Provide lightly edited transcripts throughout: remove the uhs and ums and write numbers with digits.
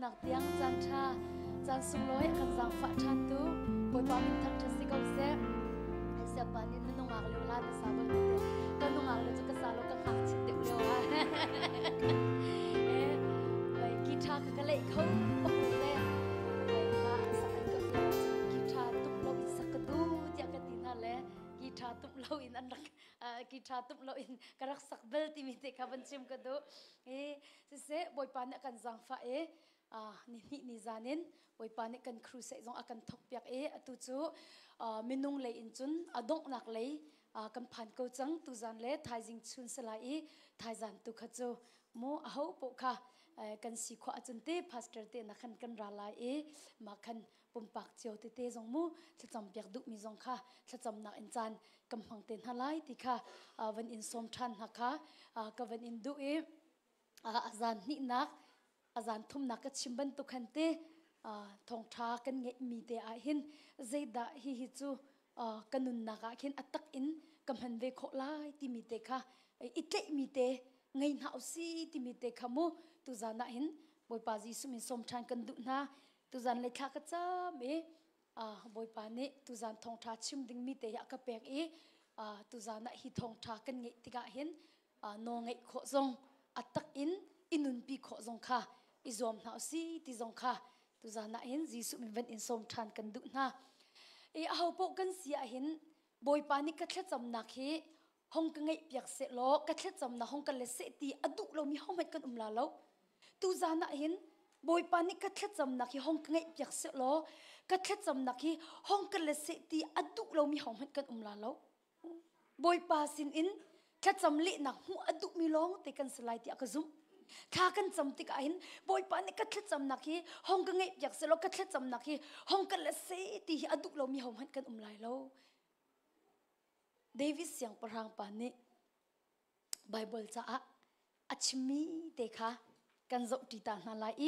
นักเตียงจันทาจันสุงลอยกันจังฟ้าชันตูบอยปามินทักทัศน์ก็เสียเสียปานินนุ่งอักเลี้ยวลาดสาวบ้านเดียวก็นุ่งอักเลี้ยวจะกระสาลก็หักชิดเดียวเลี้ยวกีตาร์ก็เลยเขาโอ้โหเลยมาสักก็กีตาร์ตุ้มเราอิสักดูจากกันดินนั่นแหละกีตาร์ตุ้มเราอินอันรักกีตาร์ตุ้มเราอินกระรักสักเบลที่มีเด็กขับชิมกันดูเสียบอยปานิกันจังฟ้านี่จานินบอยปานิกันครูเซจงอากันทกเปียกตุจูมินุงเลยอินจุนอดงนักเลยกันผ่านกูจังตุจันเล่ทายจิงชุนสลายทายจันตุขจูโมเอาปกค่ะกันสีขวาจุนเต้พาสเตอร์เต้นักขันกันราลายมาขันปุ่มปากเจียวเต้จงมูจะจำเปียกดุมีจงค่ะจะจำนักอินจันกำพังเต้นฮาไลติค่ะวันอินสมทันฮะค่ะกับวันอินดูอาจารย์นี่นักอาจารย์ทุ่มนักก็ชิมบันตุขันเต้ทองท้ากันเงมีเตอาหินเจดาฮิจูกันนุนนักหินอัตักอินกำหันเวโคลายที่มีเตค่ะอิเตมีเตไงหาซีที่มีเตขโมตุจานะหินบอยปาจีสุมินสมชันกันดุนะตุจานเล็กข้าก็จ้าบอยปานี่ตุจานทองท้าชิมดึงมีเตยากระเปกตุจานะฮิทองท้ากันเงติกาหินนองเงโคจงอัตักอินุนปีโคจงค่ะอิจอมหาซีที่จงค่ะตุจานะหินจีสุมินวันอินสมชันกันดุนะเอาพวกกันเสียหินบอยปานี่ก็แค่จำนักเหห้องกันไงเปียกเสร็จแล้วก็แค่จำนักห้องกันเลยเสร็จตีอดุเรามีห้องมันกันลาแล้วตุจานะหินบอยปานี่ก็แค่จำนักเหห้องกันไงเปียกเสร็จแล้วก็แค่จำนักเหห้องกันเลยเสร็จตีอดุเรามีห้องมันกันลาแล้วบอยปาสินอินแค่จำเละหนักหัวอดุมีร้องแต่กันสลายตีอักซุมถ้ากันจำติกาหินบอยปานี่ก็แค่จำนักเหห้องกันไงเปียกเสร็จแล้วก็แค่จำนักเหห้องกันเลยเสร็จตีอดุเรามีห้องมันกันลายแล้วเดวิสยังประหังปานี่ไบเบิลจะอัชมีเด็กค่ะกันจบที่ตานาลาย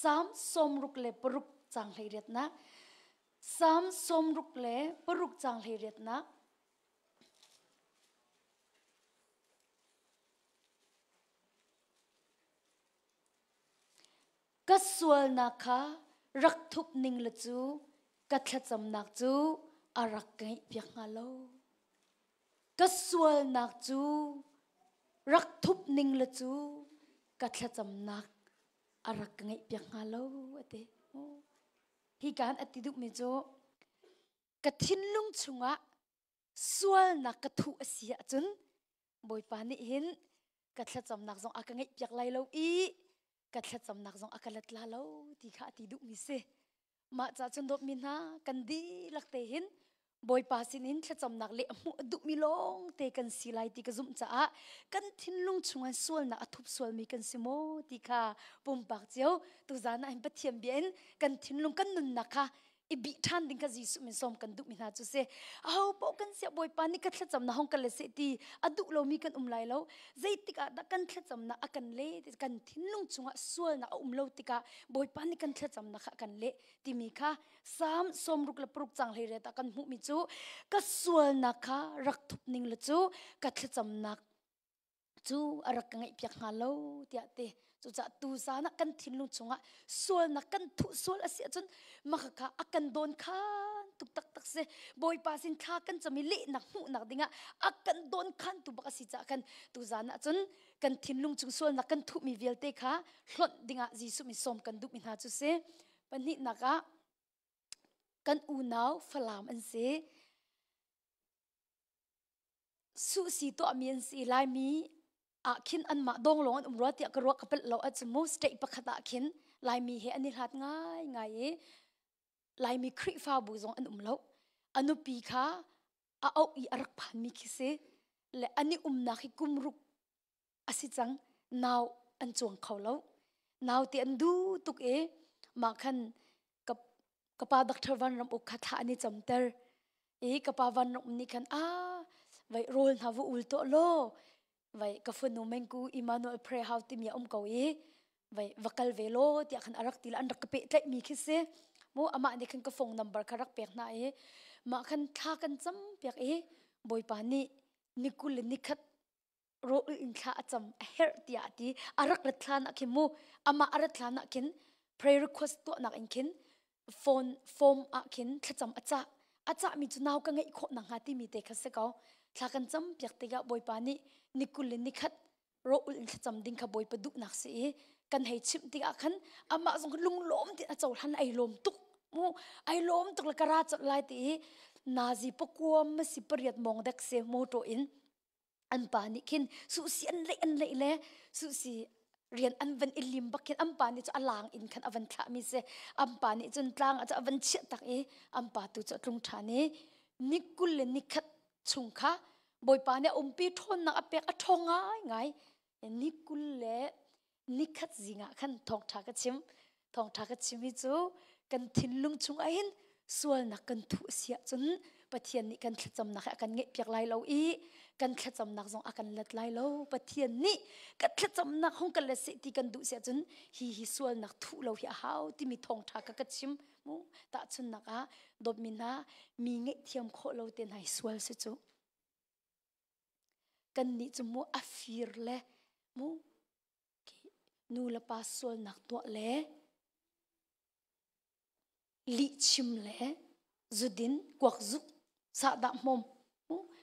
สามสมรุกเล่ปรุกจังเลยเรียดนะสามสมรุกเล่ปรุกจังเลยเรียดนะกัสวลนักรักทุบนิงละจูกัดจำนักจูอารักไงเปียกงาโลกัสวลนักจูรักทุบนิงละจูกัดจำนักอารักไงเปียกงาโลเตฮีการอติดุมิโจกัดทิ้นลุงชุงะสวลนักกัดทุเสียจนบอยปานิหินกัดจำนักจงอากังไงเปียกไลโลกัดจำนักจงอากัดลาโลที่ข้าอติดุมิเซมาจากจนดบมินากันดีลักเตหินบอยปาสินินแค่จำนักเละมุดุมิลงเตกันสิไลติกซุมจ้ากันทิ้นลุงชงส่วนนักทุบส่วนมีกันสิโมติค่ะปุ่มปากเจียวตุจานะอินปะเทียมเบียนกันทิ้นลุงกันนุนนักค่ะอีบิทันดิ้งกันจีสุมินสมกันดุมินาจุเซเอาพวกกันเสียบอยปานี่กันแค่จำนักห้องกันเลยเสตีอดุเรามีกันไลแล้วใจติกาดักกันแค่จำนักอากันเละกันทิ้นลุงชงส่วนนักเราติกาบอยปานี่กันแค่จำนักกันเละที่มีค่ะสามสมรุกละปรุกจังเลยเรตกันมุมิจูก็ส่วนนักค่ะรักทุบนิ่งละจูกันแค่จำนักจูอารักไงเปียกงาโลเตียเตจูจะตูซานักกันทิ้นลุงชงส่วนนักกันทุส่วนอาเสียจนมาค่ะอากันโดนขันตุกตักตักเซบอยปาสินข้ากันจะมีเละหนักหูหนักดิ่งอากันโดนขันตุบักสิจะกันตูซานะจนกันทิ้นลุงชงส่วนนักกันทุมีเวลเตค่ะหล่นดิ่งจีสุมีสมกันดุมินาจุเซปันนี้นักกันอูนาวฟลามอันเซสุสีตัวมีอันสีลายมีคินอันมาดองลงอันรัวเตียกรัวกับเราอาจจะมูสเตย์ประคตะคินลายมีเหอันนี้หัดง่ายง่ายลายมีคริฟ้าบุษงอันเราอันนุปีค่ะเอาอีอารักพันมีคิเซและอันนี้นักให้กุมรุกอาศิจังนาวอันจวงเขาเรานาวที่อันดูตุกมาคันกับปาดักเทอร์วันรำอุกคาถาอันนี้จำเตอร์กับปาวันรำนี้คันไว้โรลหาวุอุลโตโลไว้กับฝนนูเมงกูอิมานูเอลเพรย์ฮาวติมีอมเกาไว้วักลเวโลที่อันอารักติลอันรักเปะเตมีคิเซมูอามาอันนี้คันกับฟงนัมเบอร์คารักเปียกน่ามาคันท่ากันจำเปียกบอยปานี่นิกุลนิคัดโรอินท่าจำเฮร์ติอาตีอารักลัดลานักขิมูอามาอารักลานักขิน prayer request ตัวนักอินคินform อาคินขจำอาจารย์มีจุนาวกันไงอีกคนนังหาที่มีเด็กเสกเอาถ้ากันจำเปียกติกะบอยปานี่นิคุลินิคัดโรอุลขจำดิ้งขบอยประดุนักสีกันให้ชิมติกะขันอามาส่งลุงล้มที่อาจารย์ทันไอล้มตุกมูไอล้มตุกละกระราจัดลายตีนาซีปกวมมาสิปริยัดมองเด็กเสียโมโตอินอันปานิคินสุสีอันเละเลยสุสีเรียนอันวันอิลิมบักคินอันปานี่จะอลางอินขันอวันทามิเซอันปานี่จนตรางอาจจะอวันเชี่ยตักอันปาตุจะตรงฐานนี้นิกุลนิคัดชุงค่ะบอยปานี่ปีทนนักอเปกอทองง่ายนิกุลเละนิคัดจิงะขันทองทากระชิมิจูกันทินลุงชุงอินส่วนนักกันทุเสียจนปะเทียนนี่กันขจำนักกันเงะเปียกลายเรากันขจำนักจงอากันลัดลายเราปะเทียนนี่กันขจำนักห้องกันละสิที่กันดูเสียจนฮิส่วนนักทุเราเหี่ยหาวที่มีทองทากระชิมมูตาจนนักดบมินามีเงะเทียมโคเราเต็นให้ส่วนสิจูกันนี่จมูอฟิร์เล่มูนูละปาส่วนนักตัวเล่ลิชิมเล่จุดินกวักจุสะดามม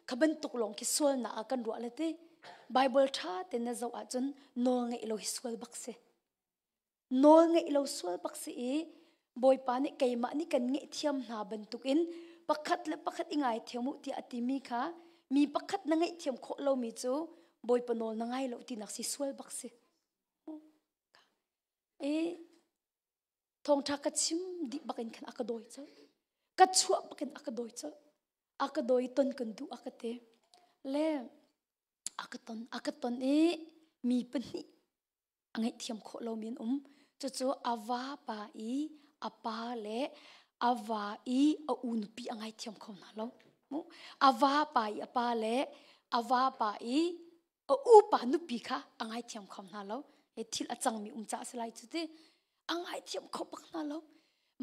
ขบันตุกลงคิสวลน่ะกันรัวเลยที่ไบเบิลท่าเต็นเจ้าอาจนโนเงอิโลฮิสวลบักเซโนเงอิโลสวลบักเซบอยปานี่ไก่มานี่กันเงเทียมหาบันตุกินปักขัดและปักขัดยังไงเทียมมุติอติมีค่ะมีปักขัดนั่งเงเทียมโคเรามีจูบอยปนอลนั่งไงเราที่นักสิสวลบักเซทองทักกชิมดิบักอินขันอากาโดยเจ้ากัดชัวบักอินอากาโดยเจ้าอากาโดยต้นกันดูอากาเตเล่อากาตนมีปนิอังไงเทียมโคเรามีนจะอาวาปาอีอาปาเล่อาวาอีอุนปีอังไงเทียมเขาหน้าเราอาวาปาอีอาปาเล่อาวาปาอีอูปานุปีค่ะอังไงเทียมเขาหน้าเราทิลอาจังมีจ่าสลายจุดอังไงเทียมเขาปักหน้าเรา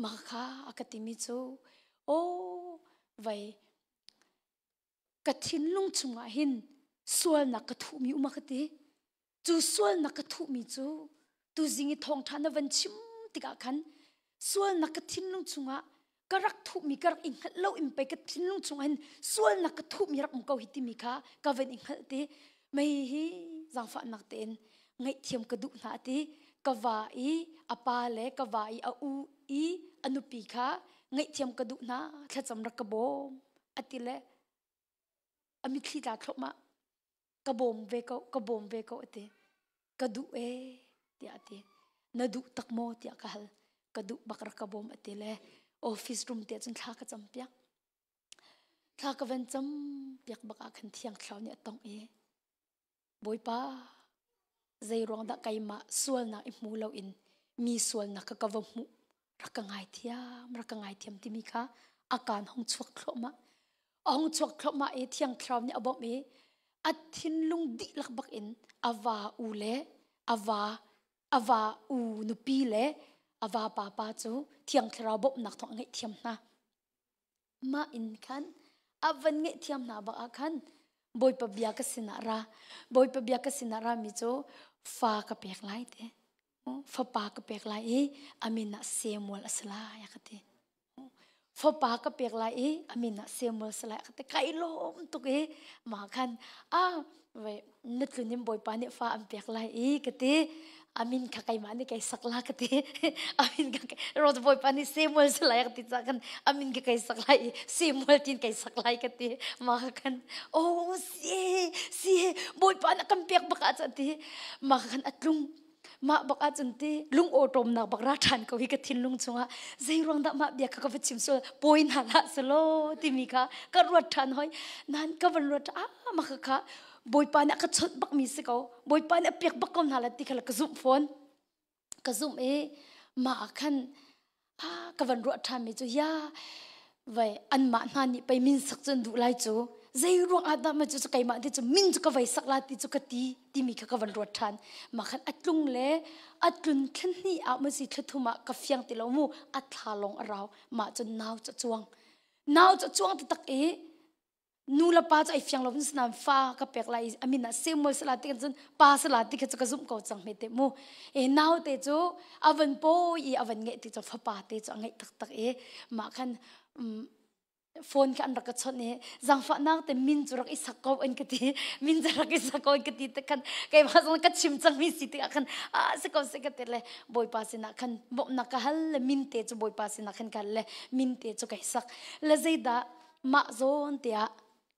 มาค่ะอากาติมีจูโอ้ไว้กทินลุงจุงอาหินส่วนนักกระทุมีอุมาคติจูส่วนนักกระทุมีจูตูจิงทองทานวันชิมติกาขันส่วนนักกระทินลุงจุงกระรักทุมีกระรักอิงหัดเล่าอิมไปกระทินลุงจุงอาหินส่วนนักกระทุมีรักมุกเอาหิติมีค่ะกะเวนอิงหัดติไม่ฮีจังฝันนักเต็นไงเทียมกระดุนาติกวาอีอาปาเลกวาอีอาอูอีอนุปีค่ะไงเทียมกระดุนาถ้าจำรักกระบอมอติเลอามิที่ตาครบมากระบอมเวกอเตกระดูเเตียเตนาดูตักโมเตียกะฮัลกระดูบักรักกระบอมอเตเลออฟฟิศรูมเตียจนท้ากระจำเปียกท้ากระเวนจำเปียกบักอาคันเทียงคราวเนี่ยต้องบอยป้าใจรองดักไกมาส่วนนักอิมูเราอินมีส่วนนักกะวมุรักง่ายเทียมที่มีค่ะอาการห้องชวกครบมาองชวกครบมาเทียงคราวเนี่ยบอกมีอัดทินลุงดิลักบักอินอาวาอูเลอาวาอูนุปีเลอาวาป้าจูเทียงคราวบอกนักท้องเงยเทียมนะมาอินคันอวันเงยเทียมนะบักอาคันบอยปะเบียกสินารามิโจฟ้ากระเปียกไล่เตฟ้าปากระเปียกไล่อามินะเซมวลสลายกเตฟ้าปากระเปียกไล่อามินะเซมวลสลายกเตไกลลมตุกมาคันเว้นึกถึงนิมบอยปานี่ฟ้าอันเปียกไล่กเตอามินข้าไก่มานี่ไก่สักลากเตอามินข้าไก่รถบอยปานี่เซมวลสลายกเตจักันอามินข้าไก่สักไล่เซมวลจินไก่สักไล่กเตมาคันโอ้เสียบอยปานี่กันเปียกบักอาจันตีมาคันอัดลุงมาบักอาจันตีลุงโอตมนักบักราชันเขาฮิกทินลุงจงใจรองดักมาเบียกเขาไปชิมโซปอยนาละสโลติมีค่ะก็รวดทันหอยนั่นก็วันรวดมาค่ะบอยปานี่ก็ชดบักมีสิเขาบอยปานี่เปียกบักคนนาละติเขาละกระซุ่มฟอนกระซุ่มมาคันก็วันรวดทันมีจูยาไว้อันมาหน้านี่ไปมินสักจนดูไลจูใจรวงอาดามาจูไก่มาที่จูมินจูก็ไว้สักลาที่จูกตีมีค่ะก็วันรวดทันมาคันอัดลุงเล่อัดลุนทันนี่อามาสิทัดทุมากาเฟียงติลามูอัดทาลงเรามาจนนาวจะจวงติตัก นูละป้าจะไอฟังเราเป็นสนามฟ้ากับเปกไรอามินะเซมมวยสลาติกันจนป้าสลาติกันจะกระซุ่มเกาจังไม่เตมูนาวเตจูอวันโปอีอวันเงติจะฟ้าป้าเตจูไงตักมาคันโฟนกันรักชนจังฟ้านักแต่มินจุรักอิสกออันกติมินจุรักอิสกออันกติแต่คันใครมาสังกัดชิมจังมิสิติคันสกอสกัดเลยบอยป้าสินะคันบอกนักฮัลเลยมินเตจูบอยป้าสินะคันกันเลยมินเตจูไก่สักเลยใจดามาโซนเตีย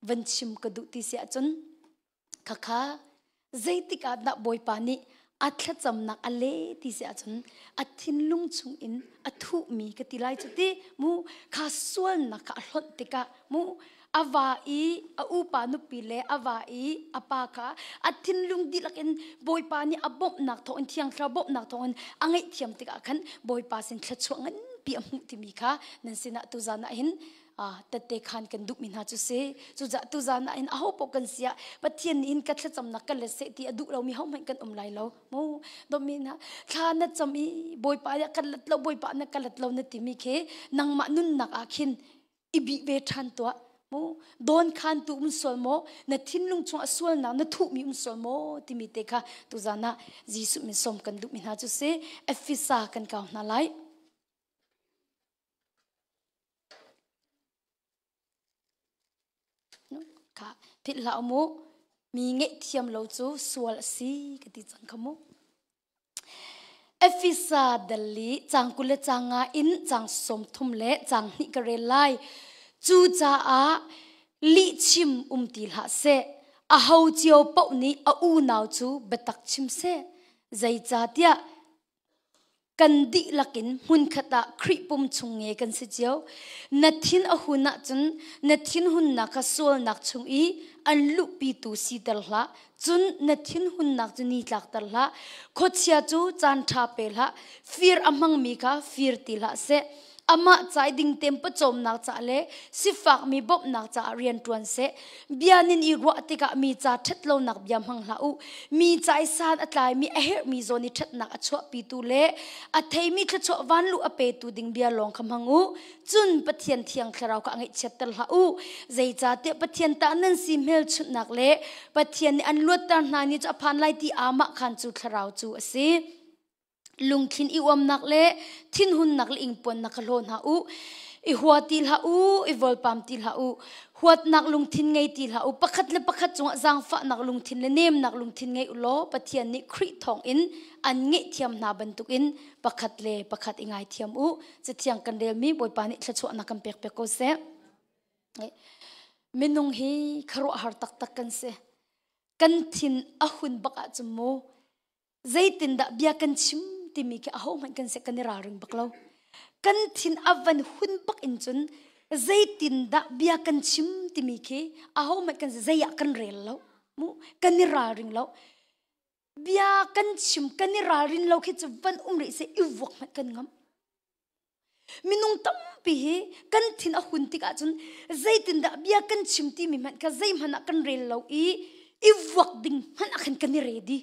วันชิมกระดูติเสียจนข้าใจติกาดนับอยป้านี่อัดจำนักอะไรที่เสียจนอัดทิ้งลุงชงอินอัดทุมีกติไลจุดที่มูข้าส่วนนักข้าหลดติกามูอาวาอีอูปานุปิเลอาวาอีอปาข้าอัดทิ้งลุงดิลักอินบอยป้านี่อบนักทอนเที่ยงคราบบนักทอนอังไงเทียมติกาขันบอยป้าสินขจวงันปีอมุติมีข้านั่นสินะตุจานะหินแต่เด็กขันกันดุมินหาจุเสจุจะตุจานะอินอาหูปกันเสียปัจเจียนอินกัดจำนักกันเลเสตีอดุเรามีห้องมันกันไหลเราโมดมินฮะข้านัดจำอีบอยป้ากันลัดเราบอยป้านักกันลัดเราเนติมีเคนังมานุนนักอาคินอิบิเวทันตัวโมโดนขันตุสวลโมนัดทิ้งลุงชงสวลนักนัดทุมีสวลโมติมีเตค่ะตุจานะจีสุมิสมกันดุมินหาจุเสเอฟิซากันเก่านาไลค่ะพิลาอมุมีเงะเทียมเราจูสวลสีกติจังขมุเอฟิซาเดลีจังกุเลจังอินจังสมทุมเลจังนิกเรลัยจูจ้าลิชิมติลหาเซอาฮาวเจียวปอนี้อูนาวจูเบตักชิมเซใจจ้าเตียกันดิลักินหุ่นขตาคริปุ่มชงเงกันเสียเจียวนัดทิ้นหุ่นนักจนนัดทิ้นหุ่นนักกสวลนักชงอีอันลุปีตูสีตลละจนนัดทิ้นหุ่นนักจนนิลักตลละโคเชียจูจันทาเปละฟีร์อมังมีกาฟีร์ติละเซอามาใจดิ่งเต็มประจมนักจ่าเล่สิฝากมีบบนักจ่าเรียนตวนเสเบียนินอีรัวติกะมีจ่าทัดโลนักยำหังลาอูมีใจสานอัตไลมีเอเฮมีโซนิทัดนักอัชวปีตูเล่อัตเทมีทัดชววันลูอเปตูดิ่งเบียลองคำหังอูจุนปะเทียนเทียงคราวกะไงเช็ดตลาอูใจจ่าเตปะเทียนตานันสิเมลชุดนักเล่ปะเทียนอันลวดตาหนานี่จะพันไลตีอามาขันจูคราวจูสิลุงทินอิวมนักเล่ทินหุ่นนักเล่อิงปวนนักโลนหาอูอิหัวติลหาอูอิวอลปามติลหาอูหัวนักลุงทินไงติลหาอูประคัดเล่ประคัดจงจังฟ้านักลุงทินเล่เนมนักลุงทินไงอุโลปะเทียนนี่คริทองอินอันเงเทียมนาบรรทุกอินประคัดเล่ประคัดอิงไงเทียมอูจะเทียงกันเดลมีบอยปานิชชวนักกันเปกเปกโกเซมินุงฮีครุหาร์ตักตักกันเซกันทินอาหุนบักอาจมูใจตินดะเบียกันชิมที่มีแค่เอามันกันเสกันราริงบักเรากันทินอวันหุ่นบักอินจนใจตินดะเบียกันชิมที่มีแค่เอามันกันใจอยากกันเรลเรามูกันราริงเราเบียกันชิมกันราริงเราแค่จะวันริเสอีวกมันกันงำมินุงตั้มปีกันทินอาหุ่นติกาจนใจตินดะเบียกันชิมที่มีมันกันใจมันกันเรลเราอีวกดิ่งมันอากันเรดี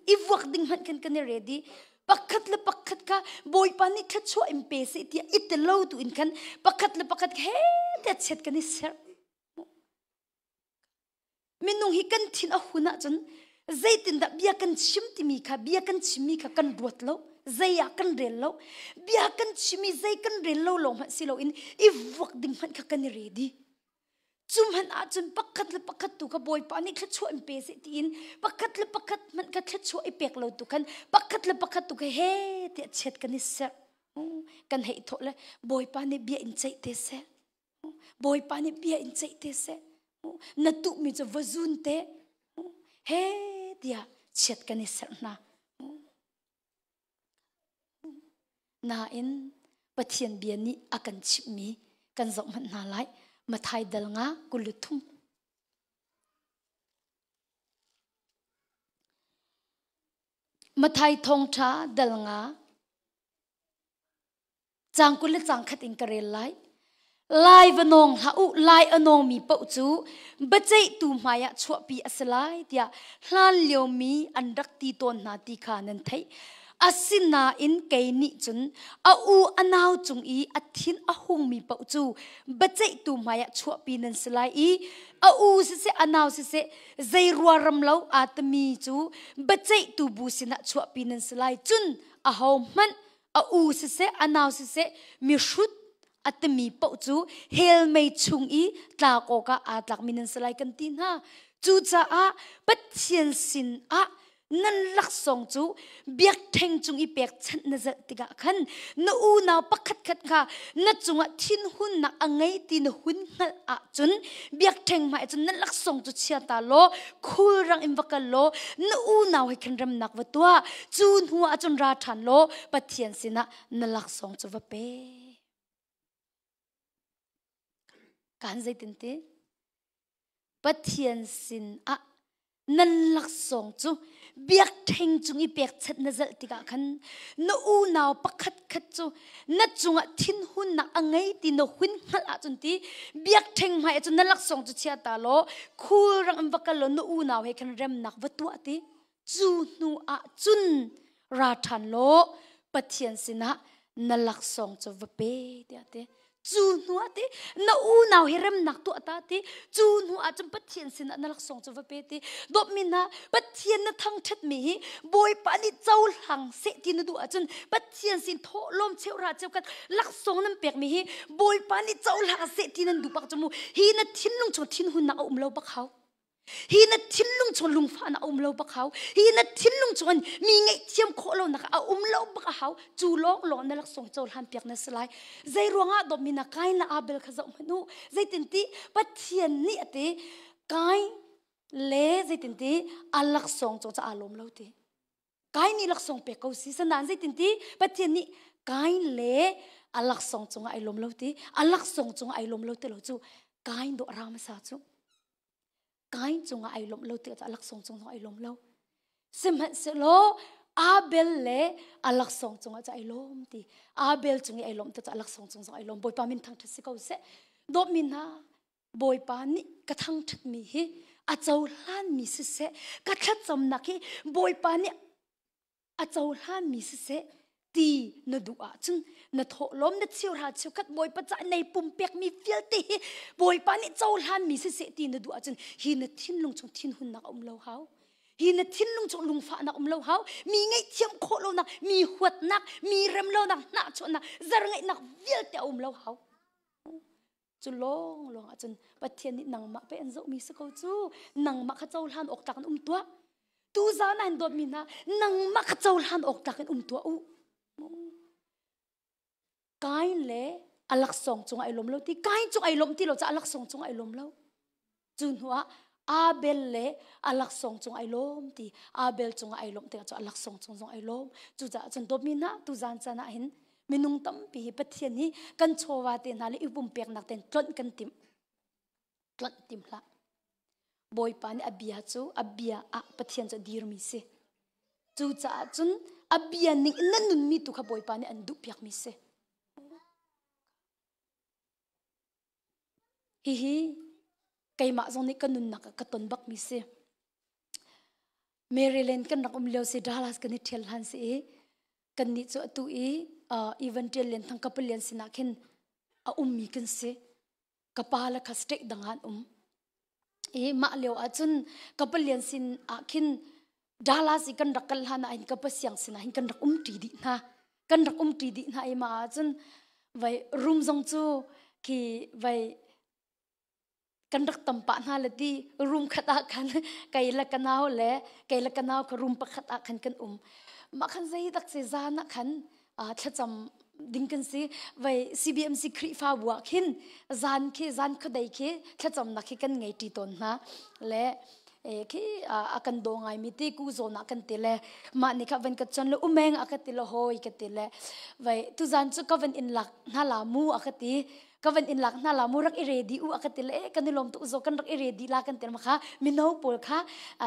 อีวกดิ่งมันกันเรดีปักขัดleปักขัดค่ะบอยปานี่ขัดชัวอิมเปสิที่อิตเล่าตัวอินกันปักขัดleปักขัดเฮ้เด็ดเสร็จกันนี่เสร็จมินุงฮิกันทินอาหุนะจนใจตินดะเบียกันชิมที่มีค่ะเบียกันชิมีค่ะกันรวดเล่าใจอยากกันเรียนเล่าเบียกันชิมีใจกันเรียนเล่าลงมันสิเล่าอินอีวกดิ่งมันค่ะกันเรดีจุมหันอาจนปักขัดleปักขัดตัวกับบอยปานี่ขัดชัวอิมเปสิที่อินปักขัดleปักขัดมันขัดชัวไอเปียกเราตัวกันปักขัดleปักขัดตัวกันเฮ้เด็ดเช็ดกันนี่เสร็จกันให้ทอเลยบอยปานี่เบียอินใจเตเสบอยปานี่เบียอินใจเตเสนัดตุมีจะวจุนเตเฮ้เดียเช็ดกันนี่เสร็จนาอินปะเทียนเบียนี่อากันชิบมีกันจงมันนาไลมาไทยเดลงากุลุทุมมาไทยทงช้าเดลงาจางกุลจางขัดอิงกระเรลไลลายวนองหาอุลายอนองมีเป่าจูบัจเจตูมายะชัวปีอสลายเดียลานเลียวมีอันรักตีตนนาตีขานันไทย asina in kei ni chun a u anaw chung I athin ahung mi pau chu bachai tu maya chua pinan slai I a u se anaw se zairwa ramlo atmi chu bachai tu busina chua pinan slai chun a hom man a u se anaw se mi shut atmi pau chu hel mei chung I tla ko ka atlak minan slai kan tin ha chu cha a pathian sin a nan lak song chu biak theng chung I pek chan na za tiga khan na u na pakhat khat kha na chunga thin hun na angai tin hun ngal a chun biak theng mai chun nan lak song chu chia ta lo khul rang im vakal lo na u na hoi khan ram nak wa tua chun hu a chun ra than lo pathian sina na lak song chu va pe kan zai tin te pathian sin a nan lak song chu biak theng chung I pek chat na zal tika khan na u naw pakhat khat chu na chunga thin hun na angai ti no hun hal a chun ti biak theng mai chu na lak song chu chia ta lo khul rang am bakal lo na u naw he khan rem nak watu ati chu nu a chun ra than lo pathian sina na lak song chu va pe ti ate chu nu ati na u naw he rem nak tu ata ti chu nu a chum pathian sina na lak song chu va pe ti dop mina pathian na thang that mi boy pa ni chaul hang se ti na du a chun pathian sin tho lom cheu ra cheu kat lak song nam pek mi boy pa ni chaul hang se ti nan du pak chamu hi na thin lung chu thin hun na um lo bak hau hi na thin lung chu lung fa na um lo bak hau hi na thin lung chu mi ngai thiam kho lo na a lo bak hau chu long lo na lak song chaul han pek na slai zai ronga dop mina kai na abel kha zau manu zai tin ti pathian ni ate kai le zai tin ti alak song chu cha alom lo ti kai ni lak song pe ko si sanan zai tin ti pathian ni kai le alak song chu ai lom lo ti alak song chu ai lom lo te lo chu kai do ram sa chu kai chu ai lom lo te alak song chu ai lom lo sim se lo abel le alak song chu cha ai lom ti abel chu ai lom te alak song chu ai lom boy pa min thang thasi ko se do min ha boy pa ni ka thang that mi hi a chaw hlan mi se ka that cham na ki boy pa ni a chaw hlan mi se ti na du a chung na tho lom na chiu ra chiu khat boy pa cha nei pum pek mi fiel ti boy pa ni chaw hlan mi se ti na du a chung hi na thin lung chung thin hun na lo hau hi na thin lung chung lung fa na lo hau mi ngai thiam kho lo na mi huat nak mi rem lo na cho na zar ngai nak fiel te lo hau chu long a chun pathian ni nang ma pe an zo mi se ko chu nang ma kha chaw hlan ok tak an tua tu za na an dot mi na nang ma kha chaw hlan ok tak an tua u kai le alak song chung ai lom lo ti kai chung ai lom ti lo cha alak song chung ai lom lo chun huwa abel le alak song chung ai lom ti abel chung ai lom te cha alak song chung ai lom chu cha chun dop mi na tu zan cha na hin minung tam pi pathian ni kan chowa te na le ibum pek nak ten tlon kan tim la boy pan abia chu abia a pathian cha dir mi se chu cha chun abia ni nanun mi tu kha boy pan ni an du pek mi se hi kai ma zong ni kanun nak ka ton bak mi se Maryland kan nak leo se Dallas kan ni thel han se kan ni chu tu Evan.Ca len thang kapalian sina khen a mi kan se kapala kha stek dangan ma leo a chun kapalian sin a khin Dallas kan rakal hana in kapasyang sina hin kan rak ti di na kan rak ti di na ma chun vai room zong chu ki vai kan rak tampa na lati room khata khan kaila kanao le kaila kanao ka room pa khata khan kan ma khan zai tak se zana khan thacham dingkan si vai CBMC khri fa wa khin zan khodai ke thacham na khi kan ngai ti ton na le ki akan do ngai mi ti ku zona kan te le ma ni kha van ka chan le Meng akati lo hoi ka te le vai tu zan chu ka van in lak na la mu akati kavan in lak na la murak i ready u akati le kanilom tu zo kan rak i ready la kan te ma kha minau pol kha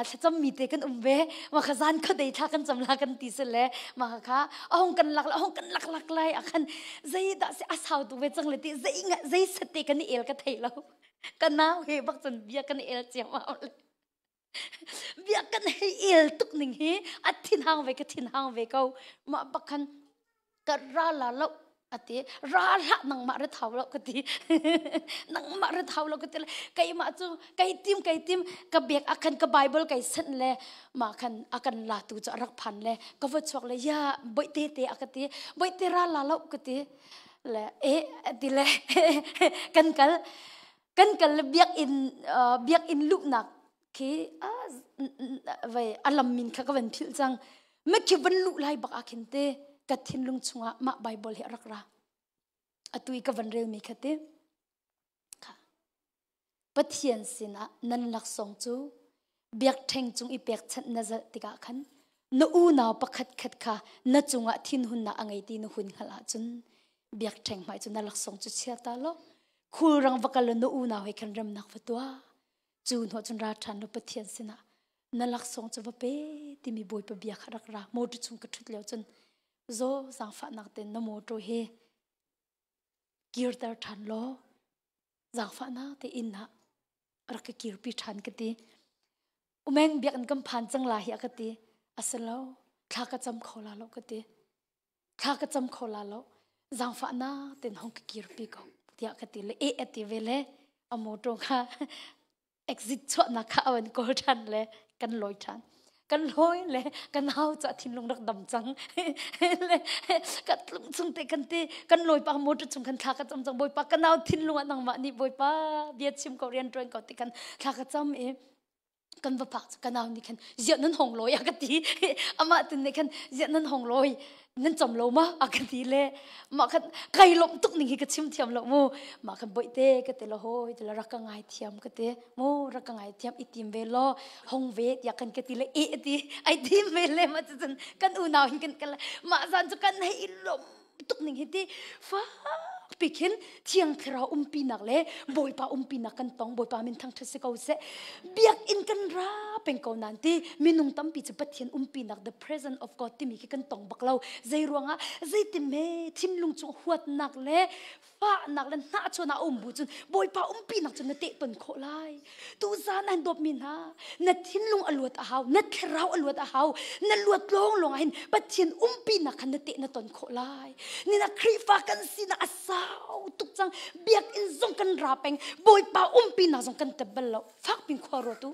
thacham mi te kan umbe ma kha zan kho dei tha kan cham la kan ti se le ma kha ahong kan lak lai akhan zai da se asau tu ve chang le ti zai sate kan el ka thailo kana he bak chun bia kan el chema เบียกันให้เอลตุกหนึ่งฮีอัดทินหางเวกทินหางเวกเอามาบักคันกระราลาลอติราละนังมาระเท้าเราก็ตีนังมาระเท้าเราก็ตีไก่มาจูไก่ติมกับเบียกอาคันกับไบเบิลไก่เส้นเลยมาคันอาคันลาตูจะรักพันเลยก็วัดชกเลยยาบ่อยเตะอากตีบ่อยเตราลาเราก็ตีเลยตีเลยกันเบียกอินลูกหนักคือไว้อลัมมินข้าก็เป็นพิลจังไม่คิดวันลูกไล่บักอาคินเตกัดทินลุงชงะมาไบเบิลเฮรักราอตุยกับวันเร็วมีคติค่ะปะเทียนสินะนันลักสองจูเบียกเทงจุงอีเปียกชัดนาจะติกาขันนูนาวปักขัดค่ะนาจงะทินหุนนาอังไอตีนหุนขลาจุนเบียกเทงหมายจุนนันลักสองจูเชียตาโลคูรังวักลนูนาวให้กันรำนักฟัตัวจูนหัวจุนราชันปะเทียนสินะนันลักสองจูว่าเป้ที่มีบอยปะเบียกรักราโมดุจุงกระทุดเลี้ยวจุนโซสังฝันนักเต้นนโมโตเฮกีร์ตาทันโลสังฝันนักเต้นอินนะรักกีร์ปีทันกติอุเมงเบียกันกำพันจังลาเฮียกติอาศัยเราข้ากระจำขอลาโลกติข้ากระจำขอลาโลสังฝันนักเต้นห้องกีร์ปีเขาเดียกติเลยติเวเลอโมโตค่ะ exit ชดนักข้าวันโกทันเลยกันลอยทันกันลอยเลยกันเฮาจะทิ้งลงรักดำจังเลยกันลงจุงเตกันเตกันลอยปากมดจุงกันทักกันจำบอยปากกันเอาทิ้งลงนังมานี่บอยปาเบียดชิมเขาเรียนดรอยเขาติกันทักกันจำกันบปักกันเอานี่กันเจียนั้นหงลอยอากตีอามาตินนี่กันเจียนั้นหงลอยนั่นจำเรามาอากตีเลยมากันใครลมตุกนี่ก็ชิมเทียมเราโมมากันบ่อยเตก็เตละโหยเตละรักกันไงเทียมก็เตโมรักกันไงเทียมอีติมเวลหงเวทอยากกันก็ตีเลยตีไอติมเวลมาจะจันกันอุณาวกันกันละมาจันจะกันให้ลมตุกนี่ที่ฟ้าปีเข็นเที่ยงคราวปีนักเล่บอยปาปีนักกันต้องบอยปามินทั้งทศกัณฐ์เสเบียกอินกันราเป็นกอนันตีมินุงตั้มปีจะปัดเทียนปีนัก the presence of God ที่มีกันต้องบักเราใจรวงอ่ะใจติเมทิมลุงจงหวดนักเล่ฟ้านักเล่น่าชนะบุจนบอยปาปีนักจนเตะตนโคไลตูซานันดบมินานัดทินลุงอลวดอาหาวนัดคราวอลวดอาหาวนัดลวดลงเห็นปัดเทียนปีนักกันเตะนัดตนโคไลนี่นักครีฟ้ากันสินะอาสาตุกจังเบียกอินซงกันราเป็งบอยปาปีนักซงกันเตบลล์ฟักปิงควารตุ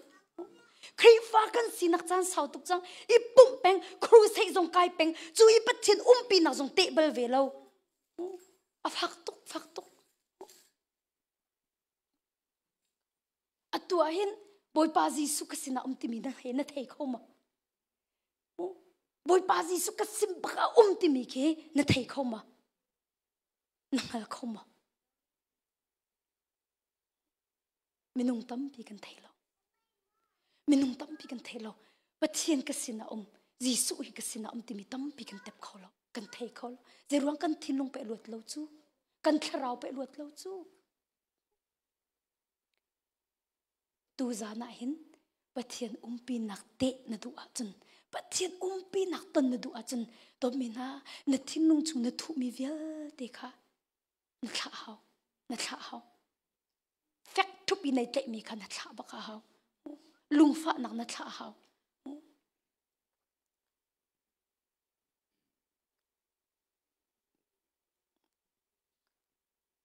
ครีฟ้ากันสินักจันสาวตุกจังอีปุ่มเป็งครูใส่ซงไกเป็งจูอีปัดเทียนปีนักซงเตะเบลเวลล์ฟักตุกอัตัวเห็นบอยปาจีสุกสินะติมีนักเห็นนักเทเข้ามาบอยปาจีสุกสิบกะติมีเคนักเทเข้ามานังเข้ามามินุงตั้มปีกันเทลมินุงตั้มปีกันเทลปัจเจียนกสินะจีสุยกสินะติมีตั้มปีกันเต็บเขาลกันเทเขาลเจรวงกันทิ้งลงไปลวดเราจูกันคราวไปลวดเราจูตูจานะเห็นปัจเจียนปีนักเตะนดูอาจุนปัจเจียนปีนักตนนดูอาจุนตัวมินาเนทิ้งลงจุนทุมีเวลเด็กค่ะนักข่าวแฟกทุบในเตมีกันนักข่าวบักข่าวลุงฟ้านักข่าว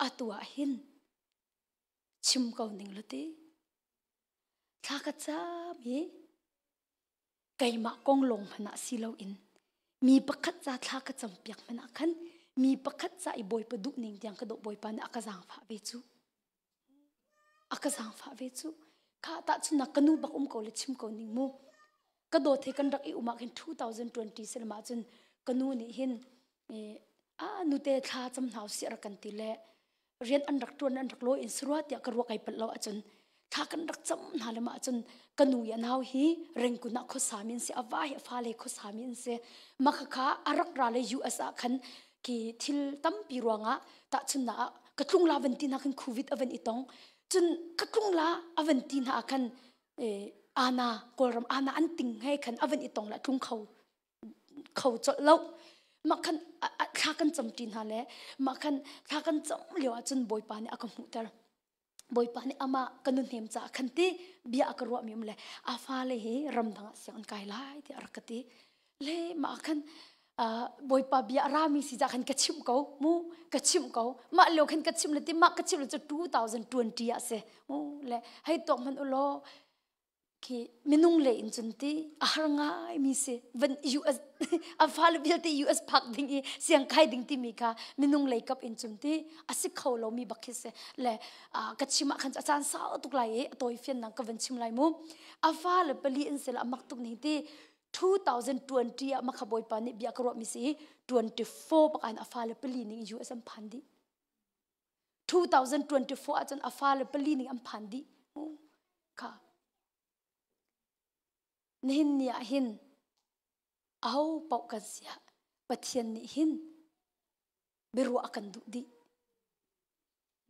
อาตัวเห็นชิมเกาหนิงละตีถ้ากระจามีไก่มะกงลงพนักสิเราอินมีประคัตจาถ้ากระจำเปียกพนักขันมีประคัตใจบอยประดุหนิงยังกระโดดบอยปานอากาศางฟ้าเวจูอากาศางฟ้าเวจูข้าตัดสุนัขกันนูบักเกาเลชิมเกาหนิงมูกระโดดเทกันรักอีอุมาเห็น2020เสร็จมาจนกันนูนี่เห็นนูเตะท่าจำหนาวเสียกันตีเล่เรียนอันรักตัวอันรักโลอินสรวดอยากกระวกไอเปิดเราจนท่ากันรักจำหาเลยมาจนกันนูยันหาวฮีเร่งกุนักข้อสามินเสียอวายฟ้าเลยข้อสามินเสียมาข้าอารักราเลยยูเอสขันกีทิลตั้มปีรวงตัดชนะกระทุ่งลาวันตีนักโควิดอเวนอีตงจนกระทุ่งลาอเวนตีนักขันอาณากอลรำอาณาอันติงให้ขันอเวนอีตงละทุ่งเขาจดเล่ามาขันท่ากันจำจีนฮะเลยมาขันท่ากันจำเหลียวจนบอยปานเนี่ยอากาศมุตร boy pani ama kanun hem cha khanti bia akarwa mim le afa le he ramdanga siang kai lai ti arakati le ma khan boy pa bia rami si ja khan kachim ko mu kachim ko ma lo khan kachim le ti ma kachim le 2020 ase mu le hai tok man ulo ki minung le in chunti aharanga mi se van US afal bil ti US pak ding i siang khai ding ti mi ka minung le kap in chunti asik kholo mi bakhise le kachima khan cha chan sa tuk lai toy fian nang ka van chim lai mu afal pali in sel amak tuk ni ti 2020 ma khaboy pa ni bia karo mi si 24 pakan afal pali ni US am phandi 2024 achan afal pali ni am phandi ka nihin niya hin aho pau kasya pathian ni hin biru akan du di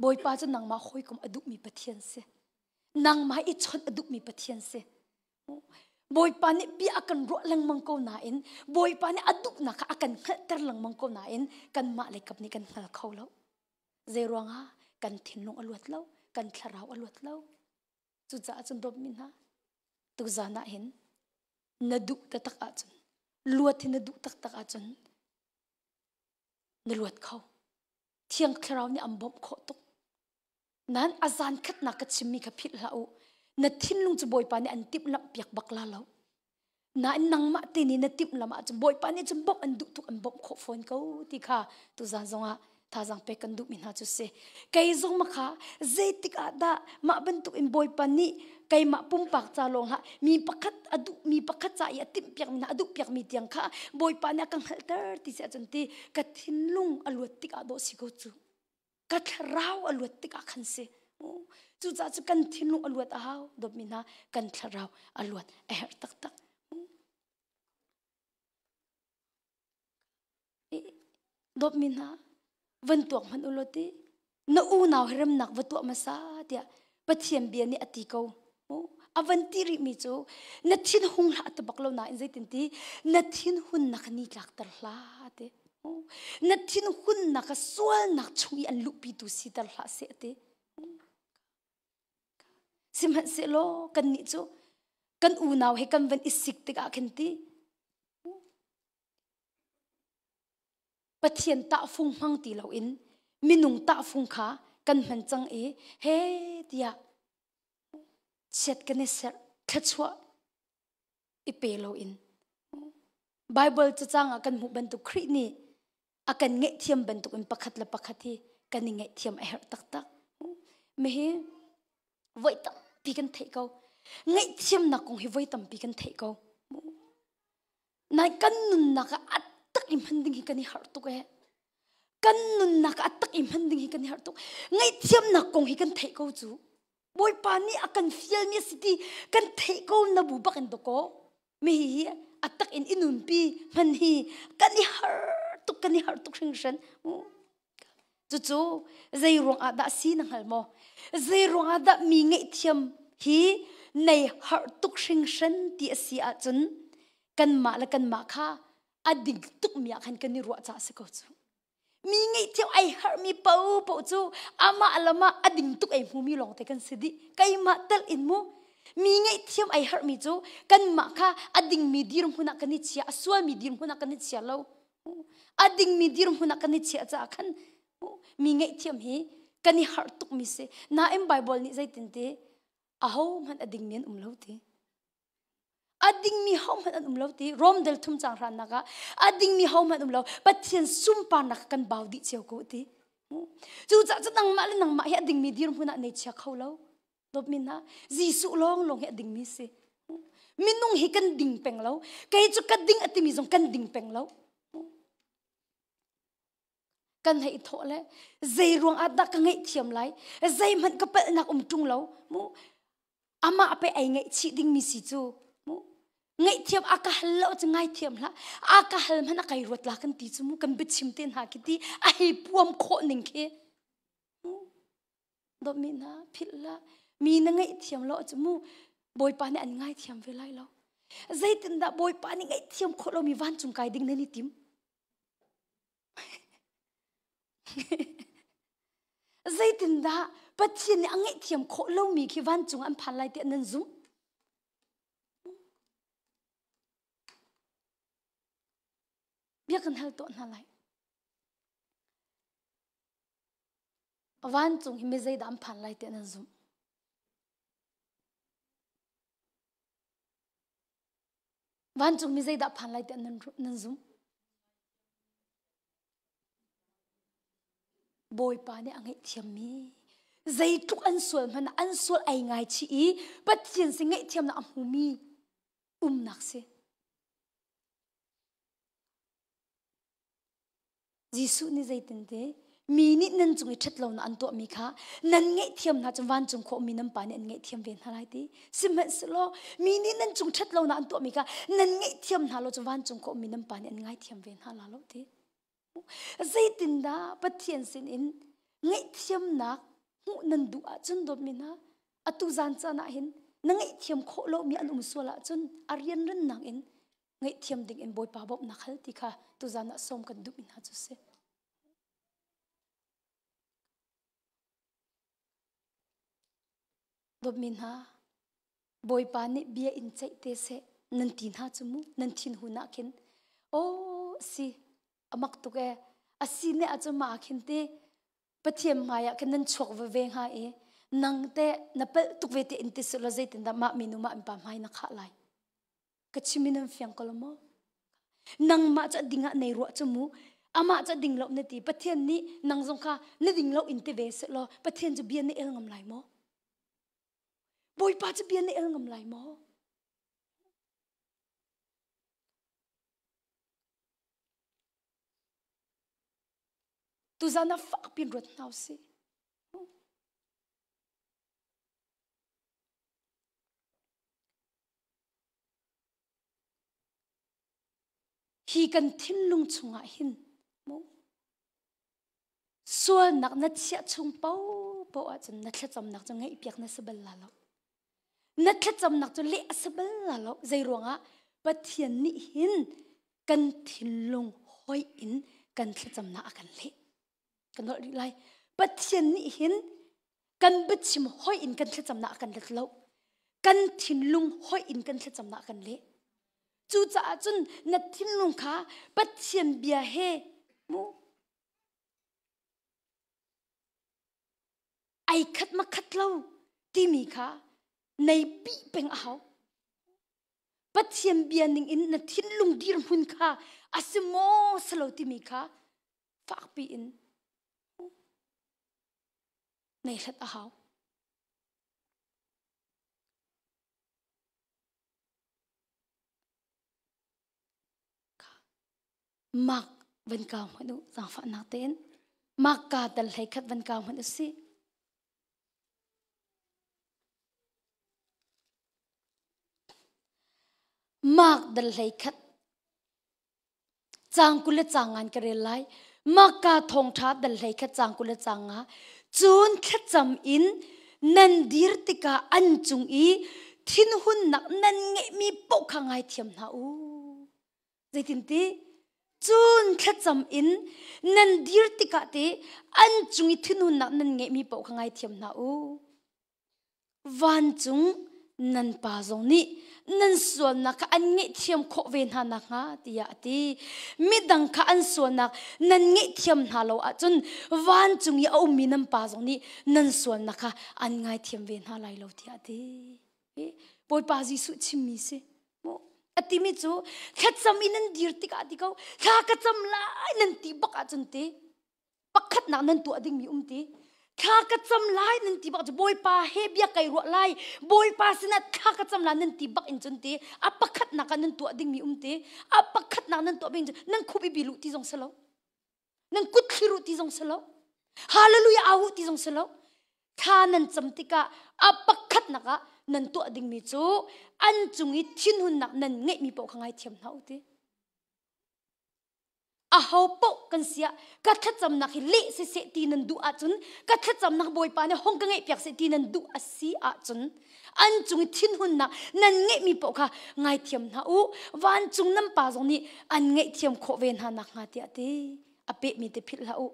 boy pa chan nang ma khoi kum aduk mi pathian se nang ma I chon aduk mi pathian se boy pa ni bi akan ro lang mang ko na in boy pa ni aduk na ka akan tar lang mang ko na in kan ma le kap ni kan hal kholo zerwanga kan thinung alwat lo kan tharau alwat lo chu cha chun dop min ha tu zana hin naduk tatak achun luat hin naduk tak achun naluat khau thiang khrau ni ambom kho tok nan azan khat na ka chimmi ka phit lau na thin lung chu boy pa ni an tip lam piak bakla lo na nang ma ti ni na tip lama chu boy pa ni chu bok an du tuk an bom kho phone ko ti kha tu zan zonga tha jang pe kan du min ha chu se kai zong ma kha zetik ada ma ban tu in boy pa ni kai ma pum pak cha long ha mi pakhat cha ya tim piak mi na adu piak mi tiang kha boy pa na kang halter ti se chun ti ka thin lung aluat tik ado si ko chu ka tharau aluat tik a khan se chu cha chu kan thin lung aluat a haw dop mi na kan tharau aluat a her tak tak dop mi na van tuak man uloti na u naw hiram nak wa tuak masa tia pathiam bia ni ati ko avantiri mi chu na thin hung la ta baklo na in zaitin ti na thin hun na khani tlak tar hla te na thin hun na ka sual nak chungi an lupi tu si tar hla se te simhan se lo kan ni chu kan u naw he kan van isik te ka khanti pathian ta phung mang ti lo in minung ta phung kha kan man chang e he tia chet kan ser thachwa ipe lo in bible cha chang akan mu ban tu khri ni akan nge thiam ban tu in pakhat la pakhathi kan nge thiam a her tak tak me he voi tam pi kan thei ko nge thiam na kong hi voi tam pi kan thei ko nai kan nun na ka atak im handing hi kan har tu ke kan nun na ka atak im handing hi kan har tu nge thiam na kong hi kan thei ko chu boy pani akan fiel mi city kan thei ko na bu bakin do ko me hi atak in inun pi man hi kan ni har tu khring chu zai rong ada si nang hal mo zai rong ada mi ngai thiam hi nei har tu khring shan ti si a chun kan ma kha adik tuk mi khan kan ni ro cha se ko chu mi ngai thiam ai har mi pau chu ama alama ading tuk ai mu mi long te kan sidi kai ma tal in mu mi ngai thiam ai har mi chu kan ma kha ading mi dirum huna kan ni chia aswa mi dirum huna kan ni chia lo ading mi dirum huna kan ni chia cha khan mi ngai thiam hi kan ni har tuk mi se na em bible ni zai tin te aho man ading men lo te ading mi hom han lo ti rom del thum chang ran naga ading mi hom han lo pathian sum pa nak kan baudi cheu ko ti chu cha cha nang ma he ading mi dir huna nei cha kholo dop min na jisu long he ading mi se minung hi kan ding peng lo kai chu ka ding ati mi jong kan ding peng lo kan hei tho le zai ruang ada ka ngai thiam lai zai man ka pa nak tung lo mu ama ape ai ngai chi ding mi si chu ngai thiam aka hallo chu ngai thiam la aka hal man kai rot la kan ti chu mu kan bichim ten ha ki ti a hi puam kho ning ke do mi na philla mi na ngai thiam lo chu mu boy pa ne an ngai thiam ve lai lo zai tin da boy pa ni ngai thiam kho lo mi van chung kai ding na ni tim dây tin đã bắt thiên anh ấy thiềm khổ lâu mì khi van chúng ăn phản lại tiện nên dũng biết cần help tuần lại van chúng hi dây đã ăn phản lại tiện nên dũng van chúng mi dây đã phản lại tiện nên dũng bồi pa ne angai thiam mi dây trúc ăn xuân mà ăn xuân ai ngay chỉ bắt thiên sinh ngay thiam na amu mi nạc se Giêsu ni dây tin thế mi ni nên chung chat lâu na ăn tuột mi kha nên ngay thiam na chung van chung khổ mi nằm pa ne ngay thiam ven halai ti simmen selo mi ni nên chung chat lâu na ăn tuột mi kha nên ngay thiam na lo chung van chung khổ mi nằm pa ne ngay thiam ven halai lo ti dây tin đã bắt thiên sinh in ngay thiam na nên đủ chân đột mina atu gian cha na hin na ngay thiam khổ lo mi an suala chân arian ren nang in ngay thiam ding in boy pa bop na khal ti kha tu gian na som kan du min ha chu se bop min ha boy pa ni bia in chai te se nan tin ha chu mu nan thin hu na khin o si amak tu ke asine achuma khin te pathiam maya kanan chok ve veng ha e nang te napal tukve te intisula zai tinda ma minuma impa mai na kha lai kachiminam fyang kolomo nang ma cha dinga nei ro chumu ama cha ding lo ne ti pathian ni nang jong kha ne ding lo inte ve se lo pathian ju bian ne el ngam lai mo boy pa chu bian ne el ngam lai mo tu zana fak pin rot nau se hi kan thin lung chunga hin mo sual nak na chia chung pau pau a chun na thla cham nak chu ngai piak na sabal la lo na thla cham nak chu le sabal la lo zai ronga pathian ni hin kan thin lung hoi in kan thla cham na akan le kan no ri lai pathian ni hin kan bachim hoi in kan thla cham na akan le lo kan thin lung hoi in kan thla cham na akan le chu cha chun na thin lung kha pathian bia he mu ai khat ma khat lo ti mi kha nei pi peng a hau pathian bia ning in na thin lung dir hun kha asimo salo ti mi kha fak pi in nei khat a hau mak van kaw manu za fa na ten mak ka dal hai khat van kaw manu si mak dal hai khat chang kule changan kare lai mak ka thong tha dal hai khat chang kule changa chun khat cham in nan dir tika an chung i thin hun nak nan nge mi po khangai thiam na u zaitin ti chun khat cham in nan dir tika te an chung i thin hun nak nan nge mi po khangai thiam na u van chung nan pa zong ni nan suan na ka an nge thiam kho ven ha na nga tia ti midang kha an suan na nan nge thiam na lo a chun van chung ya mi nam pa zong ni nan suan na kha an ngai thiam ven ha lai lo tia ti boy pa ji su chim mi se mo atimi chu khat cham in nan dir ti ka ti ko kha ka cham lai nan ti bak a chun te pakhat na nan tu ading mi ti kha ka cham lai nan ti bak boy pa he bia kai ro lai boy pa sina kha ka cham la nan ti bak in chun te a pakhat na ka nan tu ading mi te a pakhat na nan tu bing nan khubi bilu ti jong salo nan kut khiru ti jong salo hallelujah awu ti jong salo kha nan cham ti ka a pakhat na ka nan tu ading mi chu an chungi thin hun nak nan ngai mi po khangai thiam na u te a hau po kan sia ka that cham nak hi le se ti nan du a chun ka that cham nak boy pa ne hong ka ngai piak se ti nan du a si a chun an chung thin hun na nan ngai mi po kha ngai thiam na u van chung nam pa jong ni an ngai thiam kho ven ha nak nga ti ate a pe mi te phil la u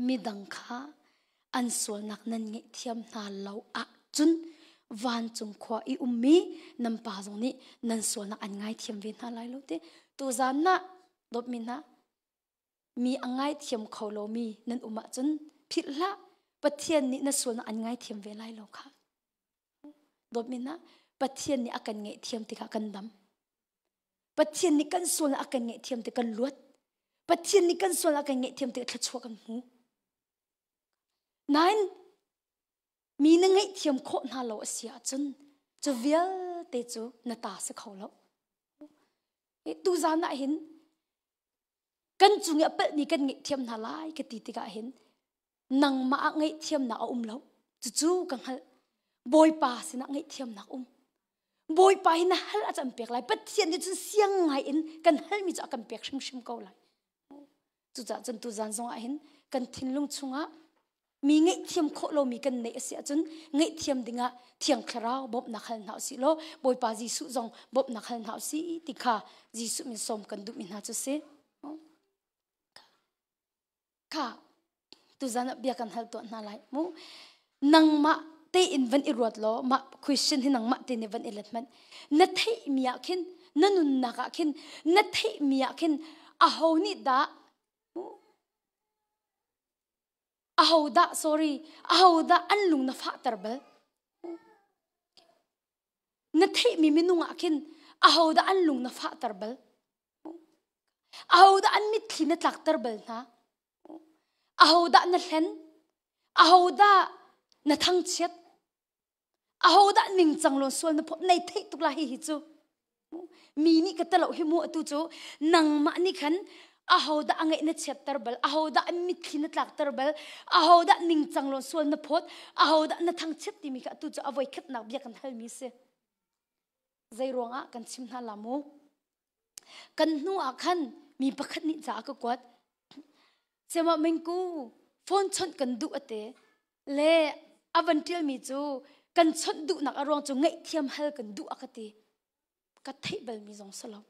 mi dang kha อันส่วนนักนั้นเงี่ยเทียมนาเราอะจุนวันจงขวาอีมีนำป่าตรงนี้นั่นส่วนนักอันง่ายเทียมเวียนนาไลลูเตตัวจานนะดบมินนะมีอันง่ายเทียมเขาโลมีนั่นจนผิดละปะเทียนนี้นั่นส่วนนักอันง่ายเทียมเวไลโลค่ะดบมินนะปะเทียนนี้อากันเงี่ยเทียมติกากันดำปะเทียนนี้กันส่วนอากันเงี่ยเทียมติกันลวดปะเทียนนี้กันส่วนอากันเงี่ยเทียมติกันชัวกันหูนั่นมีนั่งให้เทียมโคตรนาเราเสียจนจะเวียเตจูนาตาสักเขาแล้วตูจานะเห็นกันจุงเอเปิลนี่กันเงี่ยเทียมนาไลกันตีติกาเห็นนังมาเงี่ยเทียมนาแล้วจู่ๆกันฮัลบอยป่าสินะเงี่ยเทียมนาบอยป่านะฮัลอาจารย์เปียกไรปัจเจียนนี่จนเสียงไงอินกันฮัลมีจะกันเปียกชิมๆเขาไรจู่ๆจนตูจานทรงเห็นกันทิ้งลงชงมีเงี้ยเทียมโคโลมีกันเนเสียจนเงี้ยเทียมดิ่งเทียงคราวบบนักขันหาสิโลบอยปาจีสุจงบบนักขันหาสิติค่ะจีสุมินสมกันดุมินหาจุเสค่ะตุจานเบียกันฮัลตัวนั่นไรมูนังมาเตอินวันอิรวดโลมาคุยชินที่นังมาเตอินวันอิเลตมันนัทให้มีอาคินนันุนนักอาคินนัทให้มีอาคินอาหูนิดาahauda sorry ahauda anlung na fa tarbal na thei mi minunga kin ahauda anlung na fa tarbal ahauda an mit thina tlak tarbal na ahauda na hlen ahauda na thang chet ahauda ning changlon sol na phot nei thei tukla hi chu mi ni ka talo hi mu atu chu nang ma ni khan ahauda angai na chet tarbal ahauda mit thina tlak tarbal ahauda ning changlon sol na phot ahauda na thang chet ti mi ka tu chu avoi khat nak bia kan hal mi se zaironga kan chimna lamu kan nu akhan mi pakhat ni cha ka kwat sema mengku phone chon kan du ate le avantil mi chu kan chon du nak arong chu ngai thiam hal kan du akati ka theibal mi jong salo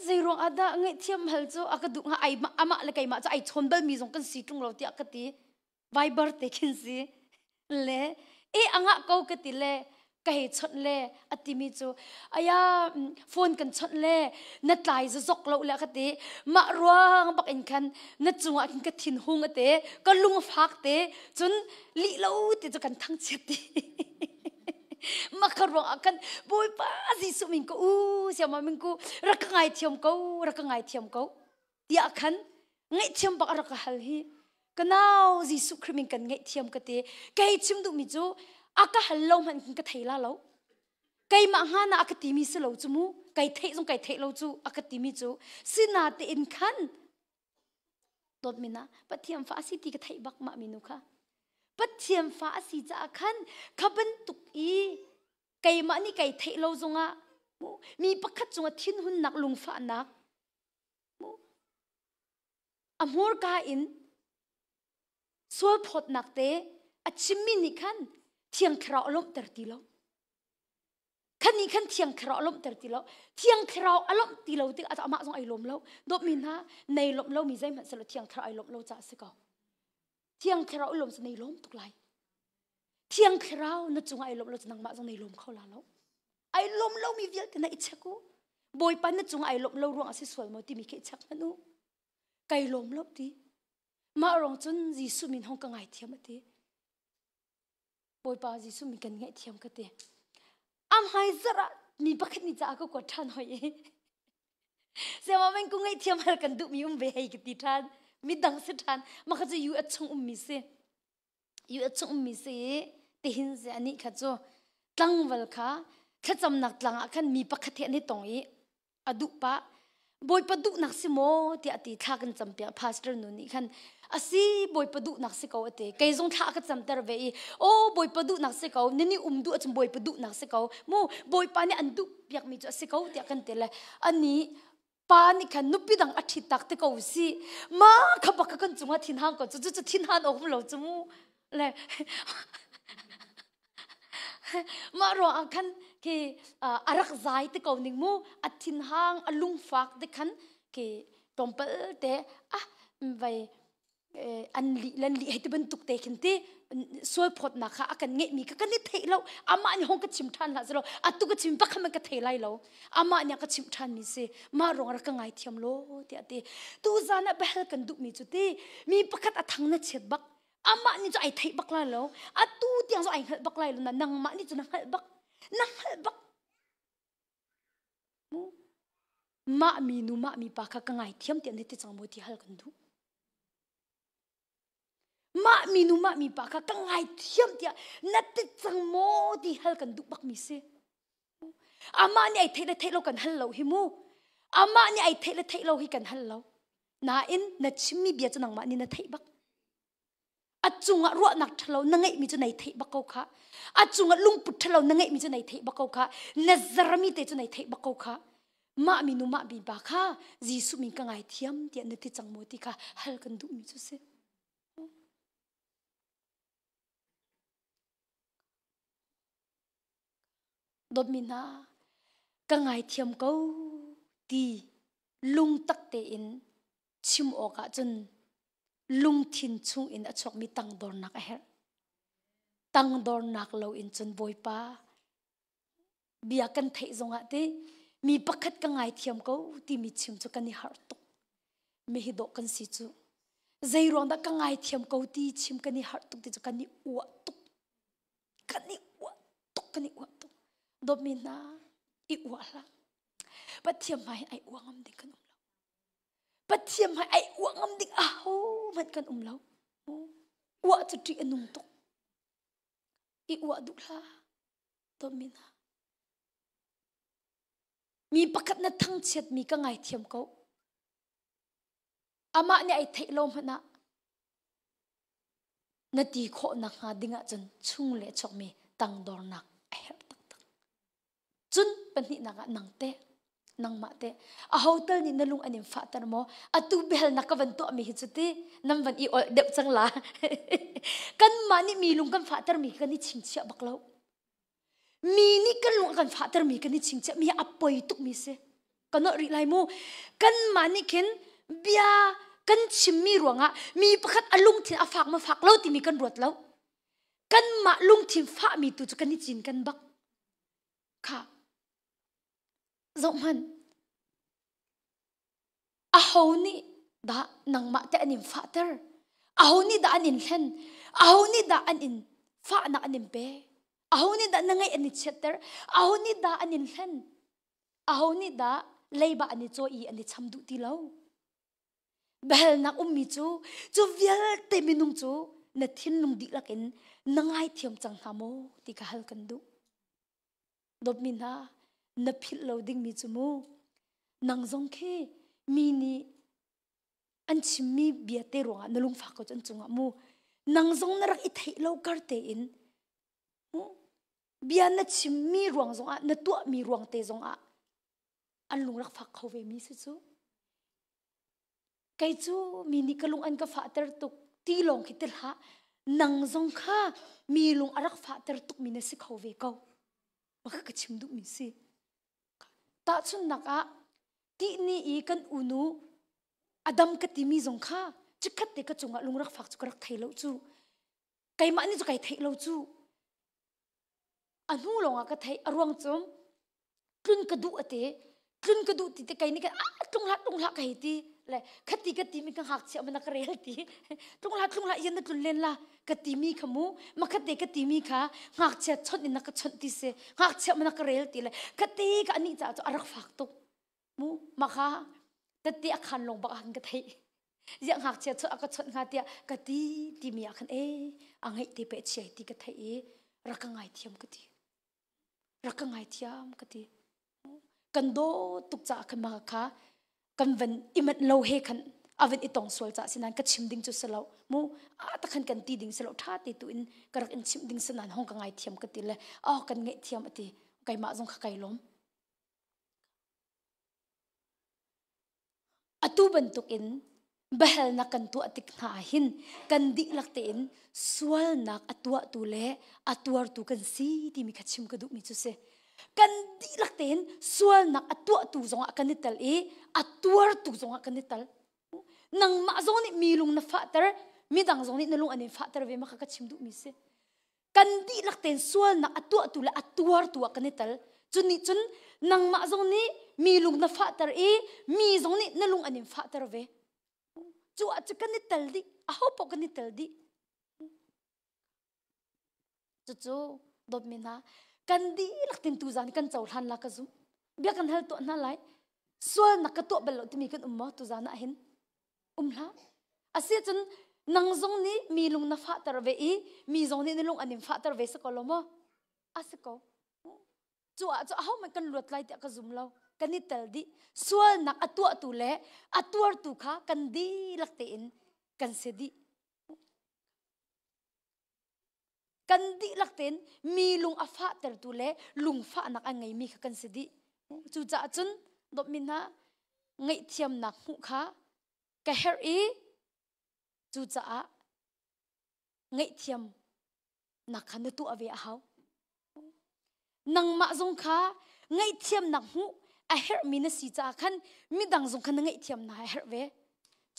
zirong ada ngai thiam hal chu akadu nga ai ama le kai ma cha ai chonbal mi jong kan si tung lo ti akati viber te kin si le e anga ko kati le kai chot le atimi chu aya phone kan chot le na tlai zo zok lo le akati ma ruang bak in khan na chunga kin ka thin hung ate ka lung phak te chun li lo ti chu kan thang chet ti makarong akan boy pa si sumin ko siama min ko rakangai thiam ko ya kan ngai thiam bak rakahal hi kanau jisu khrimin kan ngai thiam kate kai chim du mi chu aka hallo man kin ka thaila lo kai ma hana akati mi se lo chumu kai thei lo chu akati mi chu sina te in khan dot mina pathiam fa si ti ka thei bak ma minu khaปัจเจียมฟ้าสีจะขันขับรถตุกอีไก่มานี่ไก่เทะเราจงอ่ะมีปักขัดจงอ่ะทิ้นหุ่นนักลุงฟ้านักอมหัวกาอินสวดพดนักเตะอัจฉรินี่ขันเทียงคราวลมตรตีเราขันนี้ขันเทียงคราวลมตรตีเราเทียงคราวอารมณ์ตีเราติอาจจะอามาจงไอลมเราดบมินฮะในลมเรามีใจเหมือนสลดเทียงคราวไอลมเราจะสิกาเที่ยงคราวลมจะในลมตุกไลเที่ยงคราวนั่นจงไอลมเราจะนั่งมาจงในลมเข้าลาเราไอลมเรามีเวียกันในอิจฉากูบอยปันนั่นจงไอลมเรารวงอาศัยสวยมาที่มีแค่ชักนั่นนูไกลมลบดีมารองจนจีสุมินห้องกังไงเทียมตีบอยปาจีสุมินกันไงเทียมกันตีอ้ำไฮซาระมีบักนี่จะก็กดทันหอยเสียมาเป็นกูไงเทียมให้กันดูมีเบให้กันตีทันมีดังสิทันมันก็จะอยู่อัดชงมิเสอยู่อัดชงมิเสแต่หินเสอันนี้ข้าจะตั้งวัลค่ะข้าจำนักตั้งขันมีปักขัดเทนี่ตรงนี้อดุปะบอยประดุนักสิโมที่อดีตข้ากันจำเปียพาสเตอร์นู่นนี่ขันอาศัยบอยประดุนักสิเขาเตะไกจงข้าก็จำเตอร์เวย์โอ้บอยประดุนักสิเขานี่ดุจำบอยประดุนักสิเขาโมบอยปานี่อันดุเปียกมีจุดสิเขาเตะกันเตะเลยอันนี้ปานี่ขันนุบดังอาทิตย์ตักเตะเขาสิมาขับปักกันจุงว่าทิ้งห่างก็จะทิ้งห่างออกมาแล้วจมูเลยมารอขันคืออารักใจเตะเขาหนึ่งมูอาทิ้งห่างอลุงฟักเตะขันคือตอมเปิลเตะอ่ะไป อันลีลันลีให้ที่บรรทุกเตกินที่สวยพอดนะคะอากันเงี้ยมีกันนี่เทเราอามาเนี่ยห้องก็ชิมทันละเราอัตุก็ชิมปักมันก็เทไรเราอามาเนี่ยก็ชิมทันมีเสมารองรักง่ายเทียมโลเดียดีตูจานะเบลกันดุมีจุดที่มีปักอัดทางนั่นเฉียดบักอามานี่จะไอเทบักไรแล้วอัตุเตียงจะไอบักไรแล้วนะนังมานี่จะนังบักมามีนูมามีปักก็ง่ายเทียมเตียนที่จังโมที่ฮัลกันดุมามีนูมามีปากก็ง่ายเทียมเดียนัดติดจังโมดีฮัลกันดุบักมิเซอามาเนี่ยไอเทเลเรากันฮัลเราหิมูอามาเนี่ยไอเทเลเราหิกันฮัลเราน่าอินนัดชิมมีเบียจะนังมานี่นัดเทบักอัดจุงอ่ะรัวนักทะเลนังไงมีจะไหนเทบักเขาค่ะอัดจุงอ่ะลุงปุถทะเลนังไงมีจะไหนเทบักเขาค่ะนัดซารามีเตจะไหนเทบักเขาค่ะมามีนูมามีปากค่ะจีสุมีก็ง่ายเทียมเดียนัดติดจังโมดีค่ะฮัลกันดุมิจุเซดมินากังไงเทียมเขาดีลุงตักเตอินชิมออกจนลุงทินชุงอินอชกมีตังดอร์นักเฮตังดอร์นักเราอินจนบอยป้าเบียกันเทจงอ่ะที่มีปักขัดกังไงเทียมเขาที่มีชิมจุกันนี่ฮาร์ตุไม่ฮิโดกันสิจูใจร้อนดักกังไงเทียมเขาที่ชิมกันนี่ฮาร์ตุที่จุกันนี่อวดตุกันนี่อวดตุกันนี่อวดตุดมินาอีอวละปัทเทียมให้ไออวงมดิกันเราปัทเทียมให้ไออวงมดิอ้าวมันกันเราอวจะตีนุ่งตุกอีอวดุละดมินามีปักนัดทั้งเช็ดมีก็ไงเทียมเขาอามาเนี่ยไอเทลมนะนาทีโคนักหาดิ่งจนชุ่งเละชกมีตังดอร์นักจุนเป็นนี่นักนังเตะนังมาเตะอาโฮเตลนี่นลุงอันนี้ฟ้าตระโมอาตูเบลนักวันตัวมีหิจุติน้ำวันอีโอเด็บจังละกันมานี่มีลุงกันฟ้าตระมีกันนี่ชิงเชียบักเล่ามีนี่กันลุงกันฟ้าตระมีกันนี่ชิงเชียมีอัปปอยตุกมีเสกันนอริไลโมกันมานี่เข็นเบียกันชิมมีรวงอ่ะมีประคัดอลุงถิ่นอาฝากมาฝากเล่าที่มีกันรวดเล่ากันมาลุงถิ่นฟ้ามีตุจุกันนี่จินกันบักค่ะจงมันอาหูนี่ด่านังมาแต่อันนี้ฟ้าเตอร์อาหูนี่ด่าอันนี้เล่นอาหูนี่ด่าอันนี้ฟ้านักอันนี้เบอาหูนี่ด่านังไงอันนี้เชตเตอร์อาหูนี่ด่าอันนี้เล่นอาหูนี่ด่าเลยบะอันนี้โจอีอันนี้ช้ำดุที่เราเบลนักมีจูเวลเตมินุงจูนัดทิ้งนุงดิลักอินนังไงเทียมจังหาโมที่กะฮัลกันดุดบมินานับพิลเราดิ้งมีจูมูนังซงเคมีนี่อันชิมีเบียเตรวงนลุงฝากก็จนจงมูนังซงนรักอิทธิเราการเตอินเบียนัดชิมีรวงซงนัดตัวมีรวงเตซงอันลุงรักฝากเขาเวมีสิจูไกจูมีนี่กลุงอันก็ฝากเตอตุกตีลงคิดละนังซงข้ามีลุงรักฝากเตอตุกมีเนสิเขาเวเขามันก็ชิมดุมีสิตาชุนนักที่นี่อีกันอุนูอดัมกติมีจงข้าจุกัดเด็กจงลุงรักฝากจุกรักไทยเราจูไก่มันนี่จุไก่ไทยเราจูอันหูลงก็ไทยอรวงจมกลืนกระดูกเตะกลืนกระดูกติไก่นี่กันตรงละไก่ตีเลยกติมีกันหักเสียมันนักเรียนตีตรงละยันนักเล่นละกติมีขมูมาคัดเด็กกติมีค่ะหักเสียชนนี่นักชนตีเสหักเสียมันนักเรียนตีเลยกติกันนี่จะรักฝากตุกมูมาค่ะแต่ตีอาคารลงบักอันกติยังหักเสียชนก็ชนหาตีกติตีมีอาคารอังให้ตีเป็ดเสียตีกติรักง่ายเทียมกติรักง่ายเทียมกติกันโดตุกจ่ากันมาค่ะกันวันอิมันเราเฮกันอาวันอิตองสวลจ่าสินันก็ชิมดิ้งจุดสลาวมูตะขันกันตีดิ้งสลาวท่าตีตุอินกระกันชิมดิ้งสนันห้องกังไงเทียมกติเลยกันไงเทียมอติไก่มาจงขไก่ล้มอตูบันตุกินเบลนักกันตัวติกหาหินกันดิลักเตนสวลนักอตัวตุเล่อตัวตุกันซีที่มีขัดชิมกระดูกมิจุเซกันดีลักเต็นส่วนนักอัตัวตูจงกันนิตัลอัตัวตูจงกันนิตัล nang ma zong ni mi lung na fatar mi dang zong ni na lung anin fatar ve ma ka chim du mi se kan di lak ten sual na atu atu la atuar tua kanital chun ni chun nang ma zong ni mi lung na fatar e mi zong ni na lung anin fatar ve chu a kanital di a ho po kanital di chu dot mina kan di lak ten tu zan kan chaw han la ka zu bia kan hal to na lai sual na ka to bel ti mi kan umma tu zan a hin la asia chun nang zong ni mi lung na fatar ve e mi zong ni na lung anin fatar ve sa kolomo asiko chu a ho man kan lut lai ta ka zum lo kanital di sual na atu atu le atuar tu kha kan di lak te in kan se di kan di lak ten mi lung a fatar tu le lung fa nak angai mi kha kan se di chu cha chun dop min ha ngai thiam nak hu kha ka her e chu cha ngai thiam nak khan tu ave a hau nang ma zong kha ngai thiam nak hu a her mi na si cha khan mi dang zong khan ngai thiam na her ve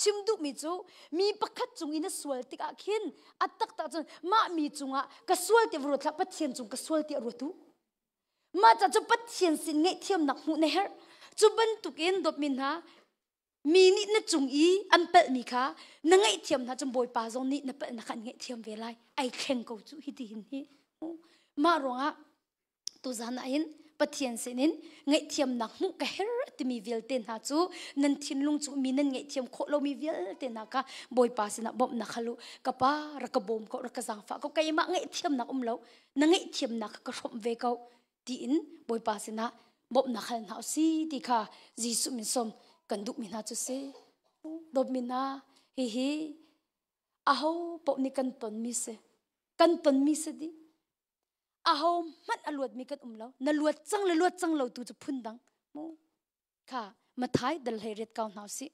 chimdu mi chu mi pakhat chung ina sual tik a khin atak ta chun ma mi chunga ka sual ti ru thla pathian chung ka sual ti ru tu ma cha chu pathian sin ngai thiam nak hu ne her chu ban tukin dop min ha mi ni na chung i an pel mi kha na ngai thiam na chum boy pa zong ni na pel na khan ngai thiam ve lai ai khen ko chu hi ti hin hi ma ronga tu zan a in pathian senin ngai thiam nak mu ka her ti mi vel ten ha chu nan thin lung chu mi nan ngai thiam kho lo mi vel ten na ka boy pa sina bom na khalu ka pa ra ka bom ko ra ka jang fa ko kai ma ngai thiam nak lo na ngai thiam nak ka shom ve ko ti in boy pa sina bom na khal na si ti kha jisu min som kan duk min ha chu se dop min na hi a ho po ni kan ton mi se di a ho mat a luat mi kan lo na luat chang lo tu chu phun dang mo kha ma thai dal he ret kaun hau si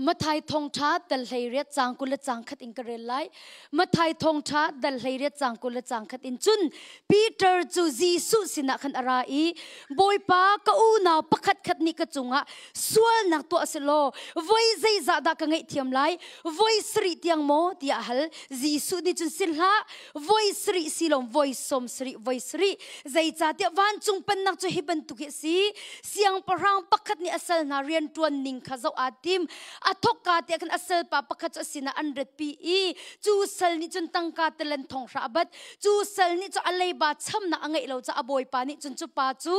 มาไทยทองชาดัลเฮียจางกุลจางขัดอินกระเรไลมาไทยทองชาดัลเฮียจางกุลจางขัดอินจุนปีเตอร์จูจีสุสินะขันอะไรบอยป้าก็อูน่าปักขัดขัดนี่กระจุงอ่ะส่วนนักตัวสิโลไว้ใจจะดักไงเทียมไลไว้สริที่ยังโมที่อาหลจีสุนี่จุนสิละไว้สริสิลมไว้สมสริไว้สริใจจะเดียวันจุงเป็นนักจะให้เป็นตุกิสีเสียงปรางปักขัดนี่อาศัยนาเรียนตัวนิ่งข้าเจ้าอาทิมอทกกาเตียกันอัศลปาปะคัจสินะ100 ปีจูเซลนี่จนตั้งกาเตลันทองราบัดจูเซลนี่จะอะไรบาช้ำนะอังเกเราจะอบอยปานี่จนจุปาจู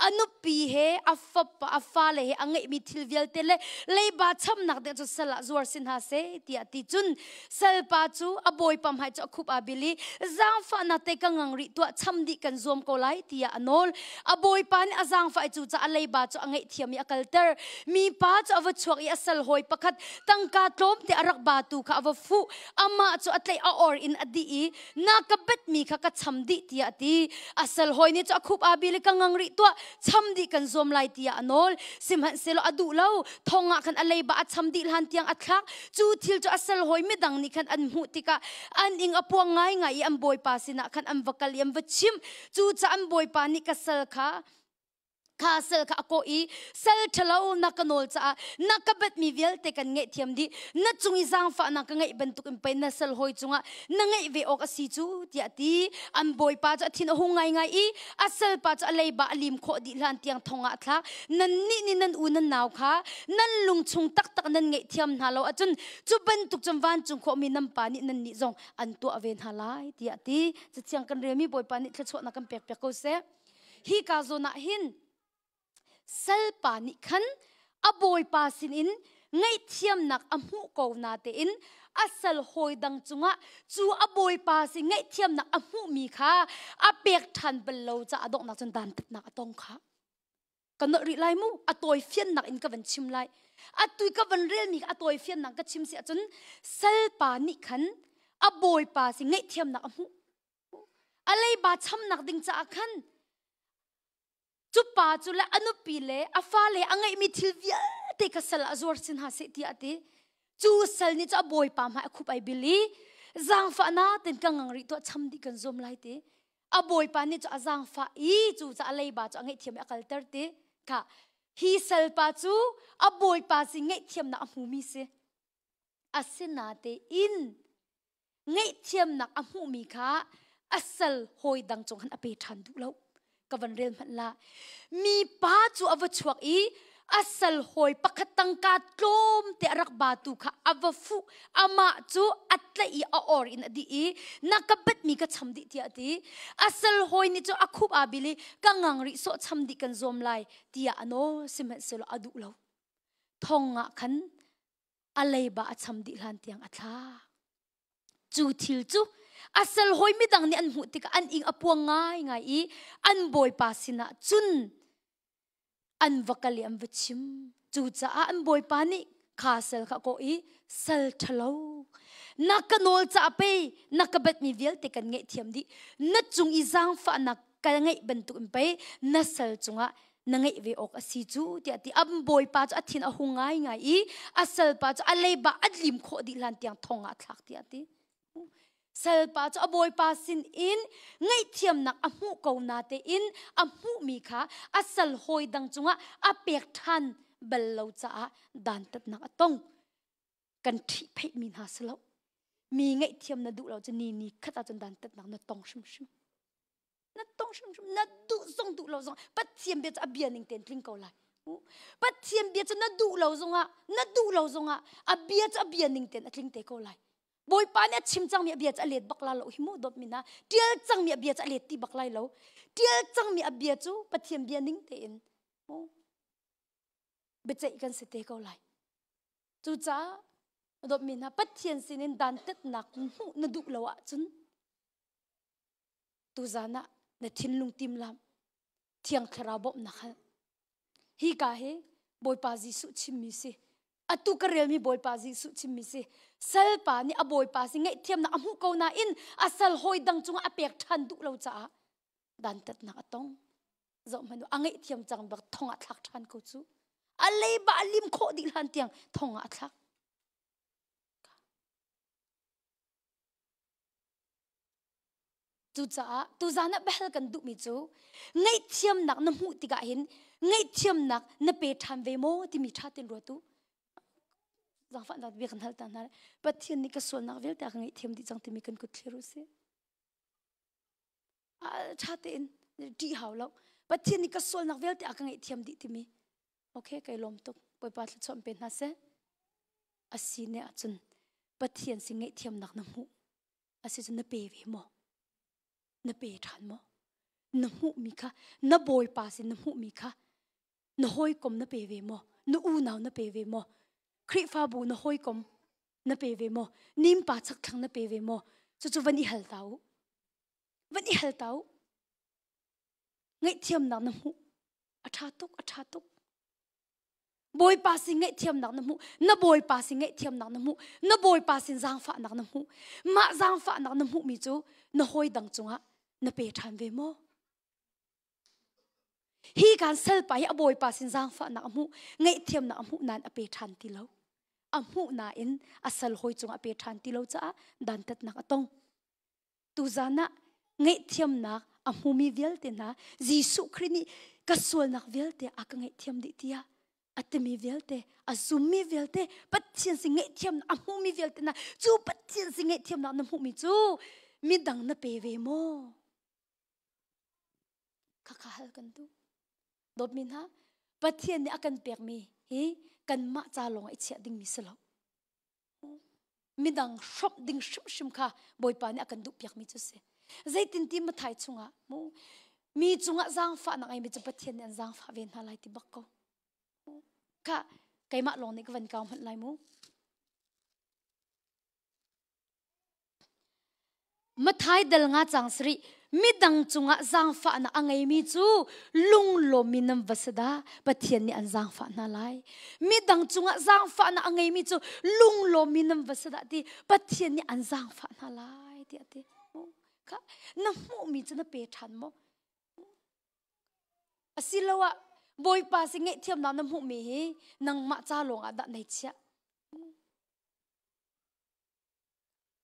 อนุปีเฮอัฟปะอัฟฟาเลเฮอังเกมีทิลเวลเตเลเลยบาช้ำนักเดียจุเซลจวรสินหาเซตีอติจุนเซลปาจูอบอยปามให้จะคุบอาบิลีจางฟ้านาเตกังงังริตัวช้ำดิกันรวมโกไลตีอานอลอบอยปานี่จางฟ้าจูจะอะไรบาจูอังเกเทียมีอักลเตอร์มีปาจูอวชวกอัศลหอยปะคัดตั้งกาตลมเตอรักบาตูข้าวฟูอามาจูอัตเลยออร์อินอดีนักเบ็ดมีข้าก็ช้ำดิที่อดีอัศลหอยนี่จะคุบอาบิลิกังงังริตัวช้ำดิกันรวมไลที่อานอลสิมหันเซลอดูเล่าทองอ่ะกันอะไรบาช้ำดิหันเตียงอัดคักจูทิลจูอัศลหอยไม่ดังนี่กันอันหูติกะอันอิงอพวงง่ายอันบอยปาสินะกันอันวักลีอันวัชิมจูจะอันบอยปานี่ก็เซลค่ะข้าเซลข้าโกอีเซลทะเลานักโนลจ้านักเบ็ดมีเวลเตกันเงยเทียมดีนัดจุงอีจางฟ้านักเงยบรรทุกไปนัดเซลหอยจุงอ่ะนักเงยเวออกสิจูที่อดีอันบอยป้าจะทิ้งหงไงอีอัศลป้าจะอะไรบ้าลิมโคดิลันเตียงทองอัดละนั่นนี่นั่นอูนั่นนาวค่ะนั่นลุงชงตักนั่นเงยเทียมฮาโลจนจุบรรทุกจำวันจุงโคมีน้ำปานี่นั่นนี่จงอันตัวเวนฮาไลที่อดีจะเชียงกันเรียมีบอยป้านี่ทะชวนักกันเปียกก็เสียฮีกาโซนาหินเซลปานิคันอบอยปาสินอินไงเทียมนักอมุกาวนาเตอินอัศลหอยดังจุงะจูอบอยปาสิไงเทียมนักอมุมีค่ะอเปียกทันเบลโลจะอดอกนักจนดันติดนักอตองค่ะกันนริไลมูอตอยเฟียนนักอินกับวันชิมไลอตุยกับวันเรียนมีอตอยเฟียนนักกับชิมเสียจนเซลปานิคันอบอยปาสิไงเทียมนักอมุอะไรบาช้ำนักดิงจะอาคันจุปาจุละอนุปีเลอฟ้าเลอังไงมีทิลเวียเตกสละจวรสินหาเสตีอติจูเซลนี่จะบอยปามให้คุบไอบิลี giang fa na ten kang ngang ri to cham di kan zom lai te a boy pa ni cho a giang fa I chu cha lei ba cho ngai thiam akal tar te ka hi sal pa chu a boy pa si ngai thiam na mu mi se asina te in ngai thiam na amu mi kha asal hoi dang chong han ape than du lo kavan rel man la mi pa chu avachuak I asal hoi pakatang ka tlom te arak batu kha avafu ama chu atla I a or in adi I nakabat mi ka chamdi ti ati asal hoi ni chu akhup abili kangang ri so chamdi kan zom lai tia ano simen selo adu lo thonga khan alei ba a chamdi hlan tiang atha chu thil chu asal hoi mi dang ni an mu tika an ing apuang ngai ngai I an boy pasina chun an vakali am vachim chu cha an boy pani khasel kha ko I sal thalo nakanol cha pe nakabat mi vel te kan ngai thiam di na chung I zang fa na ka ngai bantu pe na sal chunga na ngai ve ok asi chu ti ati am boy pa cha thin a hungai ngai I asal pa cha alei ba adlim kho di lan tiang thonga thlak ti ati sal pa cha boy pa sin in ngai thiam nak amu ko na te in amu mi kha asal hoi dang chunga a pek than bal lo cha dan tat nak atong kan thi phei mi na slo mi ngai thiam na du lo cha ni khata chan dan tat nak na tong shim shim na tong shim shim na du song du lo song pat thiam be cha bian ning ten tling ko lai pat thiam be cha na du lo zonga a bia cha bian ning ten atling te ko lai boy pa ne chim chang mi abia cha let bakla lo himu dot mina tial chang mi abia cha let ti baklai lo tial chang mi abia chu pathiam bia ning te in be chai kan se te ko lai chu cha dot mina pathian sinin dan tet nak hu na du lo a chun tu zana na thin lung tim lam thiang khara bop na kha hi ka he boy pa ji su chim mi se atu karel mi boy pa ji su chim mi se sal pa ni a boy pa si ngai thiam na amu ko na in asal hoi dang chunga apek than du lo cha dan tat na atong zo manu angai thiam chang bak thonga thlak than ko chu alei ba lim kho di lan tiang thonga thlak tu cha tu zana bel kan du mi chu ngai thiam nak na mu ti ga hin ngai thiam nak na pe than ve mo ti mi tha tin ro tu zang fa dat bi kan hal ta na pathian ni ka sol nak vel ta ngai thiam di chang ti mi kan ku thleru se a tha te in ti haw lo pathian ni ka sol nak vel ta ngai thiam di ti mi okay kai lom tok poi pa thla chom pe na se asine achun pathian si ngai thiam nak na mu asi chun na pe ve mo na pe than mo na mu mi kha na boy pa si na mu mi kha na hoi kom na pe ve mo na u naw na pe ve mo khri fa bu na hoi kom na pe ve mo nim pa chak thang na pe ve mo chu chu van i hal tau ngai thiam nak na mu a tha tuk boy pa si ngai thiam nak na mu na boy pa si ngai thiam nak na mu na boy pa sin zang fa nak na mu ma zang fa nak na mu mi chu na hoi dang chunga na pe than ve mo hi kan sel pa ya boy pa sin zang fa nak mu ngai thiam nak mu nan a pe than ti lo amu na in asal hoi chunga pe than ti lo cha dan tat nak atong tu zana ngai thiam nak amu mi vel te na jisu khrini ka sol nak vel te ak ngai thiam di tia atmi velte azumi velte pathian sing ngai thiam amu mi velte na chu pathian sing ngai thiam na mu mi chu mi dang na pe ve mo kha hal kan tu dot min ha pathian ni akan pek mi hi kan ma cha long ai che ding mi selo mi dang shop ding shum kha boy pa ni akan du pek mi chu se zaitin ti ma thai chunga mu mi chunga zang fa na ai mi chu pathian ni zang fa ven ha lai ti bak ko ka kai ma long ni ka van kaum han lai mu ma thai dal nga chang sri mi dang chunga zang fa na angai mi chu lung lo minam vasada pathian ni an zang fa na lai mi dang chunga zang fa na angai mi chu lung lo minam vasada ti pathian ni an zang fa na lai ti ati ka na mu mi chu na pe than mo asilawa boy pa si ngai thiam na na mu mi hi nang ma cha long ada nei chia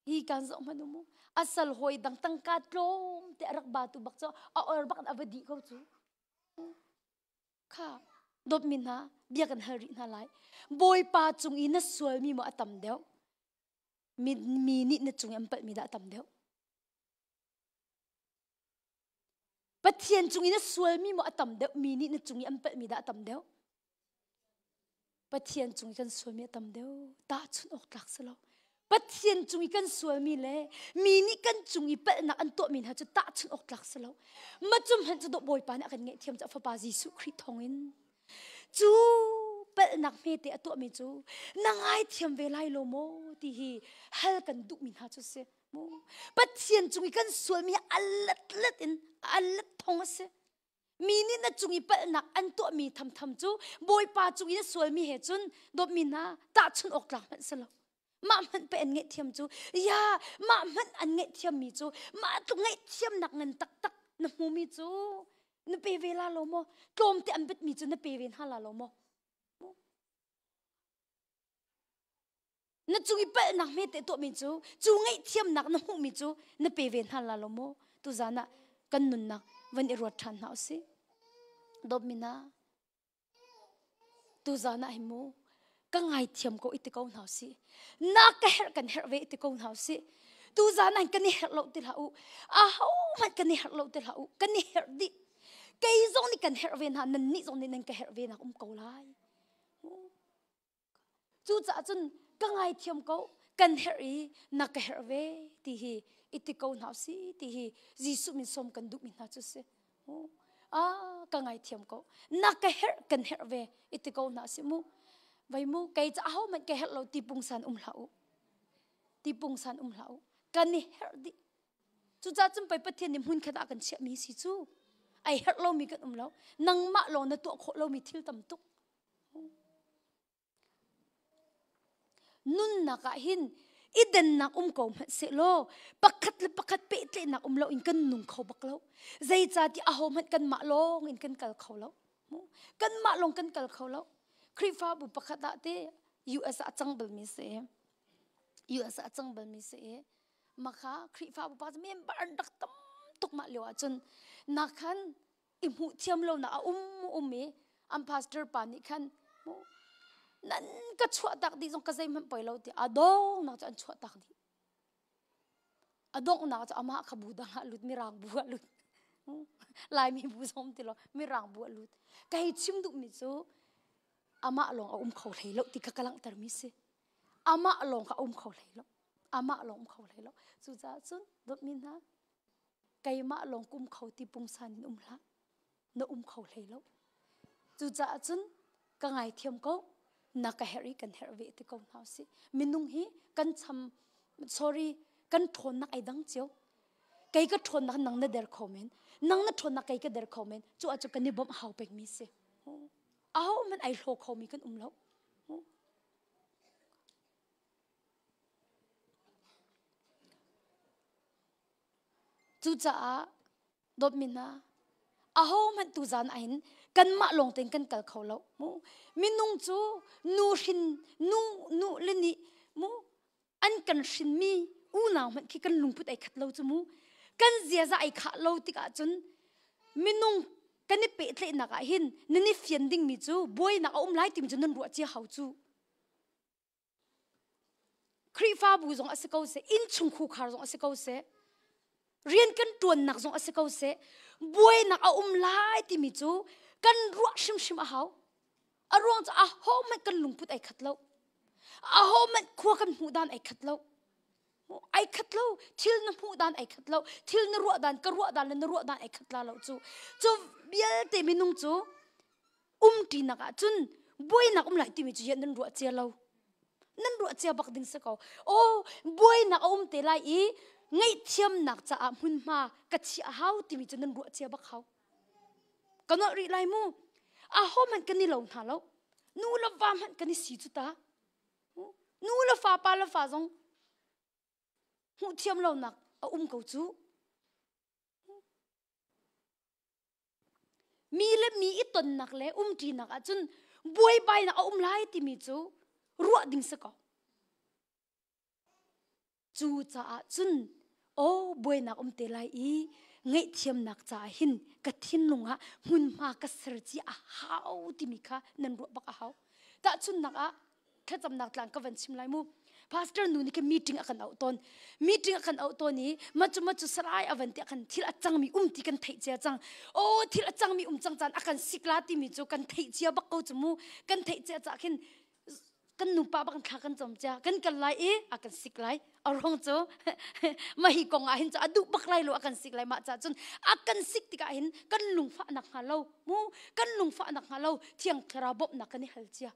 hi kan zo manumu asal hoi dang tangkat lom te arak batu bak cho a or bak abadi ko chu kha dop min ha bia kan hari na lai boy pa chung ina sual mi mo atam deu mi ni na chung am pat mi da atam deu pathian chung ina sual mi mo atam deu mi ni na chung am pat mi da atam deu pathian chung kan sual mi atam deu ta chun ok lak salo pathian chung kan sual mi le mi ni kan chung i pat na an to min ha chu ta chun ok lak salo ma chum han chu do boy pa na kan nge thiam cha fa pa jisu khri thongin chu pat nak me te ato mi chu nangai thiam ve lai lo mo ti hi hal kan du min ha chu se mo pathian chung kan sual mi alat in alat thong se mi ni na chung i pat nak an to mi tham tham chu boy pa chung i na sual mi he chun do min ha ta chun ok lak man salo ma man pe an nge thiam chu ya ma man an nge thiam mi chu ma tu nge thiam nak ngan tak tak na mu mi chu na pe ve la lo mo klom te an bet mi chu na pe ven ha la lo mo na chung i pa nak me te to mi chu nge thiam nak na mu mi chu na pe ven ha la lo mo tu zana kan nun nak van i ro than ha si dob mi na tu zana hi mo ka ngai thiam ko iti ko nau si na ka her kan her ve iti ko nau si tu zana kan ni her lo ti lau a ho man kan ni her lo ti lau kan ni her di kai zong ni kan her ve na nan ni zong ni nan ka her ve na ko lai chu cha chun ka ngai thiam ko kan her i na ka her ve ti hi iti ko nau si ti hi jisu min som kan du min na chu se ka ngai thiam ko na ka her kan her ve iti ko na si mu vai mu kai cha ho man ka her lo ti pung san lau kan ni her di chu cha chum pai pathian ni mun khada kan che mi si chu ai her lo mi kan lo nang ma lo na to kho lo mi thil tam tuk nun na ka hin iden nak ko se lo pakhat le pakhat pe tle nak lo in kan nung kho bak lo zai cha ti a ho man kan ma long in kan kal kho lo kan ma long kan kal kho lo khrifa bu pakhat da te us achang bal mi se makha khrifa bu pa mem bar dak tam tuk ma lewa chun na khan imu thiam lo na me am pastor pa ni khan nan ka chua tak di jong ka zai man poi lo ti adong na chan chua tak di adong na cha ama khabu da lut mi rang bu lut lai mi bu som ti lo mi rang bu lut kai chim du mi chu ama long kho lei lo ti ka kalang tar mi se ama long ka kho lei lo ama long kho lei lo chu cha chun dot min ha kai ma long kum kho ti pung san la na kho lei lo chu cha chun ka ngai thiam ko na ka heri kan her ve ti ko nau si minung hi kan cham sorry kan thon na ai dang cheu kai ka thon na nang na der khomen nang na thon na kai ka der khomen chu a chu kan ni bom hau pek mi se aw man ai hlo kho mi kan lo chu cha dop mina aho man tu zan ain kan ma long ten kan kal kho lo minung chu nu hin nu le ni mu an kan shin mi u na man ki kan lungput ai khat lo chu mu kan zia za ai kha lo ti ka chun minung kan ni pe tle na ka hin ni fian ding mi chu boy na lai tim chu nan ru chi hau chu khri fa bu zong asiko se in chung khu khar zong asiko se rian kan tuan nak zong asiko se boy na lai ti mi chu kan ruak shim a hau arong cha ho man kan lungput ai khat lo ho man khwa kan hu dan ai khat lo thil na hu dan ai khat lo thil na ru dan ka ru dan na ru dan ai khat la lo chu bial te minung chu ti na ka chun boy na lai ti mi chu yan nan ru che lo nan ru che bak ding se ko boy na te lai i ngai thiam nak cha mun ma ka chi a hau ti mi chu nan ru che bak hau kana ri lai mu ho man kan ni lo na lo nu la va man kan ni si chu ta nu la fa pa la fa zong hu thiam lo nak ko chu mi le mi I ton nak le ti nak a chun boy bai na lai ti mi chu ruwa ding se ko จูจ่าจุนโอ้บวยนักเตลัยอีไงเทียมนักจ่าหินกะทินลุงฮะหุ่นมากระเสรจีอาหาวติมิคะนันรัวบักอาหาวแต่จุนนักอะแค่จำนักหลังก็วันชิมไลมูพาสเตอร์นูนี่ก็มีติ้งอากันเอาตอนมีติ้งอากันเอาตอนนี้มาจุสลายอวันที่อากันที่ละจังมีที่กันไทยเจียจังโอ้ที่ละจังมีจังจันอากันสิกลาติมีจูกันไทยเจียบักเอาจมูกันไทยเจียจากหินกันนุ่มป้าบังทักกันจำเจ้ากันไล่อากันสิกไล่เอาลงโจมาฮิกงอาหินจะอดุบักไล่โลอากันสิกไล่มาจ้าจนอากันสิกติกาหินกันลุงฟ้านักฮาโลมูกันลุงฟ้านักฮาโลเที่ยงคราบบนักกันนี่ฮัลเจีย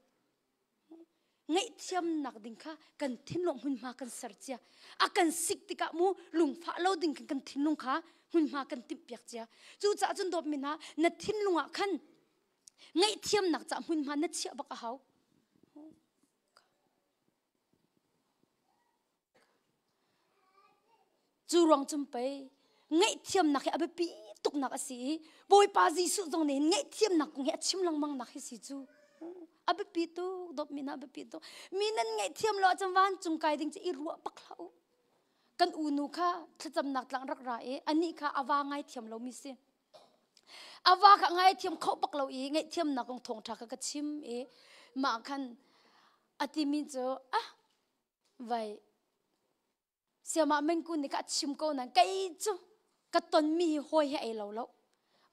ไงเทียมนักดิ่งค่ะกันทิ้งลงหุ่นมากันสัรเจียอากันสิกติกามูลุงฟ้าโลดิ่งกันทิ้งลงค่ะหุ่นมากันติบเปียกเจียจู่จ้าจนดบมินะนัดทิ้งลงอ่ะขันไงเทียมนักจ้าหุ่นมานัดเชียบักเอาจูรองจุ่มไปไงเทียมนักเอาไปปีตุกนักสิบอยปาจีสุตรงนี้ไงเทียมนักคงเห็ดชิมลังมังนักให้สิจูอาเบปีตุดบมินะอาเบปีตุมีนั่นไงเทียมเราจำวันจุงไกดิ่งจะอีรัวปักเขากันอูนูค่ะถ้าจำนักหลังรักร้ายอันนี้ค่ะอาวาไงเทียมเรามีสิอาวาค่ะไงเทียมเขาปักเราอีไงเทียมนักของทงทักกระชิมมาคันอติมิโจอ่ะไว้เสียมาเมงกุนนี่ก็ชิมกูนั่นไกจูก็ตนมีหอยให้เราแล้ว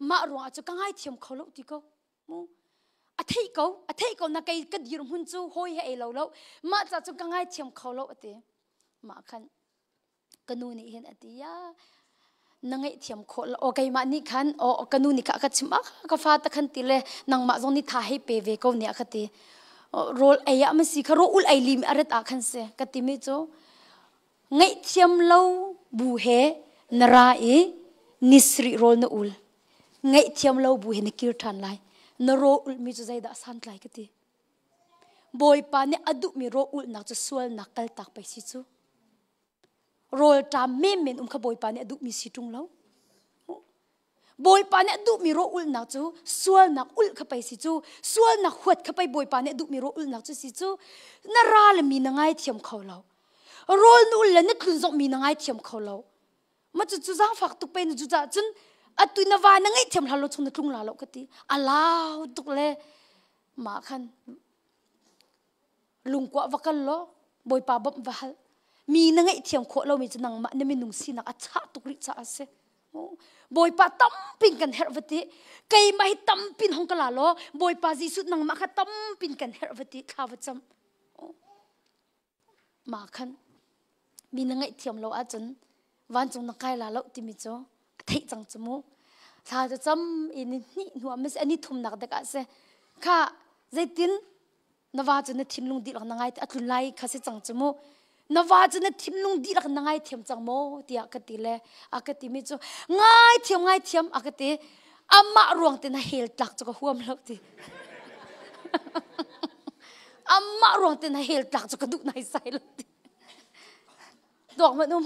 มารวงอาจจะก็ง่ายเทียมเขาแล้วที่เขามูอาทิตย์เขานักไกก็ยืมหุ่นจูหอยให้เราแล้วมาจะก็ง่ายเทียมเขาแล้วที่มาคันกันนู่นนี่เห็นอติยานังไงเทียมเขาโอเคมานี่คันโอกันนู่นนี่ก็ชิมก็ฟาตะคันติเลยนังมาตรงนี้ท่าให้เปเวเขาเนี่ยก็ที่โรลไอ้ยามันสิเขาโรอุลไอลิมอะไรต่างกันเสียก็ที่ไม่โจไงเทียมเราบูเฮนรานิสริโรนอุลไงเทียมเราบูเฮนกิรทันไลนโรอุลมีจุใจดาสันไลก็ตีบอยปาเนี่ยอดุมีโรอุลนักจะสวลนักกัลตักไปสิจูโรลตามเมมขบอยปาเนี่ยอดุมีสิตุงเราบอยปาเนี่ยอดุมีโรอุลนักจูสวลนักอุลเข้าไปสิจูสวลนักหวดเข้าไปบอยปาเนี่ยอดุมีโรอุลนักจูสิจูนราเลยมีนังไงเทียมเขาเราโรลนู่นเลยนึกถึงส่งมีนังไงเทียมเขาเรามาจุดจ้างฝากตุกเป็นจุดจ้าจนอัตุยนาวานังไงเทียมเราชงนึกลุงลาเราก็ตีอาลาวตุกเลยมาคันลุงกว่าวักันล้อบอยป่าบ่มวัลมีนังไงเทียมขวเรามีจะนังมาเนี่ยมีนุ่งสีนักอัจฉริตุกริจ้าเสบอยป่าตั้มปินกันเฮรวติไกมาให้ตั้มปินห้องกะลาล้อบอยป่าจีสุดนังมาค่ะตั้มปินกันเฮรวติข้าวจำมาคันมีนังไงเทียมเราอาจนวันจงนักไก่ลาเราติมิโจเทจังจมูถ้าจะจำอินนี่หัวมันอันนี้ทุ่มนักเด็กเสข้าใจตินนว่าจะนึกทิมลุงดีหลังนังไงอัตุไลข้าเสจังจมูนว่าจะนึกทิมลุงดีหลังนังไงเทียมจังโมที่อากติเลอากติมิโจง่ายเทียมอากติอามาร่วงเต็นเฮลตักจะก็หัวมันแล้วทีอามาร่วงเต็นเฮลตักจะก็ดุนายใส่แล้วทีดอกมันนุ่ม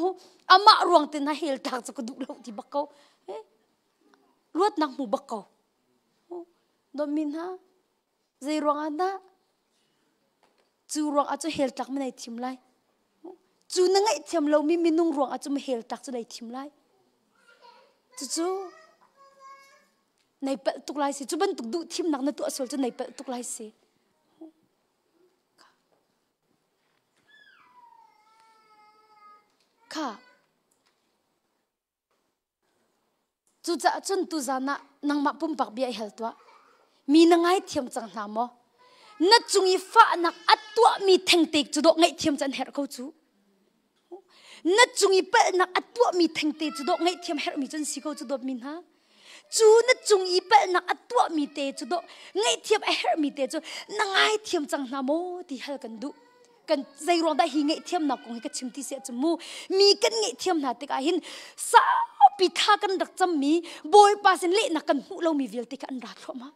อามาร่วงเต็นเฮลตักจะก็ดุแล้วทีบักเขารวดนักหมู่บักเขาดอมินฮะใจรวงอันน่ะจูรวงอาจจะเฮลตักไม่ได้ทิมไล่จูนั่งไอ้ทิมเรามีนุ่งรวงอาจจะไม่เฮลตักจะได้ทิมไล่จูในเปิดตุกไล่สิจูบันตุกดุทิมนักนั่นตัวส่วนจะในเปิดตุกไล่สิค่ะจูจะจนตุจานะนังมาปุ่มปักเบียเฮลตัวมีนังไงเทียมจังหามอนัดจุงอีฟ้านักอัดตัวมีแทงเตกจุดไงเทียมจันเฮรเขาจูนัดจุงอีเปิดนักอัดตัวมีแทงเตกจุดไงเทียมเฮรมีจันสิเขาจุดมินฮะจูนัดจุงอีเปิดนักอัดตัวมีเตจุดไงเทียมเฮรมีเตจุนังไงเทียมจังหามอที่เฮลกันดูกันใจรองได้หิงไงเทียมนักคงให้กันชิมที่เสียจมูมีกันไงเทียมนักติกาหินสาวปิทากันดักจำมีบอยปาสินเละนักกันหูเรามีเวลติกันรักเขามา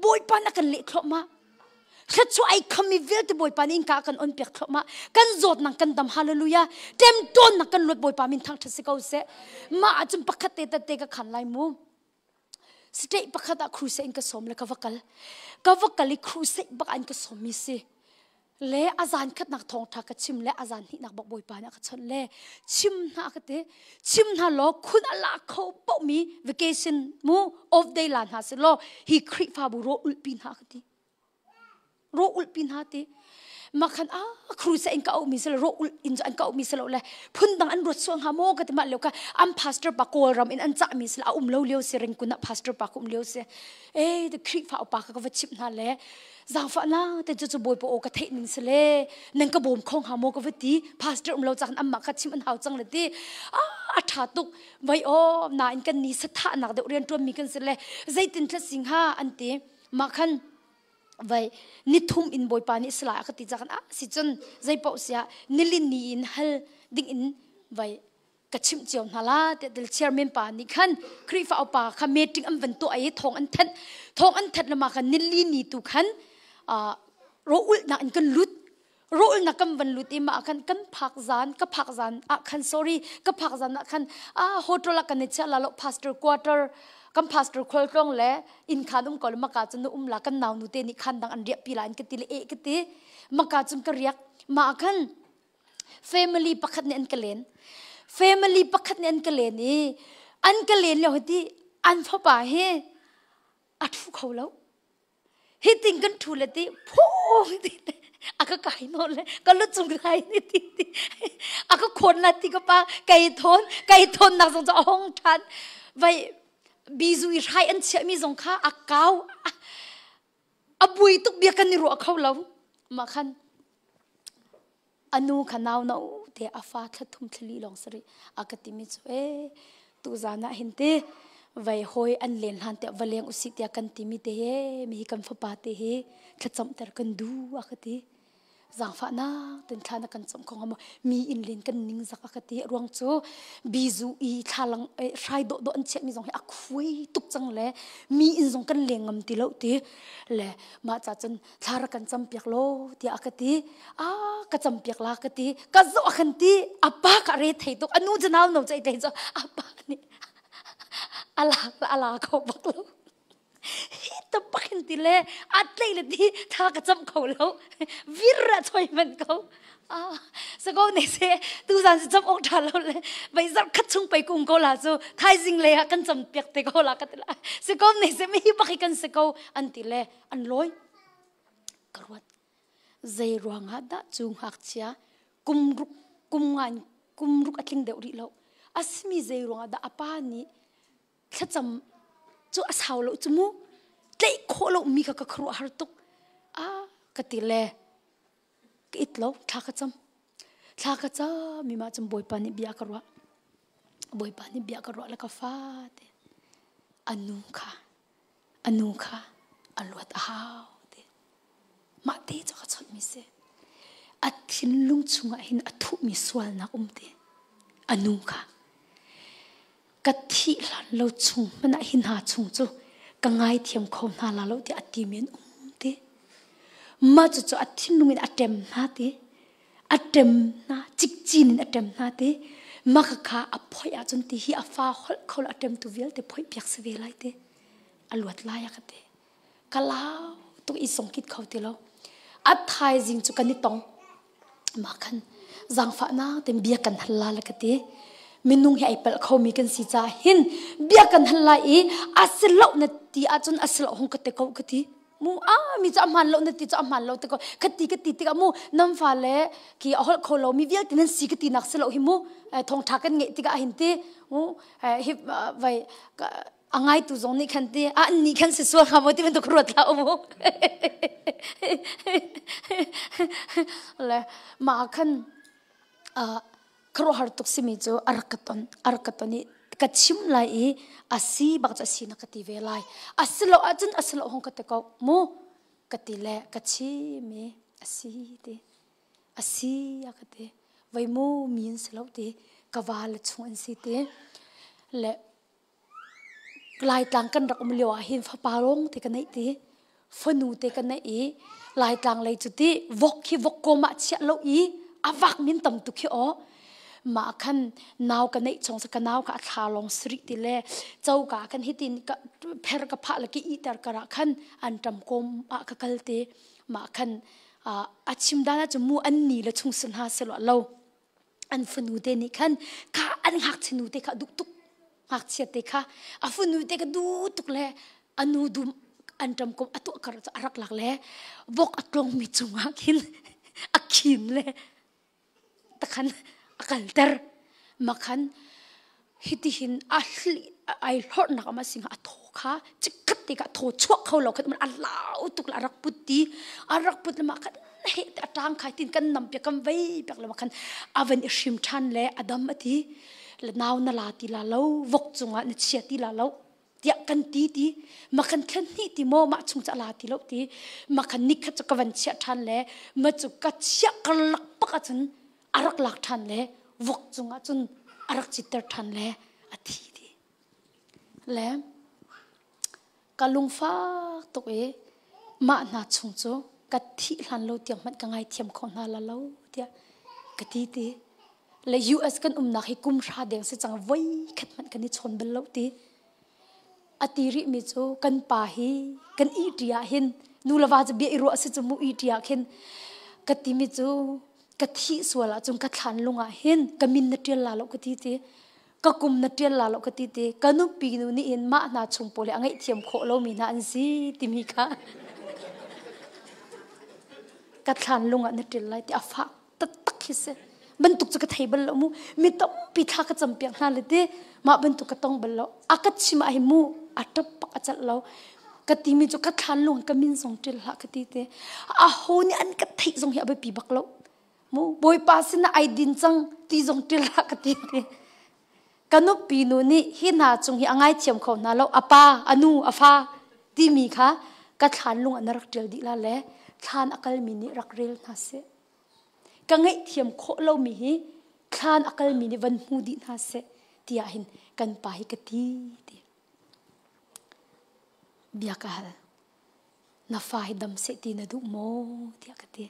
บอยปานักกันเละเขามาแค่ช่วยคำมีเวลที่บอยปานิงกากันอ่อนเปียกเขามากันโจดนักกันดำฮาเลลูยาเต็มต้นนักกันลดบอยปามินทั้งทัศน์เขาเสมาอาจจะปักขัดเตะกันขันลายมูสเตย์ปักขัดครูเซนก็สมเลยกวักกะลิครูเซบักอันก็สมมีสิ le azan khat nak thong tha ka chim le azan hi nak bak boi pa na ka chon le chim na ka te chim na lo khun ala kho po mi vacation mu off day lan ha se lo hi khri fa bu ro ul pin ha ka ti ro ul pin ha ti makan Crusade engkau misal ro ul in engkau misal le phun dang an rot suang ha mo ka te ma le ka am pastor pa kol ram in an cha misal lo leo se reng kuna pastor pa kum leo se the khri fa pa ka va chim na le zang fa na te chu boy po ka thei ning se le nang ka bom khong ha mo ka vati pastor lo chan am ma kha chim an hau chang le ti tha tuk vai o na in kan ni sa tha nak de rian tu mi kan se le zaitin thla sing ha an ti ma khan vậy nít thum in bồi pa ni sla ka ti jakan si chon zai pau sia nilin ni in hal ding in vậy ka chim chiom hala te del chairman pa ni khan khri fa pa kha meeting am van to ai thong an that lama khan nilin ni tu khan ro ul na an kan lut ro ul na kam van lut i ma khan kan phak zan khan sorry ka phak zan na khan hotel kan ni cha la lo pastor quarter kam pastor khol tong le in khanum kol maka chun la kan naw nu te ni khan dang an ria pi lan ke ti le ke ti maka chun ka riak ma khan family pakhat ne an kalen family pakhat ne an kalen ni an kalen le hoti an pha pa he athu kholo he ting kan thu le ti pho ti aka kai no le ka lu chung kai ni ti aka khon la ti ka pa kai thon nak song cha hong than vai bizu i rai an che mi zong kha akaw abui tuk bia kan ni ro khaw lo ma khan anu khanaw no te afa thla thum thli long sari akati mi chu tu zana hinte vai hoi an len han te valeng usik ya kan ti mi te he mi kan fa pa te he thacham ter kan du akati zang fa na ten thana kan chom khong mo mi in len kan ning zak akati ruang chu bizu i thalang rai do an che mi zong he akhui tuk chang le mi in zong kan lengam ti lo ti le ma cha chen thara kan cham piak lo ti akati ka cham piak la akati ka zo akhan ti apa ka re thei tuk anu janaw no chai thei cho apa ni ala ko bak lo ta pakin ti le atlei le ti tha ka cham kho lo virra choi man ko sa go ne se tu san se cham ok tha lo le bai zar khat chung pai kum ko la chu thai jing le kan cham pek te ko la ka ti la se go ne se mi pakhi kan se ko an ti le an loi karwat zai ruanga da chung hak chia kumruk atling de ri lo asmi zai ruanga da apa ni thacham chu asaw lo chumu tlei kholo mi ka khru har tuk katile itlo thaka cham mi ma cham boi pani bia karwa la ka fa te anu kha alwat haw te ma te cha ka chot mi se athin lung chunga hin athu mi swal na te anu kha kathi lan lo chung mana hin ha chung chu ka ngai thiam khom na la lo ti atimen te ma chu athin lungin atem na te atem na chikchin in atem na te ma kha aphoi a chun ti hi afa khol atem tu vel te phoi piak se ve lai te alwat la ya khate kala tu i songkit khau te lo athai jing chu kan ni tong ma khan zang fa na tem bia kan halla la kate minung hi apple kho mi kan si cha hin bia kan halla i aslo na ti achun aslo hong kate ko kati mu mi cha man lo na ti cha man lo te ko kati ti ka mu nam fa le ki ahol kho lo mi vial tin si kati nak selo hi mu thong tha kan nge ti ka hin ti mu hi vai angai tu zong ni khan ti ni khan se so kha mo ti ben to krot la mu le ma khan kro har tuk simi jo arkatoni kachim lai asi bak cha sina kati velai aslo hong kate ko mo katile kachi me asi akate vai mo min selo te kawal chung si te le lai tlang kan rak umlewa hin fa parong te kanai te fanu te kanai lai tlang lai chu ti vok ko ma chia lo i awak min tam tu khi o ma khan naw ka nei chong sa ka naw ka thalong sri ti le chau ka kan hitin ka pher ka pha la ki i tar kara khan an tam kom ka kalte ma khan ชิมด้านจะมูอันนี้ละชุงสันหาเสลวเราอันฝนูเดนี่ขันข้าอันหักชนูเตค่ะดุตุกหักเสียเตค่ะฝนูเตค่ะดุตุกเลยอันนูดูอันจำกบอัตุกระจะรักหลักเลยบกอัตลงมิจุงหักินอักขินเลยตะขันอักลเตอร์มาขันฮิติหินอัลลีไอหลอดนักมาสิงอัตโตค่ะจิกติกะโตชั่วเขาเราขันมันอัลลาวตุกละรักปุตติอารักปุตติมาขันเฮตจางขายตินกันนำเปียกันไว้เปียกละมาขันอาเวนอิชิมชันเลยอดัมอธิละนาวนาลาติลาเลาวกจงอ่ะนิเชียติลาเลาเดียกันตีมาขันแค่นี้ติโมมาจงจะลาติเลาตีมาขันนิกจะกวันเชียทันเลยมาจุกัดเชียกันลักปักจนอารักหลักทันเลยวกจงอ่ะจนอารักจิตเตอร์ทันเลยอธิดีแล้วกะลุงฟ้าตกมาหน้าชงโจกะทิหันโลเตียงมันกังไงเทียมของนาลาโลเดียกะทิดีและ US กันนักให้กุมราเดียงสิจังไว้ขัดมันกันนี่ชนเบลโลตีอติริมิโจกันป่าฮีกันอีเดียเห็นนูละว่าจะเบียรัวสิจมูอีเดียเห็นกะติมิโจกะทิสวละจงกะทันลงอ่ะเห็นกะมินนเตียลาโลกะทิดีก็กุมนัดเรียนลาลกติเตก็นุปีนุนี่เห็นมาหน้าชงโปเลยอังไงเทียมโคโลมีนาอันซีติมีค่ะกัดทันลุงอ่ะนัดเรียนไรที่อาฟ้าตักฮิเซบรรทุกจะกระไทยบัลลมูมีต้องปิดทากระจำเปียกนาเลยเดมาบรรทุกกระต้องบัลลอากัดชิมาให้มูอัตปักจัดเรากติมีจุกัดทันลุงก็มินส่งเรียนละกติเตอาโหนี่อันกระไทยส่งเหี้ยไปปีบักเรามูบอยปาสินะไอดินจังตีส่งเรียนละกติเตกันนุปีนุนี่ฮินาจงฮิอังไงเทียมเขานาเราอาปาอนูอาฟ้าที่มีค่ะกัดทานลุงอันรักเดียวดีละเล่ทานอักลมินิรักเรียลนาเสกังไงเทียมโคเรามีฮิทานอักลมินิวันมูดีนาเสที่อาหินกันไปกตีดีเบียกาลนาฟ้าให้ดำเสตีนาดุโมที่อากตี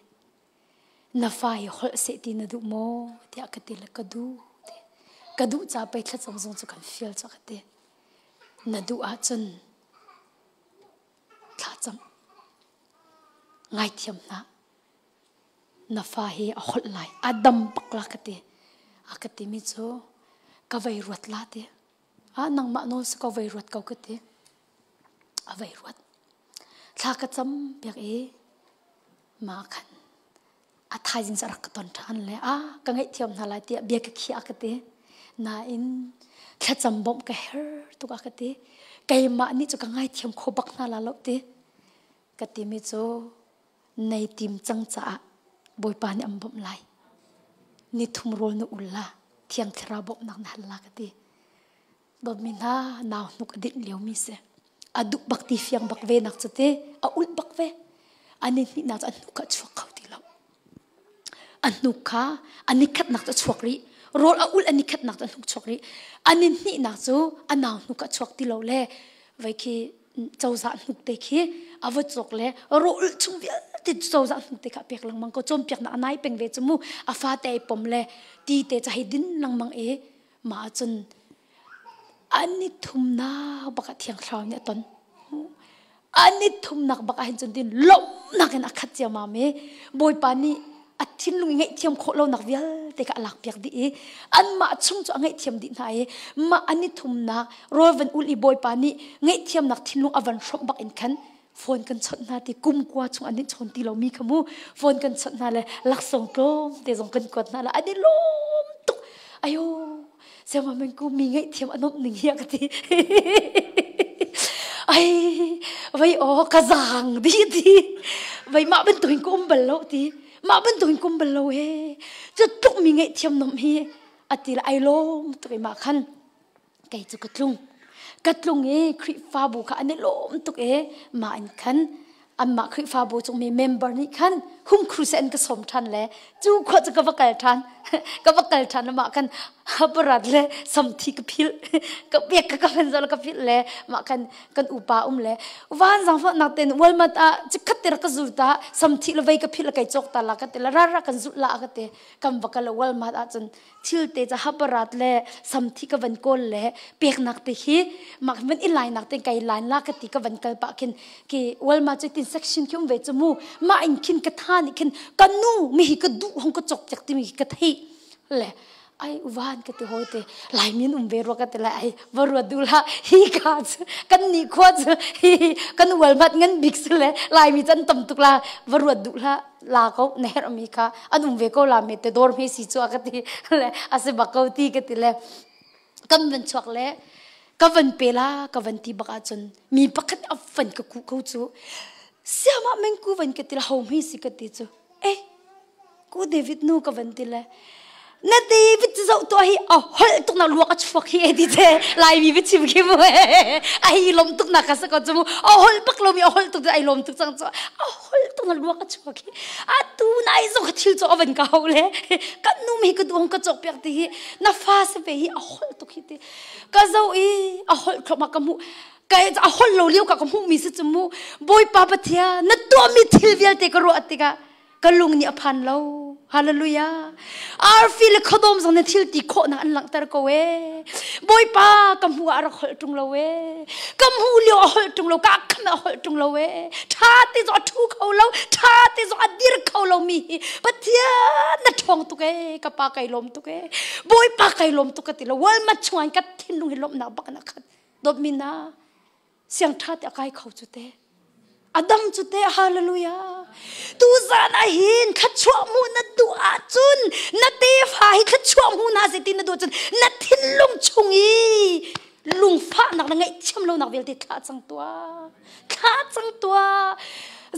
นาฟ้าให้หอลเสตีนาดุโมที่อากตีละกดูกระดูจะไปทัดสมทรงจุกันฟิลจักเตนดูอาจนข้าจำไงเทียมนะนาฟ้าเฮอหดไหลอาดัมปักลักเตอากติมิโจกวัยรวดลาเตนังมาโนสกวัยรวดเกากเตอวัยรวดข้ากจำเปียกมาขันอาทายจินสรักตอนทันเลยกังไงเทียมนาลายเตเบียกขี้อากเตนาอินแค่จำบ่มก็เฮตุกอากติไก่มานี่จะกังไงเทียมโคบักนาลาลบติกติมิโจในทีมจังจ้าบอยปานอัมบ่มไลนี่ทุ่มโรลนุอุลลาเทียงทราบ่มนักนั่นละกติบ่มีน่าหนาวนุกอดินเลี้ยวมิเสอดุบักตีเฟียงบักเวนักจะเตออุลบักเวอันนี้นี่น่าจะอันนุกชวกเขาทีเราอันนุกค่ะอันนี้คัดนักจะชวกรีโรลอาอุลอันนี้ขัดนักตันทุกชกรีอันนี้นี่นักจูอันน่านุกัดชกที่เราเล่ไว้คีเจ้าสาวนุกเตคีเอาไว้ชกเล่โรลชุ่มเวียติดเจ้าสาวนุกเตค่ะเปียกหลังมังก็จมเปียกหน้าไหนเป็นเวจมูอาฟ้าเตยปมเล่ตีเตจะให้ดินหลังมังมาจนอันนี้ทุ่มน้าบักเทียงคราวเนี่ยตอนอันนี้ทุ่มนักบักเห็นจนดินล้มนักกันอักขัดเจียมาเมบอยปานี่อัดทิ้งลุงไงเทียมโคเราหนักเวียแต่ก็หลักเปียกดีอันมาชุ่มจะไงเทียมดินไหนมาอันนี้ทุ่มนักรอวันอุลีบอยปานี่ไงเทียมนักทิ้งลุงอวันชอบบักอินคันโฟนกันชดนาที่กุมกว่าช่วงอันนี้ชนที่เรามีขมูโฟนกันชดนาเลยหลักส่งกลมแต่ส่งกันกดนาละอันนี้ล้มตุกอายุเสียมันกูมีไงเทียมอันนั้นหนึ่งเฮียกันทีไอ้ไว้อ๋อกระซังดีไว้มาเป็นตัวกุมบัลโลทีมาเป็นตัวกุมบัลโลเฮจะตุกมีไงเทียมน้ำเฮอติละไอโลมตัวมาขันไก่จุกกระลุงคริฟาบูค่ะอันนี้โลมตุกมาอันขันอันมาคริฟาบูจงมีเมมเบอร์นี่ขันหุ้มครูเซนก็สมทันแหละจู่ขวดจะกระวักกันทันกระวักกันทันมาขัน habarat le samthi kapil kapek kapanzal kapil le makan kan upa le wan zang fa nakten walmat a chikhater ka zulta samthi le vai kapil kai chok ta la ka te la ra kan zul la ka te kam bakal walmat a chun thilte cha habarat le samthi ka van kol le pek nak te hi mak men ilai nak te kai line la ka ti ka van kal pa kin ki walmat cha tin section kyum ve chumu ma in kin ka thani kin kanu mi hi ka du hong ka chok chak ti mi ka thei le ai uvan ka te hoite lai min vero ka te lai varu dula hi ka kan ni khwat hi kan walmat ngan biksle lai mi chan tam tukla varu dula la ko ner mi kha anum ve ko la me te dor me si chu ka ti le ase bakauti ka ti le kam ben chok le ka van pela ka van ti baka chun mi pakhat afan ka ku ko chu siama men ku van ka ti la hom hi si ka ti chu ku David no ka van ti le na David zo to hi a hol tuk na luak chfok hi edite lai mi bichim ki mo ai lom tuk na ka sa ko chumu a hol pak lo mi a hol tuk ai lom tuk chang cho a hol tuk na luak chfok hi a tu nai zo khil cho avan ka hole kan nu mi ka dong ka chok pek ti hi na fa se pe hi a hol tuk hi ti ka zo i a hol khoma ka mu kai a hol lo liu ka mu mi se chumu boy pa pathia na to mi thil vial te ka ro atika kalung ni aphan lo hallelujah ar feel khodom zang ne thil ti kho na an lang tar ko we boy pa kam hu ar khol tung lo we kam hu lio hol tung lo ka kham hol tung lo we tha ti zo thu kho lo tha ti zo adir kho lo mi pathia na thong tu ke ka pa kai lom tu ke boy pa kai lom tu ka ti lo wal ma chuan ka thin lung hi lom na bak na khat dot mina siang tha ti kai khau chu te Adam chute hallelujah tu zana hin khachwa mu na du a chun na te fa hi khachwa mu na se tin na du chun na thin lung chungi lung pha nak na ngai cham lo nak vel ti tha chang tua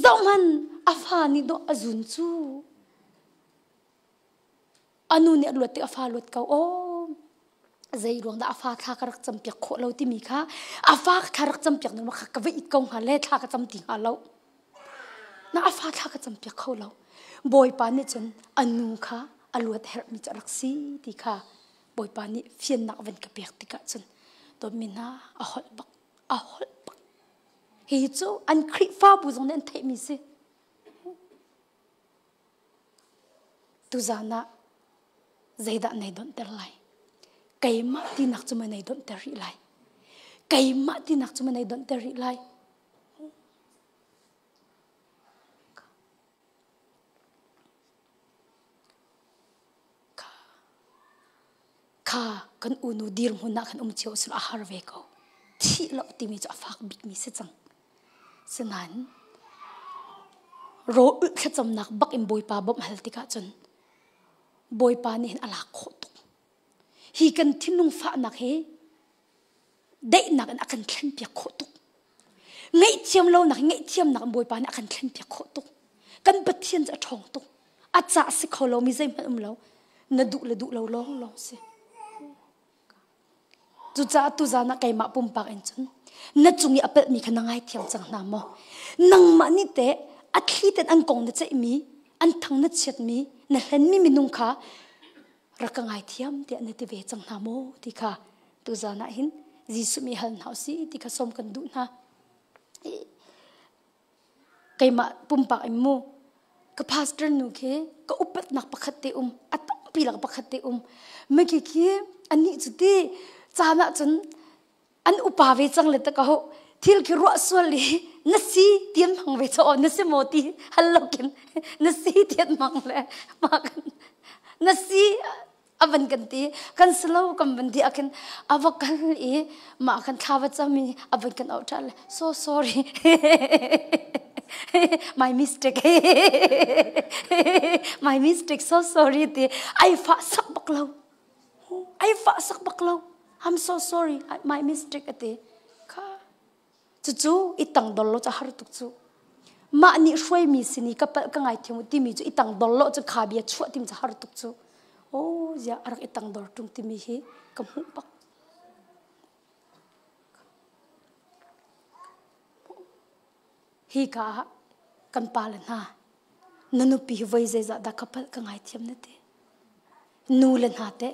zau man afa ni do azun chu anu ne lot te afa lot ka o zai rong da afa kha karak cham pek kho lo ti mi kha afa karak cham pek no kha ka ve it kong ha le tha ka cham ti ha lo na afa tha ka cham pek kho lo boy pa ni chun anu kha aluat her mi charak si ti kha boy pa ni fian nak ven ka pek ti ka chun to mina a hol bak hi chu an khri fa bu zong nen thai mi se tu zana zaida nei don ter lai kai ma ti nak chuma nei don ter ri lai kai ma ti nak chuma nei don ter ri lai kha kan unu dir huna kan cheu sul a har ve ko thi lo ti mi cha fak big mi se chang sanan ro u kha cham nak bak im boy pa bom hal ti ka chun boy pa ni hin ala kho hi kan thinung fa nak he dei nak an akan thlen pia kho tu ngai chiam lo nak ngai chiam nak boy pa na akan thlen pia kho tu kan pathian za thong tu a cha se kholo mi zai lo na du lo long se tu za na kai ma pum pak en chun na chungi apel mi khana ngai thiam chang na mo nang ma ni te athli ten an kong na chai mi an thang na chet mi na hlen mi minung kha rakangai thiam te ne te ve chang na mo ti kha tu za na hin jisu mi hal hau si ti kha som kan du na kai ma pum pak em mo ka pastor nu ke ka upat nak pakhat te atam pilak pakhat te me ki ani chu ti chana chun an upa ve chang le ta ka ho thil ki ro swali na si tian mang ve cho na se moti hallo kin na si tian mang le ma kan na si avan kan ti kan slow kam ban ti akan avakal e ma kan khawa chami avan kan outal so sorry my mistake so sorry ti I fa sak baklo I'm so sorry my mistake ate kha chu itang dollo cha har tuk chu ma ni shwai mi sini ka ngai thimu ti mi chu itang dollo chu khabia chu tim cha har tuk chu o ja arak itang dor tung ti mi hi kam hu pak hi ka kan palan ha nanu pi voi ze za da kapal ka ngai thiam na te nu len ha te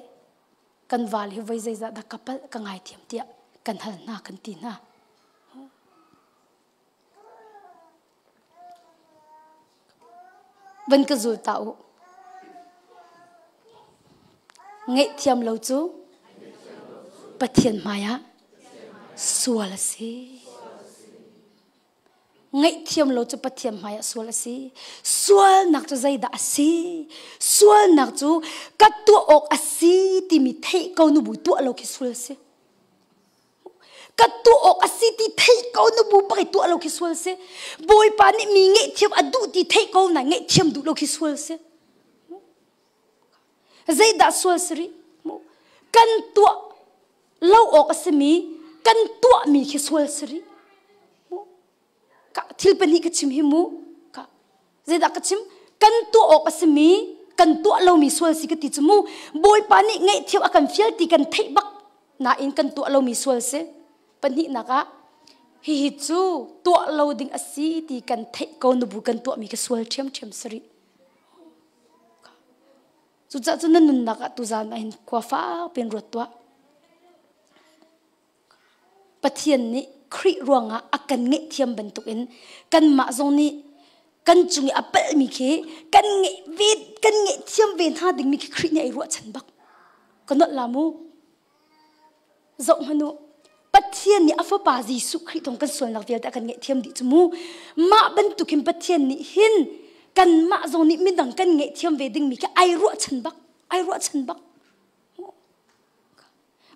กันวาลิไว้ใจจะดักกับกังไงเทียมเตียกันหันหน้ากันตีหน้าวันก็จูเต่าเงยเทียมเราจูปะเทียนมายะสัวละสิเงยเทียมเราจูปะเทียนมายะสัวละสิสัวนักจะใจด่าสิสัวนักจูกัดตัวออกอสิที่มีเทเขาหนูบุตัวเราคิดสัวละสิกัดตัวออกอสิที่เทเขาหนูบุไปตัวเราคิดสัวละสิบอยปานี่มีเงยเทียมอดูที่เทเขาหน่ะเงยเทียมดูเราคิดสัวละสิใจด่าสัวสิกันตัวเล่าออกสมีกันตัวมีแค่ส่วนสิกะทิลเป็นนี่กชิมหิมูกะเจดากชิมกันตัวออกสมีกันตัวเรามีส่วนสิกติจมูบอยปานี่ไงเที่ยวกันเฟียลตีกันเทบักน่าอินกันตัวเรามีส่วนสิปนินักะฮิจูตัวเราดิ่งอสีตีกันเทกอนบุกันตัวมีแค่ส่วนเทียมเทียมสิริจุดจุดนั้นนักตุจานอินกว่าฟ้าเป็นรถตัวปะเทียนนี้คริรวงอากันเงยเทียมบรรทุกอินกันมาตรงนี้กันจุงอัปเปิลมีเคกันเงยเวทกันเงยเทียมเวนหาดิ่งมีเคคริเนี่ยไอรัวฉันบักกันนั่นละมูจงฮันุปะเทียนนี้อัฟบาจีสุคริตรงกันส่วนหลักเดียวแต่กันเงยเทียมดิจมูมาบรรทุกอินปะเทียนนี้หินกันมาตรงนี้ไม่ดังกันเงยเทียมเวดิ่งมีเคไอรัวฉันบักไอรัวฉันบัก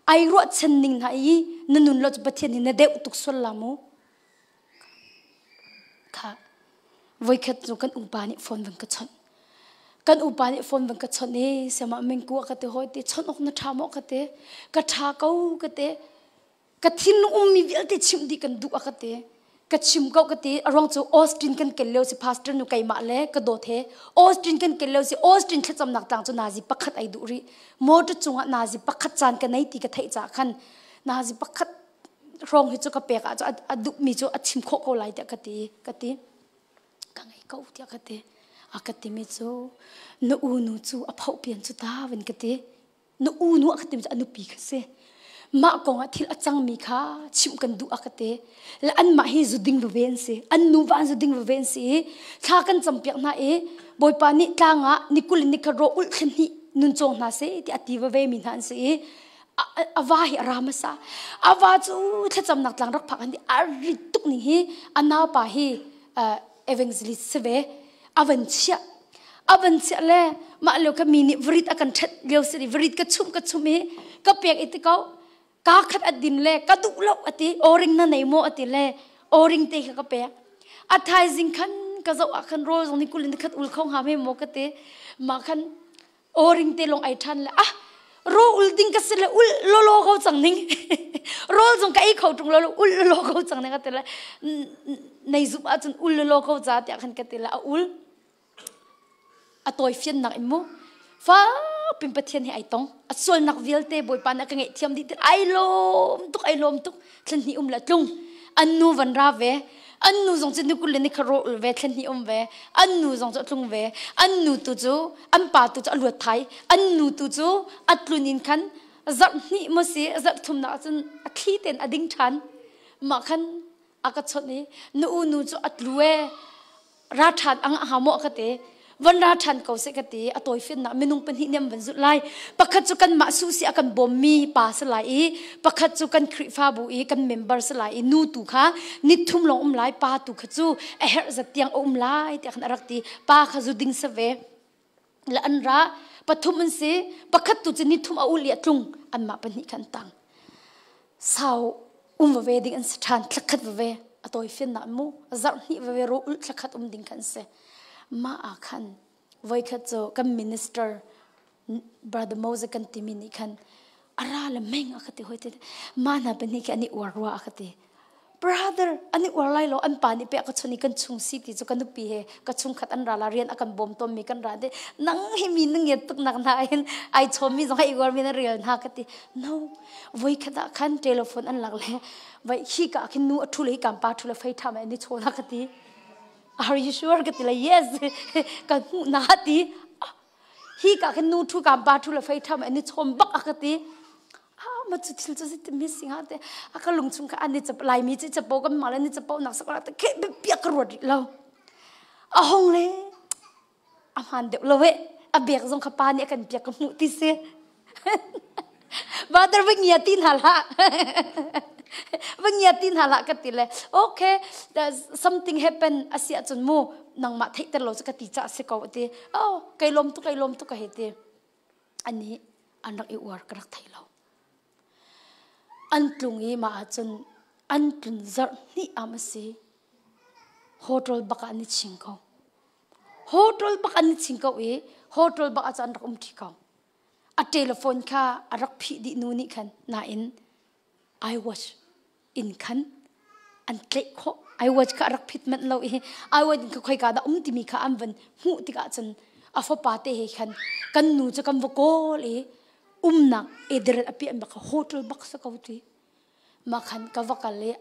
ไอรัวฉันนิ่งหายนั่นนุ่นเราจะปะเทียนนี่เด็กตุกส่วนละมูค่ะไว้แค่ตรงกันอุปาณิฟอนบังกะชนกันอุปาณิฟอนบังกะชนนี่สมัยเมงกัวกะเตหอยเตชนออกนัทามอกะเตกะทาเก้ากะเตกะทินมีวิลเตชิมดีกันดุอะกะเตกะชิมเก้ากะเตอรองจูออสตินกันเกลเลวสิพาสเตอร์นุไกมาเลกะโดเทออสตินกันเกลเลวสิออสตินขจำนักต่างจูนาจิปักขัดไอดุริโมดจุงะนาจิปักขัดจานกันไอตีกะไทจากขันนาจิปักขัดรองให้จูกะเปกะจูอดุมีจูอชิมโคโคไลเตกะตีกังไอเก้าเตกะเตอากะติมีจูนูจูอภาเปลี่ยนจูตาวันกะเตนูอากะติมีจูอนุปีกะเซมากงทิลจังมีค่ะชิมกันดูอักเตและอันมาให้จุดดิ้งเวนสิอันนูวันจุดดิ้งเวนสิถ้ากันจำเปียกน่าบอยปานิตางะนิคุลินิคาโรอุลขณีนุนจงน่าเสที่อติวเวมินันสิอาวาฮิรามาซาอาวาจูถ้าจำนักลังรักพักอันที่อาริตุกนี่อันน่าปาฮิเอเวนซ์ลิสเวอเวนเชียเล่มาเลี้ยวก็มีนิวริตอากันเท็ดเลี้ยวสิวริตก็ชุ่มก็เปียกอิติเขากาขัดอดินเล่กระดูกเล่าอติโอริงนั่นไหนโมอติเล่โอริงเตะก็เปียอัฐายจิงขันก็จะว่าขันโรสนี่กุลินขัดอุลข้องหาไม่โมกเตะมาขันโอริงเตะลงไอทันเลยโรอุลดิงก็เสร็จอุลโลเขาจังนิ่งโรจงก็ไอเขาตรงอุลโลเขาจังนิ่งก็เตะละในซุปอาจจะอุลโลเขาจัดแต่ขันก็เตะละอุลตัวเฟียนหนักอิมโมฟ้าเป็นประเทศให้ไอตองส่วนนักวิลเตบอยปานักเงยเทียมดิไอลมตุกฉันนี่ละจุงอันนูวันราเวอันนูจงจะนึกกุลนิคาโรเวฉันนี่เวอันนูจงจะจุงเวอันนูตุจูอันป่าตุจูอลวดไทยอันนูตุจูอัตลุนินขันจับนี่มาสิจับทุ่มนักจนขี้เต็นอดิ้งชันมาขันอากาศชนนี้นูจูอัตลเวราชันอังหาโมกเตวันราชันเขาเสกตีอตัวฟินนะเมนุงเป็นหินเนมวันสุดไล่ปักขัดจุกันมาสูสีอากันบอมมีป่าสลายปักขัดจุกันคริฟาบุอีกันเมมเบอร์สลายนูตุค่ะนิดทุ่มลงไล่ป่าตุขัดจูเฮร์จัดเตียงไล่แต่ขันรักตีป่าขัดจูดิ้งเสวและอันระปฐุมมันเสปักขัดตุจะนิดทุ่มเอาเลียตุงอันมาเป็นหิขันตังสาวเวดิ้งอันสถานทักขัดเวอตัวฟินนะมูจับนี่เวโรอุลทักขัดดิ้งขันเสมาอาคันไว้ขัดโจกันมินิสเตอร์บราดโมซกันติมินิคันอะไรละเมงอาคติหอยติมาหน้าเป็นนี่แค่อันนี้อวรัวอาคติ brother อันนี้อวรไลโลอันปานี่เปะก็ชนีกันชุงสิติโจกันนุปีเฮก็ชุงขัดอันราลาเรียนอากันบอมตอมมีกันราเดนังให้มีนังเย็ดตุกนักนาเห็นไอชมมีสองให้อีกวันมีนันเรียนหากติ no ไว้ขัดคันเทเลโฟนอันหลักเลยไว้ขี้กะคินนูทุเลกันปาทุเลไฟทำอันนี้โชว์นักติAre you sure? Katila yes. Kan nahati. Hi ka kan nu thu kam ba thu la fai tham ani chom bak akati มาจุดที่จะสิมิสิงหาเตอากาลุงชุงกอันนี้จะลายมีจะโปกันมาแล้วนี่จะโปนักสักละแต่แค่เปียกรวดเราอาหงเลยอามันเดี๋ยวเราเวอเบียกทรงขปาเนี่ยกันเปียกกับหมูติเสียบาดร์วิ่งยาตินหาละวิ่งยาตินหาละกันติเลยโอเค something happen อาเซียจนมูนังมาเทตลอดจะกติจ่าเสกเอาตีอ๋อไกลมตุกเหตุอันนี้อันรักอีวาร์กรักไทยเราอันตรงนี้มาจนอันตรงจร์นี่อามาสิโฮเทลบักอันนี้ชิงเขาโฮเทลบักอันนี้ชิงเขาโฮเทลบักอาจารย์รักที่เขาอัดเทเลโฟนค่ะรักพี่ดินูนี่คันน่าอิน I watch อินคันอันเล็กเขา I watch ค่ะรักพี่มันเรา I watch ก็ค่อยกันแต่ที่มีค่ะอันวันหูที่กันจนอาฟปาเตะกันนูจะกันวกอลนักเดรอภิอันบักโฮเทลบักสักเอาทีมาคันกวักเลย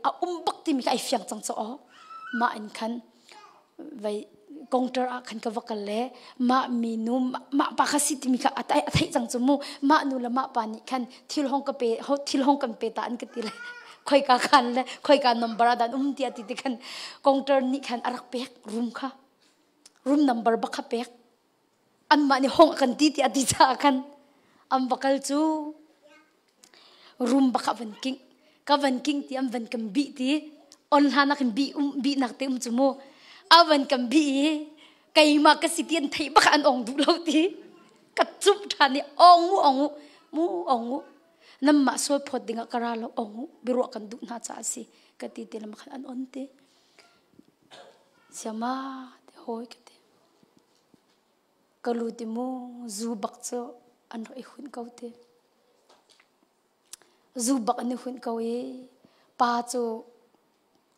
บักที่มีไอฟิงจังจ้อมาอันคันไว้กงเตอร์คันกวักเลยมามีนูมาปากสิที่มีค่ะอัฐจังจมูมานูละมาปานิคันทิลห้องกับเปทิลห้องกันเปตาอันก็ตีเลยค่อยกันคันเลยค่อยกันนัมเบอร์ดันที่อติคันกงเตอร์นี่คันอารักเปกรูมค่ะรูมนัมเบอร์บักเปกอันมานี่ห้องกันที่อติจ้าคันอันบักลจูรูมบักวันกิ้งที่อันวันกันบีที่ออนหานักบีนักเต็มจมูอาวันกันบีไก่มากระสิเตียนไทยบักอันองดูเราที่กัดจุบทานนี่องงูน้ำมาสวยพอดดิ่งกระเราองงูบิรัวกันดูน่าจะสิกัดที่เตลมาขันอันอนเตเสียมาเดี๋ยวโหยกัดกลูติมูจูบักเจออันรักหุ่นเก่าเตจูบักอันหุ่นเก่าป้าโจ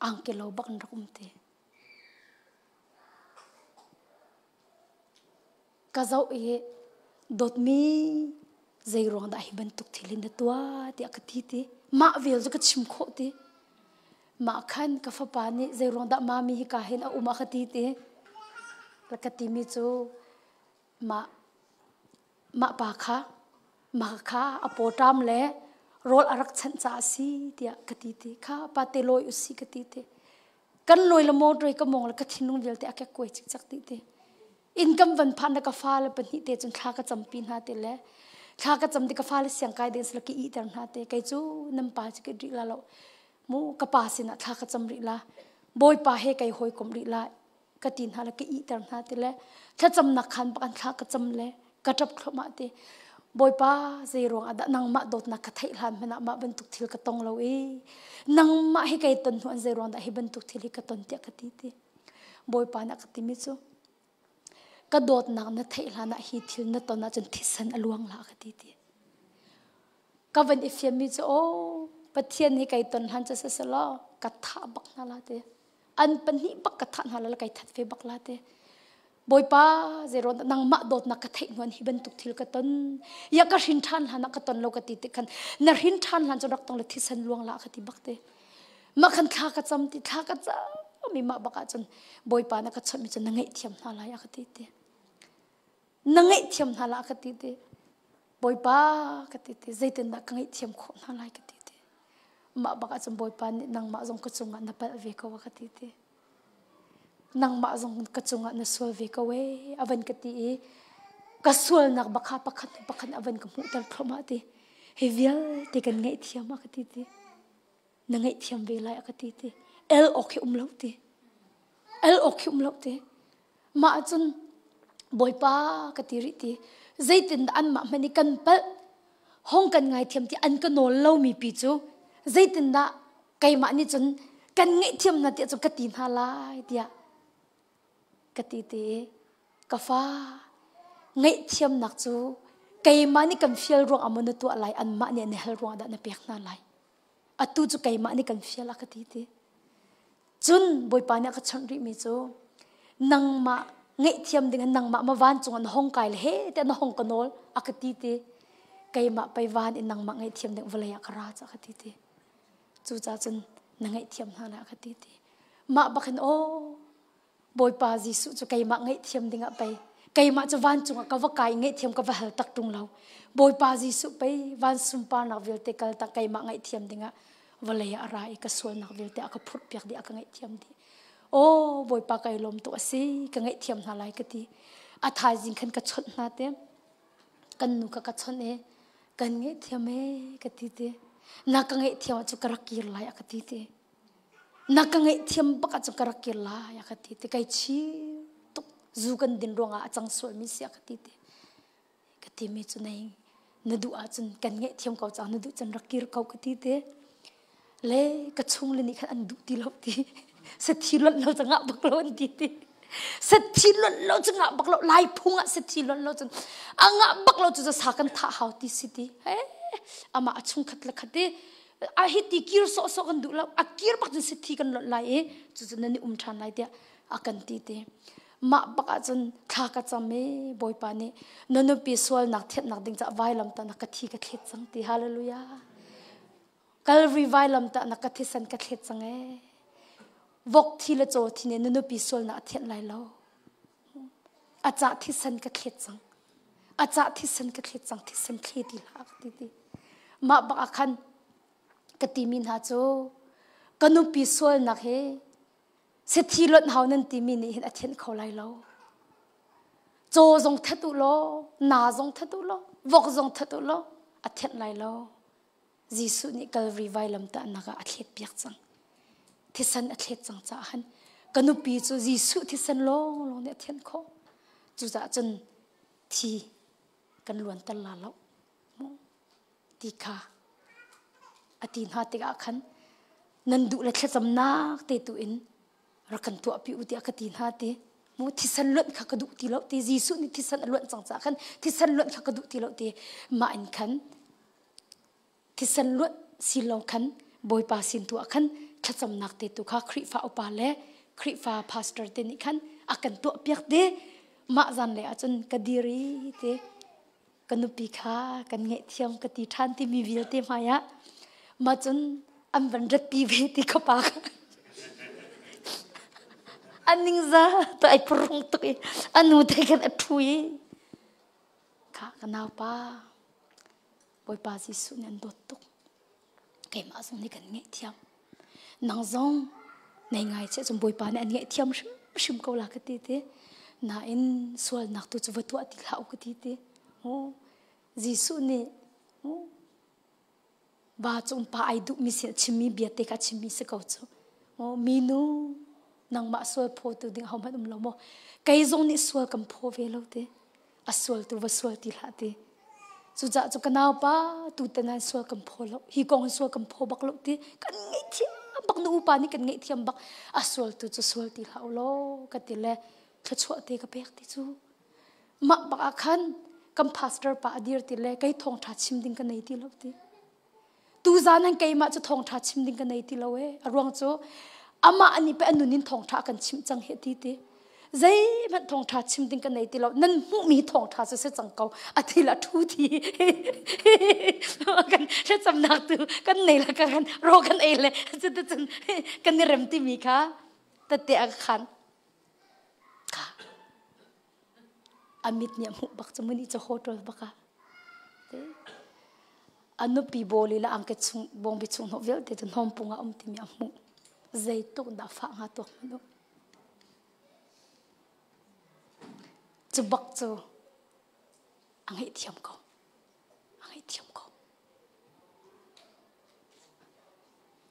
อังเกลบักอันรักเตกะเจ้าดดมีใจร้องได้บันทุกทีลินตัวที่อักติเตมาเวลจะกัดชิมโคเตมาขันกับฟ้าปานี่ใจร้องได้มามีฮิกาเห็นอุมาคติเตแล้วกัดที่มีโจมาปาค่ะมาค่ะอโปตามเล่โรลอารักชันจ่าสีเดียกติเตค่ะปาเตลอยอุสิกติเตกันลอยละโมดเลยก็มองแล้วก็ทิ้งนุ่งเวลเตะแก่กวยจิกติเตอินกัมวันพันนักฟ้าเลยเป็นนิเตจนข้าก็จำปีนหาเตเลยข้าก็จำเด็กฟ้าเลยเสียงกายเดนสลักอีแต่งหาเตไกจูน้ำปาจิกริลาเรามูกระปาสินะข้าก็จำริลาบอยปาเฮไกหอยกมริลากตินหาละกอีแต่งหาเตเลยถ้าจำนักขันปานข้าก็จำเลยกระจับครมาเตบอยป้าใจรวงอดนังมาโดดนักไทยหลานมันมาบรรทุกทิลกระตงเรานังมาให้ไก่ตนหัวใจรวงได้ให้บรรทุกทิลกระตนเตียกติเตบอยป้านักติมิจูกระโดดนักนักไทยหลานฮิทิลนักตนนักจนทิสันอลวงละกติเตก็วันอีเฟียมิจูโอปะเทียนให้ไก่ตนหันจะเสสละกระทะบักนาลาเตอันเป็นนี่บักกระทะนาลาไก่ทัดเฟบักลาเตบอยป้าเจรอนนังมาโดดนักกระเทงวันฮิบันตุกทิลกระตันอยากกระหินทันหันนักกระตันโลกติติกันนักหินทันหันจะรักต้องเลยที่สันลวงละกติบักเตมาขันข้ากระจำติข้ากระจำมีมาบักจนบอยป้านักกระชดมีจนนังไอเทียมนาลายกติเตนังไอเทียมนาลากติเตบอยป้ากติเตใจเต็นนักไอเทียมโคนาลายกติเตมาบักจนบอยป้านังมาจงกระจงกันนับเวกวกติเตนังมาจงกระจงอันสวลเวกเวอวันกติกสวลนักบักปักขันอวันกมุตัลพรมาติเฮวิลติกันไงเทียมกติตินังไงเทียมเวลากติติเอลโอเคเลาติเอลโอเคเลาติมาจนบอยป้ากติริติใจตินอันมามันนี่กันเปลห้องกันไงเทียมที่อันก็โนเล่ามีปีจูใจตินดะไกมานี่จนกันไงเทียมนั่นเดียจนกตินฮาลายเดียกติเตกฟ้าไงเทียมนักจูไก่มานี่กันฟิลรวงอมนุตัวอะไรอันมาเนี่ยในเฮลรวงดันเปียกนั่นไรอัตุจูไก่มานี่กันฟิลกติเตจุนบอยปานี่ก็ชันริมิจูนังมาไงเทียมดึงนังมาวันจงอันห้องไก่เลยเฮ้แต่นห้องกันโนลอักติเตไก่มาไปวันอินนังมาไงเทียมดึงวลัยกราจอักติเตจูจ้าจุนนังไงเทียมนั่นอักติเตมาบักเห็นโอบอยปาจิสุจะไกมาไงเทียมดิ่งไป cây mà cho van chung cái vác cái ngay thiam cái vác tắc tung lâu bồi pa gì sụp bay van sum pa nạc việt te cái tắc cây mà ngay thiam đinh á và lấy arai cái xuân nạc việt te cái phút bẹt đi cái ngay thiam đi ô bồi pa cái lom to asi cái ngay thiam hà lại cái ti à thay dính khăn cái chốt na tem kan nu ka chon e kan nge thiam e ka ti te na ka nge thiam chu karakir la ya ka ti te na ka nge thiam ba ka chu karakir la ya ka ti te kai chi tuk zu kan din ronga achang sol mi sia ka ti te ka ti mi chu nei na du a chun kan nge thiam ko cha na du chan rakir ko ka ti te le ka chung le ni khan an du ti lo ti sa thi lo lo changa bak lo an ti teสัตที่ล้นเราจะงะบักเราไล่พุ่งอ่ะสัตที่ล้นเราจะงะบักเราจะสักกันท่าหาวที่สิทีเฮ้อามาชุ่มขัดละขัดดิอาฮิติกิร์โซกันดูแล้วอากิร์บักจนสัตที่กันล้นไล่จะนั่นนี่ชันไล่เดียอากันตีเดมาบักจนท่ากันจำเมบอยปานี่นั่นปีสวลนักเทศนักดิ่งจะไว้ลำตานักทีกันเทศจังตีฮาเลลูยากัลรีไว้ลำตานักทีสันกันเทศจังวกทีละโจทีเนี่ยนุปีส่วนน่ะเทียนไหลเราอาจารย์ที่สันก็เคล็ดจังอาจารย์ที่สันก็เคล็ดจังที่สันเคล็ดดีละดีมาบักคันกติมินหาโจก็นุปีส่วนน่ะเฮเสถียรเขานั่นตีมินนี่เห็นอาเทียนเขาไหลเราโจทรงทัดตุโลนาทรงทัดตุโลวกทรงทัดตุโลอาเทียนไหลเราจีสุนี่ก็รีไวลำตานักอาเทียนเปียกจังที่สันอัดเล็ดจังจ้าหันกันนุปีจูยิสุที่สันลงเนี่ยเทียนโคจูจ้าจนทีกันล้วนตลาดแล้วตีขาอดีนหาติกาขันนันดูเล็ดจำนักเตตุอินรักันตัวปิวติอากตีนหาติมูที่สันล้วนขากระดูตีแล้วตียิสุนี่ที่สันล้วนจังจ้าขันที่สันล้วนขากระดูตีแล้วตีมาอินขันที่สันล้วนสิลองขันบอยปาสินตัวขันถ้าจำนักเตตุข้าคริฟ้าอุปาเลคริฟ้าพาสเตอร์เตนิคันอากันตัวเปียกเดมาจันเลยอาจนกระดีรีเตกันนุปีข้ากันเงะเทียมกติท่านที่มีวิลเตมายะมาจนอันบันรัดปีเวติขปากอันนิงซาตัวไอ้ปรุงตัวอันนู้นเทกันอัดทุยข้ากันเอาป้าบอยป้าสิสุนันโดตุกเกี่ยมาส่งนี่กันเงะเทียมนางซงในไงเช่จมบอยปานอันเงี้ยเทียมชิมเกาลากติเตน่าอินส่วนนักตัวจะวัตถุอติลาวกติเตโอ้จิสุนี่โอ้บาจงปาไอดุมิเสชิมีเบียเตกชิมีสกาวจ้โอ้มีนูนางมาส่วนโพตัวดิ่งเขามาดุมเราโมไกซงนี่ส่วนกัมโพเวลเตอส่วนตัวส่วนติลาเตสุดจะจุกันเอาป้าตูเตนันส่วนกัมโพแล้วฮีกองส่วนกัมโพบักลุกตีกันไงเทียบักนูปานี่กันไงเทียมบักอส่วนตัวจะส่วนติลาโลกันติเลทชัวเตกับเปียกติจูมาบักขันกัมพาสเตอร์ป้าดีร์ติเลไก่ทองทัดชิมดิ่งกันไงติลาตีตูจานันไก่มาจะทองทัดชิมดิ่งกันไงติลาเวอรวงโจอามาอันนี้เป็นอนุนินทองทัดกันชิมจังเฮติตีใจมันทองทัดชิมดิ่งกันไหนตีเรานั่นมุมีทองทัดจะเสียจังเก่าอาทิตย์ละทุทีกันเสียจำนักตัวกันไหนละกันรอกันเองเลยจะกันนี่เริ่มที่มีค่ะแต่เตะขันค่ะอามิดเนี่ยมุบักจะมันนี่จะโหดตัวบักค่ะอันนู้นปีโบลีละอังเกตุบงบิชุงโนเวลเดตุนหอมปุงอาที่มีอามุใจตุกดาฟังหาตัวมันดูจะบักจะอังให้เทียมเขาอังให้เทียมเขา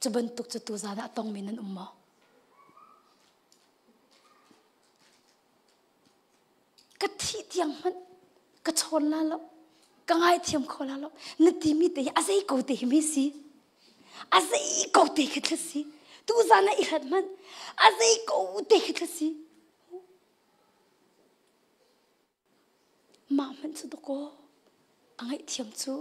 จะบรรทุกจะตัวซาดะต้องมีนั่นมอกะทิเทียมมันกะชนแล้วกังไงเทียมเขาแล้วนึกที่มีแต่อาศัยกูเตะไม่สิอาศัยกูเตะแค่สิตัวซานะอีกมันอาศัยกูเตะแค่สิมามันสุดก็อังไงเทียมจู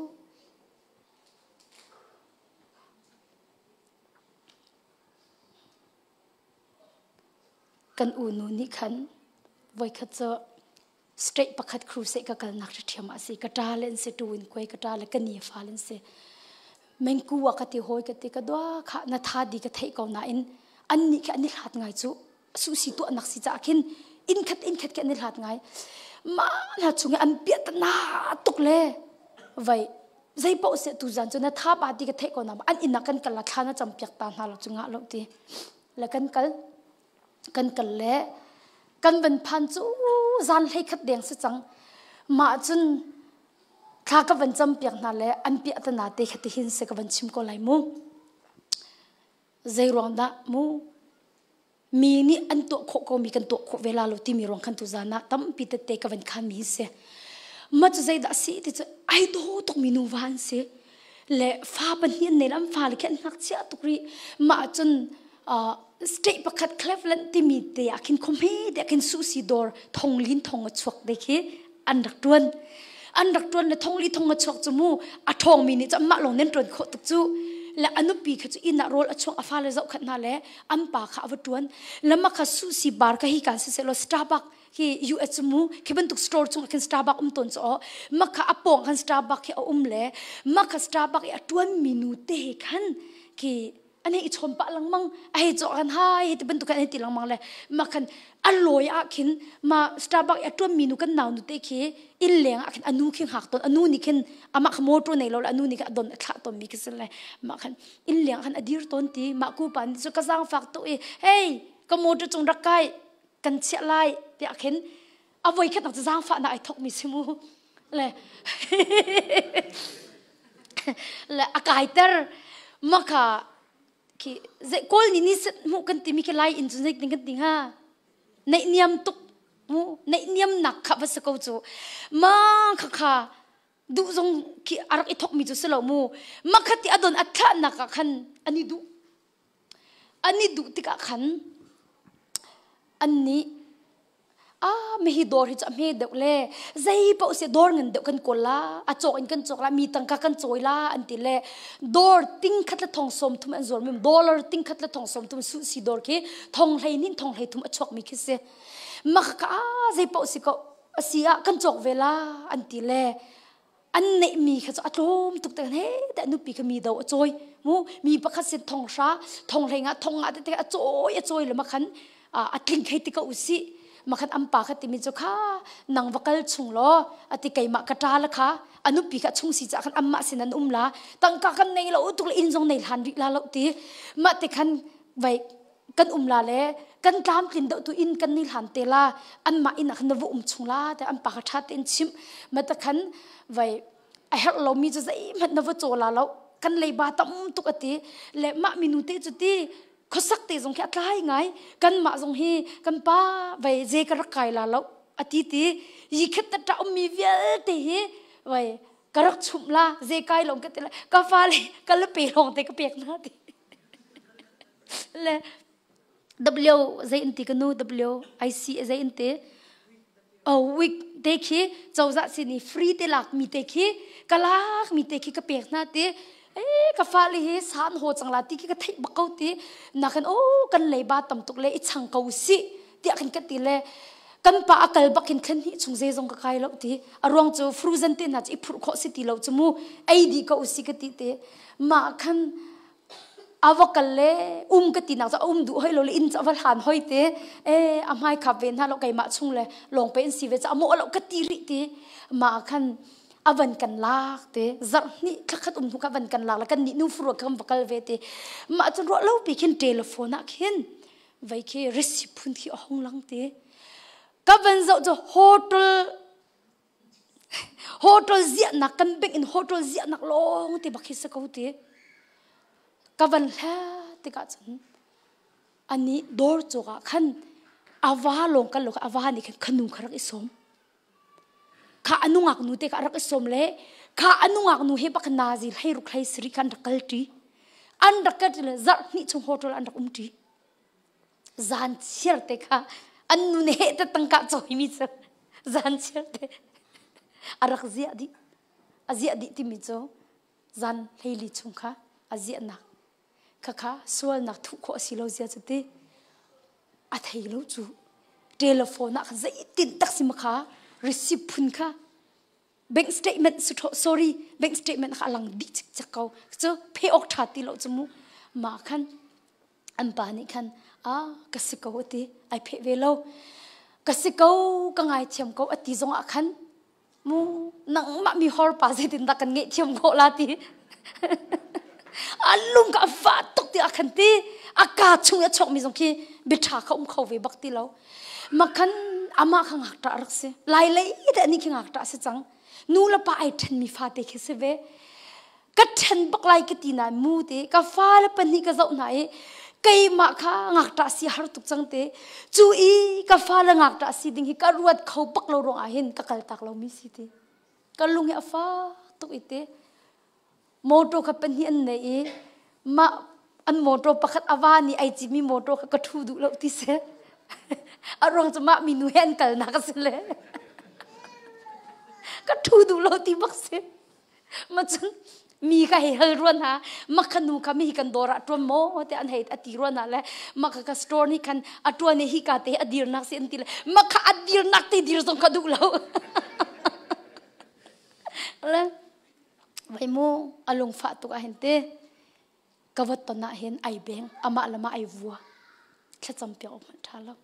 กันอูนูนี่ขันไว้ขัดจะสเตรทประคัดครูเสกกันนักเทียมอาศัยกระดาเล่นเสดูอินควยกระดาเล่นกันนี่ฟ้าเล่นเสแมงกูว่ากติโหยกติกระดัวข้านาทาดีกระเทยกองน่าอินอันนี้แค่อันนี้หัดไงจูสุสิตัวนักสิจากินอินขัดแค่อันนี้หัดไง mà là chúng ăn biết na tục lệ vậy dây bộ sẽ tu dần cho nên tháp à đi cái thế còn nào ăn in là cần là khăn nó chấm biết tan hà là chúng ngã lâu thì là cần lệ cần vẫn phan chú gian hay khát đèn sẽ chẳng mà chân khá cái vẫn chấm biết na lệ ăn biết tan na thì khát hin sẽ cái vẫn chim cô lại mu dây rong đã mu mini an to kho mi kan to kho vela lo ti mi rong khan tu zana tam pi te te ka van kha mi se ma chu zai da si ti chu ai do to mi nu van se le fa pan hian nei lam fa le khan nak cha tukri ma chun state pakhat cleveland ti mi te akin khom he de akin su si dor thong lin thong chuak de khi an rak tuan le thong li thong chuak chu mu a thong mi ni cha ma long nen tron kho tuk chu là anh bị cái chuyện na role ở trong afal là dẫu khát na lẽ anh bà khá vật tuấn là mà khá sushi bar cái hi cả sẽ lo Starbucks khi US mu khi bên tục store chung cái Starbucks tuần cho mà khá apong cái Starbucks khi lẽ mà khá Starbucks ở tuần minute khăn khi anh ấy chọn bạc lăng măng ai cho anh hai thì bên tục cái này lăng măng lẽ mà khăn anh lôi khi mà Starbucks ở tuần minute cái nào nute khi in leng khi anu khi học tuần anu ni khi ama khmor pro này lo anu ni ka don kha ton mi kisel le ma khan in leng khan adir ton ti ma ku pan chu ka jang fak to e hey ka mo tu chung rakai kan chia lai ti akhen avoi khat nak jang fa na ai thok mi simu le le akaiter ma kha ki ze kol ni ni set mu kan ti mi ke lai in chu nek kan ting ha nei niam tuk mu nei niam nak kha va sa ko chu ma kha du zong ki arak ithok mi chu selo mu makhati adon atha na ka khan ani du tika khan anni mehi dor hi chame de le zai pa se dor ngan de kan kola a chok in kan chok la mi tang ka kan choila anti le dor ting khat la thong som thum an zor mem dollar ting khat la thong som thum su si dor ki thong hlei nin thong hlei thum a chok mi ki se makha zai pa se ko asia kan chok vela anti le anh này mi khá cho atom tục tên hết tại nụ bị cái mi đầu trôi mu mi bắt khát xin thong hay ngã thế trôi là mà khăn kinh hay thì có usi mà khăn âm pa khát thì mi cho khá nang vakal chung lo thì cái mà cái tra là khá anh nụ bị khát chung si cha khăn âm mà xin anh la tăng cả khăn này là tục là in trong này hàn vị la lâu tí mà thì khăn vậy kan la le kan kam kin do tu in kan nil han te la an ma in khn vu chung la te an pa kha ten chim ma ta khan vai ai har lo mi zai mat na vu cho la lo kan lei ba tam tu ati le ma minute chu ti khosak te jong kha tlai ngai kan ma jong hi kan pa vai je ka kai la lo ati ti yi khet ta mi vel te hi vai karak chum la je kai long ka te la ka fa le ka le pe long te ka pek na ti le W zai inti kanu W I C zai inte week te khi chau za sini free te lak mi te khi kalak mi te khi ka pek na te ka fa le he san ho changla ti ki ka thei bakau ti na kan kan lei ba tam tuk le I chang kau si ti kan ka ti le kan pa akal bakin khan hi chung je jong ka kai lo ti arong chu frozen te na chi phur kho si ti lo chumu ai di ka usi ka ti te ma khan avakalle ka tina za du hoi lo le in cha wal han hoi te amai kha ven ha lo kai ma chung le long pe in si ve cha mo lo ka ti ri ti ma khan avan kan lak te zar ni khat thu ka van kan lak la kan ni nu fru kam vakal ve te ma chun ro lo pi khin telephone a khin vai ke receipt phun thi hong lang te ka van zo jo hotel zia na kan bek in hotel zia nak long te bakhi sa ko te kavan la te ka chan ani dor choga khan awa long kan lo awa ni khan khanu kharak isom kha anungak nu te ka rak isom le kha anungak nu he bak nazil hei ruk hai sri kan rakal ti an rakat le zar ni chung hotel an rak umti zan cher te kha anu ne he ta tangka choi mi cha zan cher te arak zia di ti mi cho zan heili chung kha azia na kha sual nak thu kho silo zia chati a thei lo chu telephone na zai tin tak sim kha receipt phun kha bank statement sorry bank statement kha lang di chik chakau chu pay ok thati lo chumu ma khan an pa ni khan ka sikawati ai phe ve lo กสิเกากงไงเทียมเกาอติจงอาคันมูนังมามีฮอร์ป้าเสดินตะกันเงเทียมเกาลาตีอันลุงกับฟ้าตกตีอาคันตีอากาศชุ่มยะชกมีสงคีบิชาเขาเขาเวบักตีแล้วมาคันอามาขังหักตารักเสลายเลยแต่นี่ขังหักตาเสจังนูละป้าไอทันมีฟ้าเตะเสเวกัดทันบักไลกตีนายมูเตกับฟ้าละปนีกับเจ้าไหนไกมาค่ะงักตาสีหารุตุจังเตจูอีกับฟ้าละงักตาสีดิ่งฮิการวดเขาปักเรารองอาหินกักตักเรามีสิเตกัลุงเอฟ้าตุกอิเตโมโตขับเป็นเฮียนเนี่ยมาอันโมโตปักอาวานี่ไอจิมีโมโตขับกระทูดูเราที่เสอารมณ์จะมามีนูเฮนกันนักสิเลยกระทูดูเราที่บักเสมาจนมีใครเฮรวนฮะมักขนูขมีกันโดระตัวโมแต่อันเหตุอติรวนอะไรมักกับสโตร์นี่กันอัตัวนี้ฮิกาเตอดีรนักเสียนติเลยมักอดีรนักตีดีรสงขดูเราแล้วไว้โมอารมณ์ฝาตุกอาเห็นเตกวัตตนะเห็นไอเบงอามาละมาไอวัวแค่จำเปียกออกมาท่าแล้ว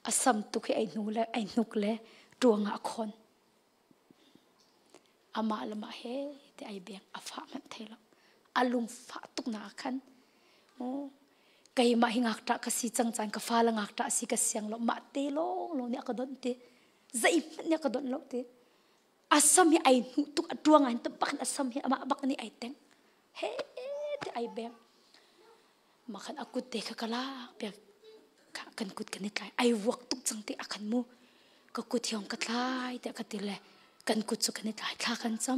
อาสัมตุกให้ไอหนูและไอหนุกและตัวงาคนอามาละมาเฮแต่ไอเบียงอาฟ้ามันเทลอาลุงฟ้าตุกนาคันโอ้ไก่มาหิงักตะกสีจังจันกับฟ้าละงักตะสีกเสียงเรามาเตลงเนี่ยก็โดนเตใจเนี่ยก็โดนเราเตอาสัมให้ไอหนูตุกตัวงานตบักอาสัมให้อามาบักนี่ไอเต็งเฮแต่ไอเบียงมาคันอากุเตะกะลาเปียกันกุดกันนี่ไกไอวักตุกจังเตอาคันมูก็กุดยองกัดไล่แต่กัดติเลยกันกุดสุกันนี่ไกท่ากันจำ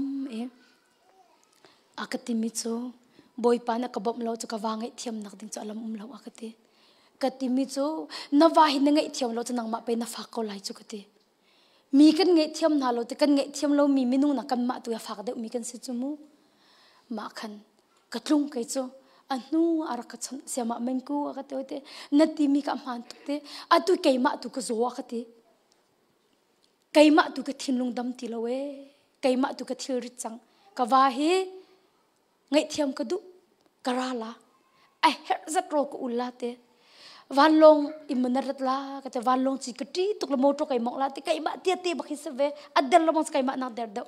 อากติมิโซบอยปานกบมเราจะกวางไอเทียมนักดิ้งจะลำเราอากติกติมิโซนวาหินไงเทียมเราจะนั่งมาไปนฝากเขาไล่จุกติมีกันไงเทียมนาเราแต่กันไงเทียมเรามีมินุนักกันมาตัวฝากเด็กมีกันสิจุมูมาคันกระลุงไกโซอันนู้อารักชันเสียมาเมงกูอากติโอเตนัดที่มีกับมันตุเตอัตุไกมาตุกโซอากติไกมาตุกทินลุงดำติลเวไกมาตุกทิลริจังกวาฮีไงเทียมกระดุกระลาไอเฮร์จัตโรกอุลลาเตวันลงอิมันรัตลาก็จะวันลงจีกตีตุกละโมโตไก่มองลาเตไก่มาเตียเตบักฮิสเวอัดเดลละมองไก่มานักเดลเดว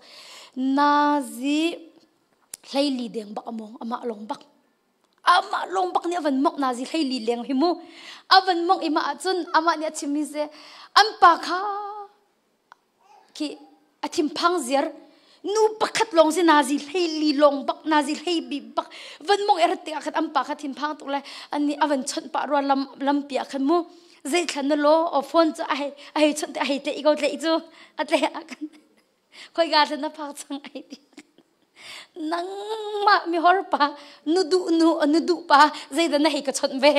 นาซีไลลีเดียงบักอมองอามาลงบักอามาลงบักเนี่ยวันมอกนาซีไลลีเลียงหิมูอาวันมอกอิมาจุนอามาเนี่ยชิมิเซอันปากha ki atim phang zir nu pakhat long se nazi hei li long bak nazi hei bi bak van mong erate akhat am pakhat him phang tuk la ani avan chon pa ro lam pi akhan mu zai khan lo o phone cha ai chon te ai te igo le chu atle akhan khoi ga na phang chang ai ti nang ma mi hor pa nu du pa zai da na hei ka chon ve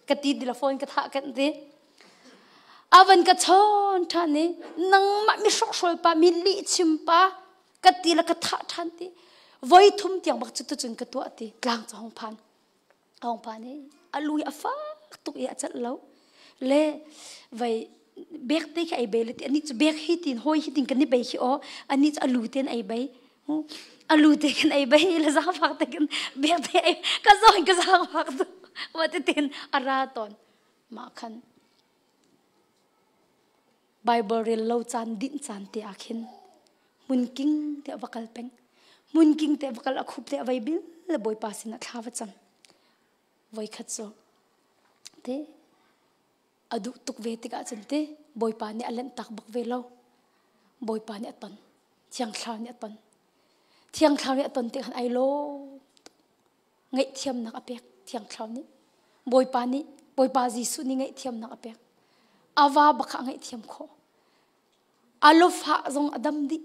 ka ti di la phone ka tha kan ti avan ka chon thani nang ma mi sok sol pa mi li chim pa ka ti la ka tha than ti voi thum tiang bak chu tu chun ka to ti tlang chong phan ni alui afa tu ya chat lo le vai bek te ka ai be le ti ani chu bek hi tin hoi hi tin kan ni be hi o ani chu alu ten ai be alu te kan ai be la za phak te kan bek te ai ka zo phak tu wa te ten ara ton ma khan Bible real lo chan din chan te akhin mun king te vakal peng mun king te vakal akhup te vai bil le boy pasina thawa chang voi khat so te adu tuk ve te ka chan te boy pa ni alen tak bak ve lo boy pa ni aton thiang thlau ni aton te khan ai lo ngai thiam nak apek thiang thlau ni boy pa jisu ni ngai thiam nak apek awa bakha ngai thiam kho alofa zong adam di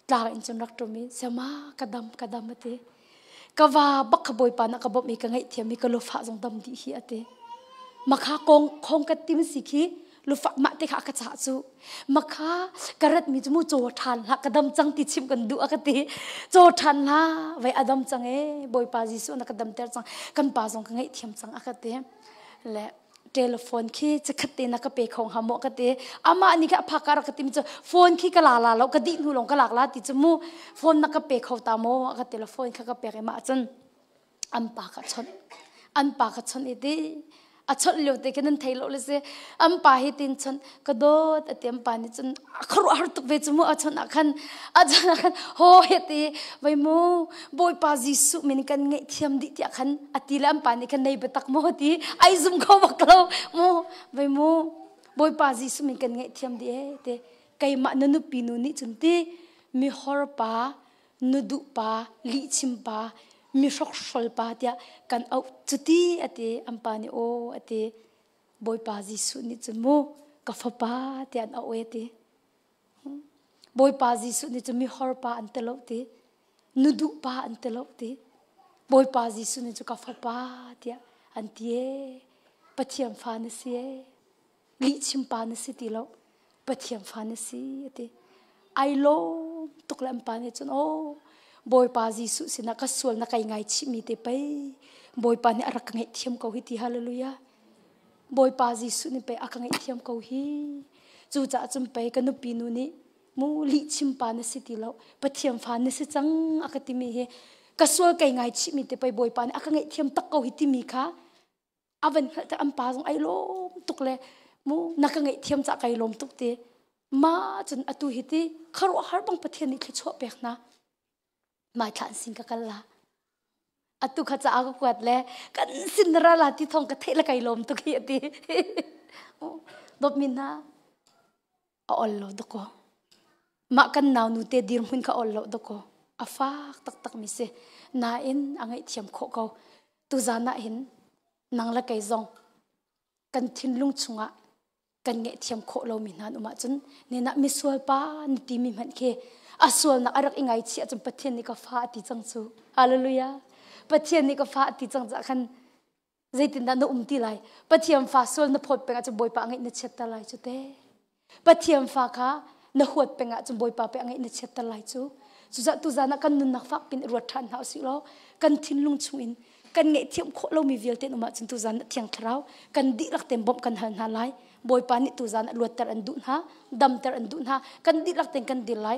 tla in chon rak to mi sama kadam ate kawa bakha boy pa na ka bob mi ka ngai thiam mi ka lofa zong dam di hi ate makha khong ka tim sikhi lufa ma te kha ka cha chu makha karat mi chu cho than la kadam chang ti chim kan du akati cho than la vai adam chang e boy pa jisu na kadam ter chang kan pa zong ka ngai thiam chang akate le telephone ki chakhatte na ka pe khong hamo kate ama ani ka phakar ka tim chu phone ki ka la lo ka di nu long ka lak la ti chu mu phone na ka pe kho ta mo ka telephone ka pe ma chan an pa ka chon ide ชดเลี้ยวแต่กันนั่นไทยโลเลยสิอัมปาฮิตินชนกระโดดเตรียมปานี่จนครัวหตุกเวจมูชนอาคันโฮเฮติไว้มูบอยปาจิสุมินกันเงยเทียมดิที่อาคันอติลำปานี่กันในเบตักโมตีไอซุมเขาบักเรามูไว้มูบอยปาจิสุมินกันเงยเทียมดิเตไกมานันุปีนุนี่จนตีมีฮอร์ปานุดุปาลิชิมปามีชกชลปาเดียกันเอาจุดที่อติอัมปานิโออติบอยปาจิสุนิจมูกับฟ้าปาเดียนเอาเอติบอยปาจิสุนิจมีฮอร์ปาอันเตลตินุดุปาอันเตลติบอยปาจิสุนิจกับฟ้าปาเดียอันเตียปะเทียมฟานสีลิชิมปานสีติโลปะเทียมฟานสีอติไอโลตุกลำปานิจนโอบอยปาจิสุสินะก็ส่วนนักไงชิมีเตไปบอยปานี่อารักไงเทียมเขาฮิติฮาเลลูยาบอยปาจิสุนี่ไปอารักไงเทียมเขาฮิจู่จะจุ่มไปกันนุปีนุนี่มูลิชิมปานสิติแล้วปะเทียมฟานสิจังอากติมีเฮก็ส่วนไงชิมีเตไปบอยปานี่อารักไงเทียมตักเขาฮิติมีค่ะอาวันแต่อัมปาจงไอโลตุกเลยมูนักไงเทียมจะไกลลมตุกเตมาจนอตุฮิติคารุฮาร์บังปะเทียนนี่คือชั่วเปกนะมาทานสิ่งกันละอตุขจะเอากวดเลยกันสินราลาที่ทองกระเทละไกลลมตุกี้ตีดบมินนะอลโลดก็มากันนาวนูเตดิรมุนก็อลโลดก็อาฟากตักมิเซนาอินอังไอเทียมโคเขาตุจานาอินนางละไกจงกันทินลุงชุงะกันเงเทียมโคเรามินานอุมาจนเนี่ยนักมิสวลปานตีมิมันเคอาส่วนนักอารักอิงไงเชียจนปะเทียนนี่ก็ฟ้าติจังซูฮาเลลูยาปะเทียนนี่ก็ฟ้าติจังจากขันใจตินดานอุ้มตีไลปะเทียมฟ้าส่วนนับพดเป็นอาจจะบอยปะไงนัดเช็ดตะไลจุดเต้ปะเทียมฟ้าค่ะนับหดเป็นอาจจะบอยปะเป็นไงนัดเช็ดตะไลจูจุดจะตุจานักกันนุนนักฟักเป็นรวดทันหาสิโลกันทิ้งลุงชวินกันเงเทียมโคเรามีเวลเตนอุมาจนตุจานักเทียงเท้ากันดิลักเต็มบ่มกันหันหาไลบอยปานิตุจานักรวดแต่อันดุนฮะดำแต่อันดุนฮะกันดิลักเต็งกันดิไล